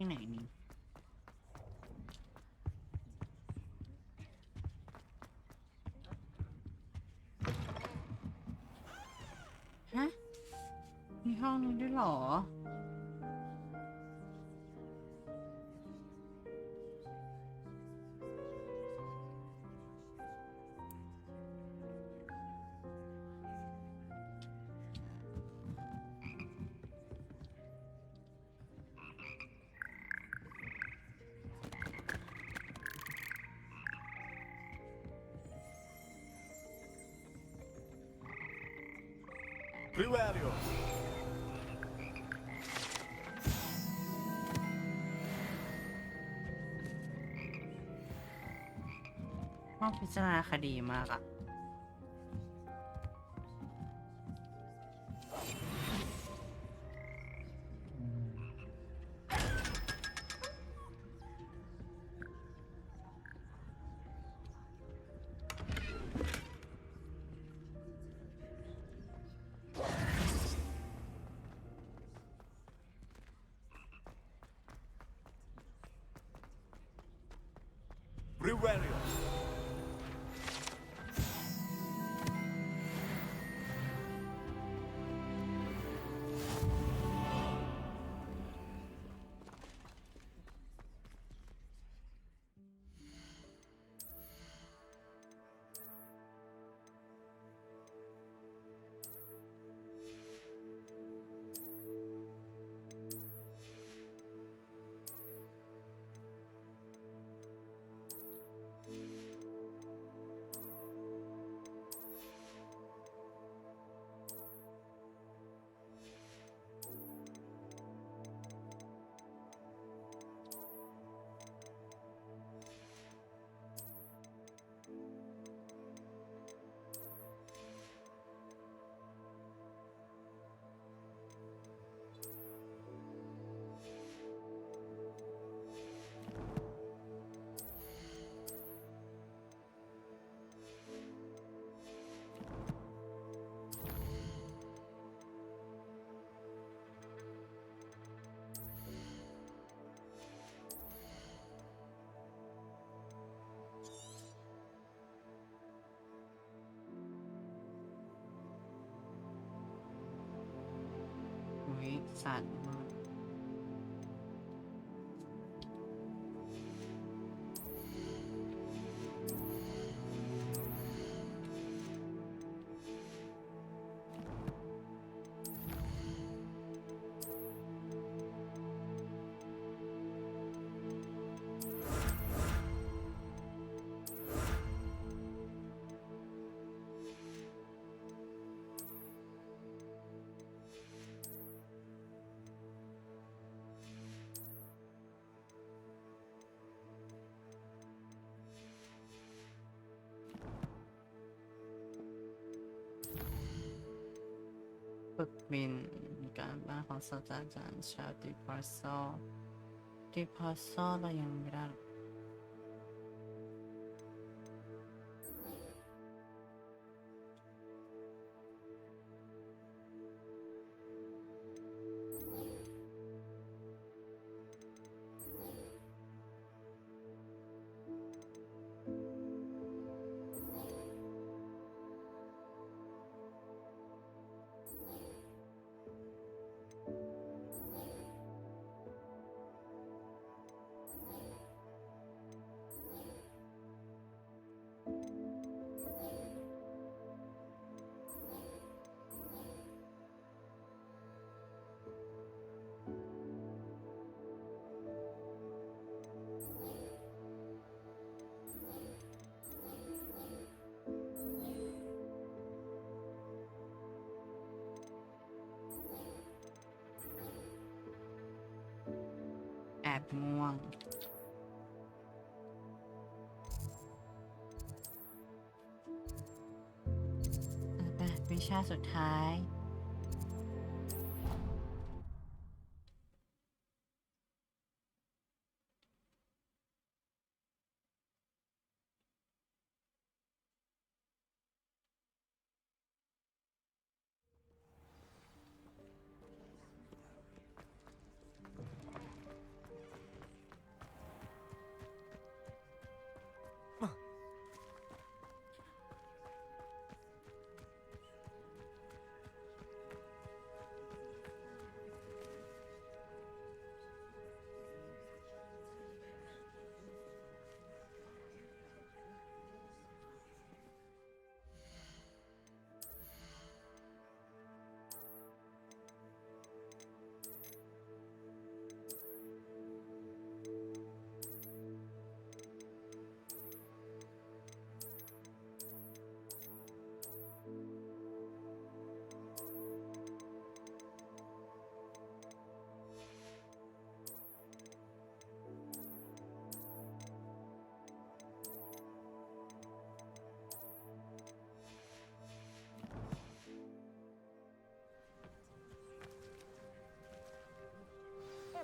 ที่ไหนนี่ฮะมีห้องนี้ด้วยเหรอRiverio. ห้องพิจารณาคดีมากอะRiverio. อุ้ยสั่นมาก ฝึกบินการบ้านของศาสตราจารย์ชาวดิพาร์ซอเรายังไม่ได้ ม่วงวิชาสุดท้าย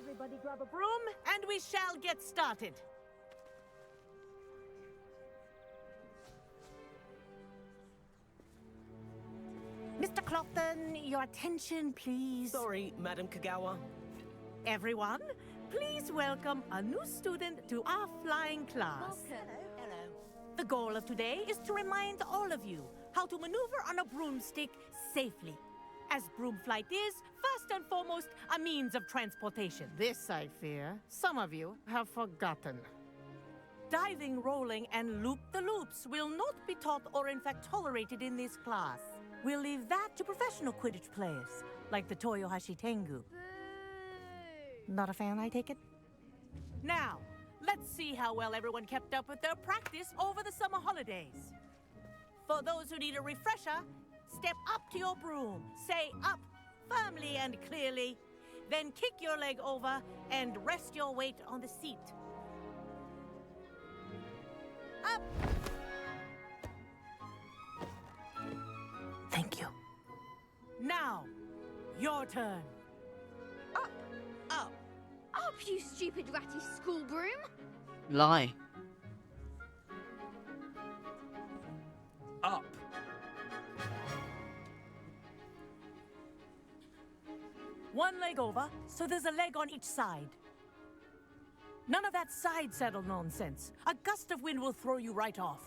Everybody grab a broom, and we shall get started. Mr. Clopton, your attention, please. Sorry, Madam Kagawa. Everyone, please welcome a new student to our flying class. Hello. The goal of today is to remind all of you how to maneuver on a broomstick safely. As broom flight is, first and foremost, a means of transportation. This, I fear, some of you have forgotten. Diving, rolling, and loop-the-loops will not be taught or in fact tolerated in this class. We'll leave that to professional Quidditch players, like the Toyohashi Tengu. Not a fan, I take it? Now, let's see how well everyone kept up with their practice over the summer holidays. For those who need a refresher, step up to your broom, say up firmly and clearly, then kick your leg over and rest your weight on the seat. Up! Thank you. Now, your turn. Up! Up! Up, you stupid ratty school broom! ลอย Up. One leg over, so there's a leg on each side. None of that side saddle nonsense. A gust of wind will throw you right off.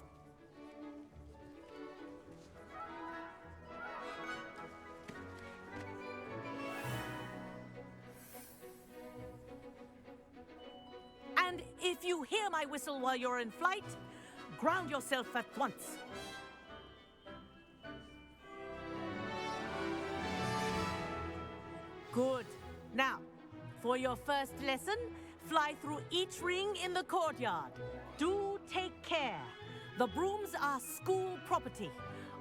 And if you hear my whistle while you're in flight, ground yourself at once. Good. Now, for your first lesson, fly through each ring in the courtyard. Do take care. The brooms are school property.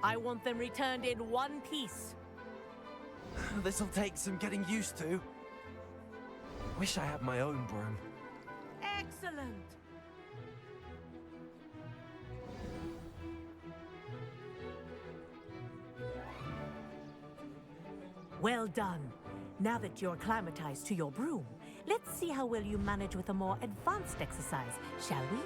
I want them returned in one piece. This'll take some getting used to. Wish I had my own broom. Excellent. Well done. Now that you're acclimatized to your broom, let's see how well you manage with a more advanced exercise, shall we?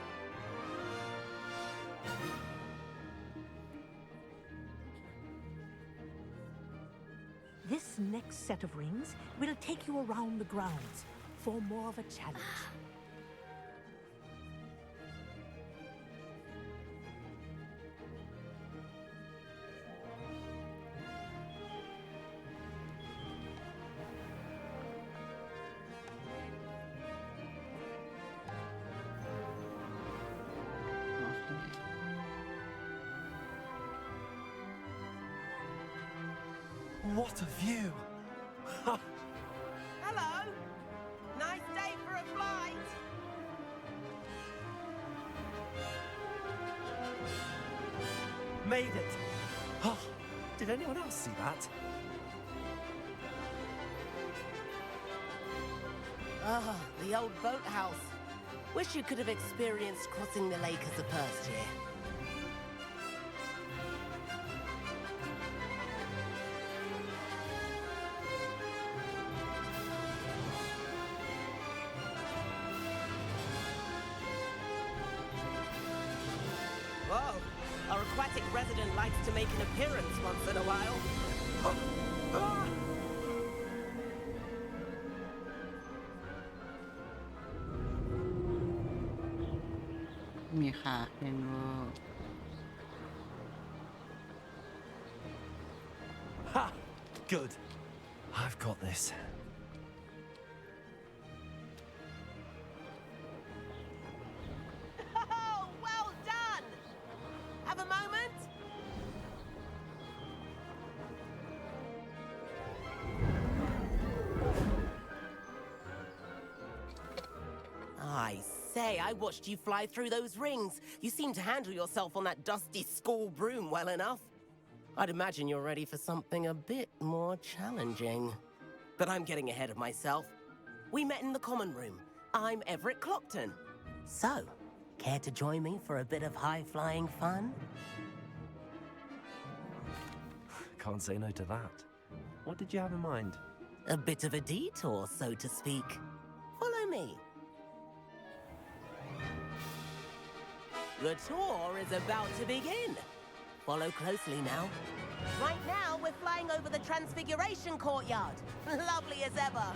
This next set of rings will take you around the grounds for more of a challenge. What a view! Hello. Nice day for a flight. Made it! Oh, did anyone else see that? Ah, the old boathouse. Wish you could have experienced crossing the lake as a first year. Whoa, our aquatic resident likes to make an appearance once in a while. Ah! มีค่ะเรนโว Ha! Good. I've got this. Oh, well done! Have a moment? I say, I watched you fly through those rings. You seem to handle yourself on that dusty school broom well enough. I'd imagine you're ready for something a bit more challenging. But I'm getting ahead of myself. We met in the common room. I'm Everett Clockton. So, care to join me for a bit of high-flying fun? Can't say no to that. What did you have in mind? A bit of a detour, so to speak. Follow me. The tour is about to begin. Follow closely now. Right now, we're flying over the Transfiguration Courtyard. Lovely as ever.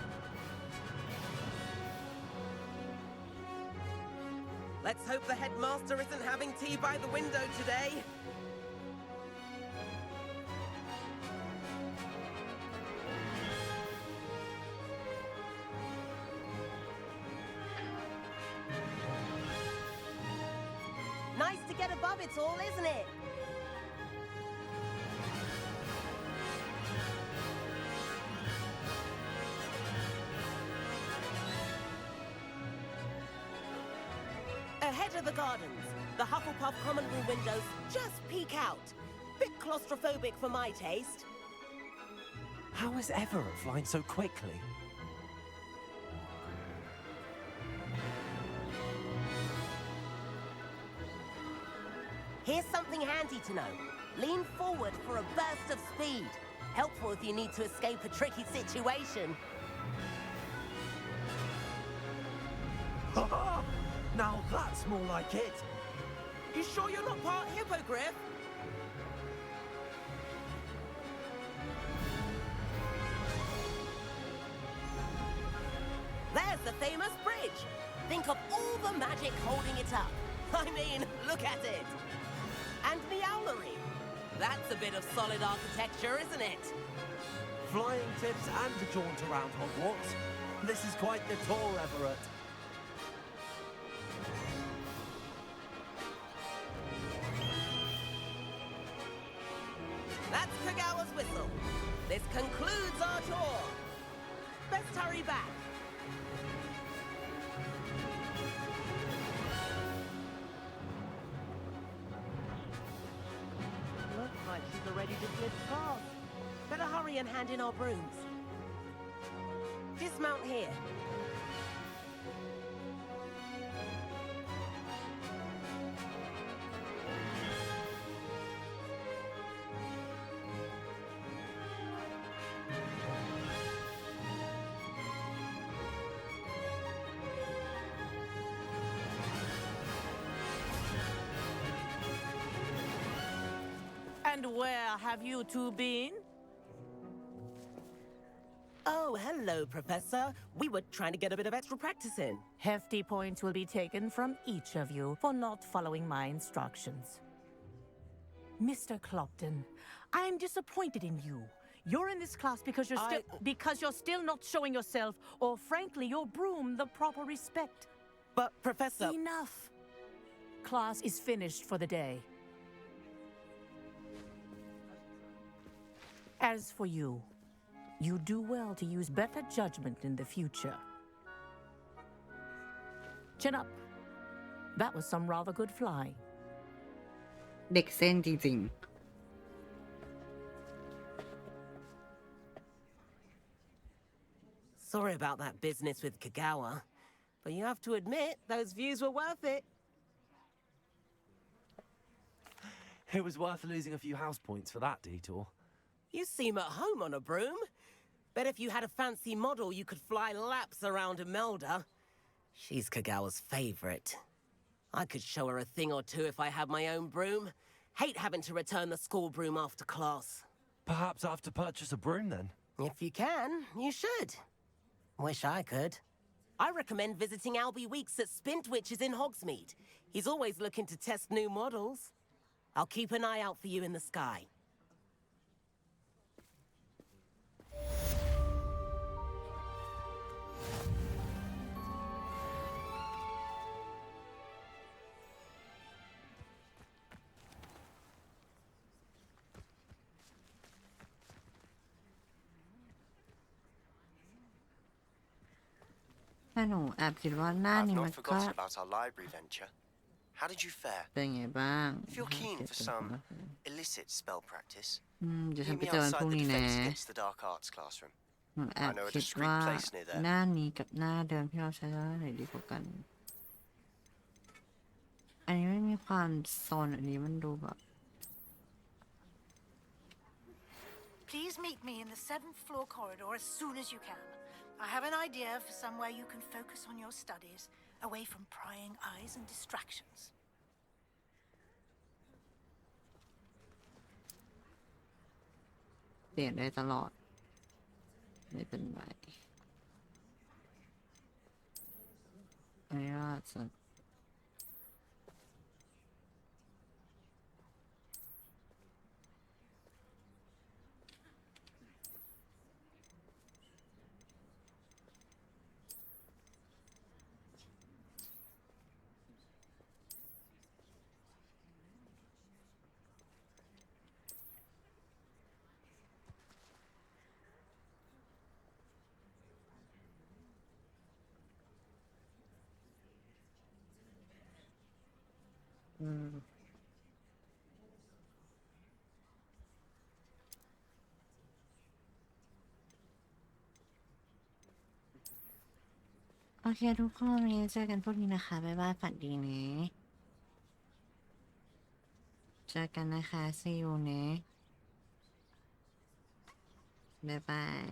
Let's hope the headmaster isn't having tea by the window today. Nice to get above it all, isn't it? Ahead of the gardens, the Hufflepuff common room windows just peek out. Bit claustrophobic for my taste. How is Everett flying so quickly? Here's something handy to know. Lean forward for a burst of speed. Helpful if you need to escape a tricky situation. Now that's more like it. You sure you're not part hippogriff? There's the famous bridge. Think of all the magic holding it up. I mean, look at it. And the owlery. That's a bit of solid architecture, isn't it? Flying tips and a jaunt around Hogwarts. This is quite the tour, Everett. That's Kagawa's whistle. This concludes our tour. Best hurry back. Looks like she's already dismissed class. Better hurry and hand in our brooms. Dismount here. And where have you two been? Oh, hello, Professor. We were trying to get a bit of extra practice in. Hefty points will be taken from each of you for not following my instructions. Mr. Clopton, I am disappointed in you. You're in this class because you're still not showing yourself, or frankly, your broom the proper respect. But, Professor... Enough. Class is finished for the day. As for you, you do well to use better judgment in the future. Chin up. That was some rather good flying. เด็กเส้นจริง Sorry about that business with Kagawa, but you have to admit those views were worth it. It was worth losing a few house points for that detour. You seem at home on a broom. Bet if you had a fancy model, you could fly laps around Imelda. She's Kagawa's favorite. I could show her a thing or two if I had my own broom. Hate having to return the school broom after class. Perhaps I have to purchase a broom then? If you can, you should. Wish I could. I recommend visiting Albie Weeks at Spintwitches in Hogsmeade. He's always looking to test new models. I'll keep an eye out for you in the sky. แต่หนูแอบคิดว่าหน้า I've นี้มั not นก็ forgotten about our library venture. How did you fare? เป็นไงบ้าง If you're keen for some illicit spell practice, เดี๋ยวฉัน meet ไป me เจอกันพรุ่ outside ง the นี้นะ defense against the dark arts classroom. หนูแอบ I know a คิด discreet ว่า place near there. หน้านี้กับหน้าเดิมที่เราใช้ได้ไหนดีกว่ากัน อันนี้ไม่มีความโซนอันนี้มันดูแบบ Please meet me in the 7th floor corridor as soon as you can. I have an idea for somewhere you can focus on your studies, away from prying eyes and distractions. เปลี่ยนได้ตลอดไม่เป็นไรอันนี้ว่าจะ โอเคทุกคนวันนี้เจอกันพวกนี้นะคะบ๊ายบายฝันดีนะเจอกันนะคะ see you นะบ๊ายบาย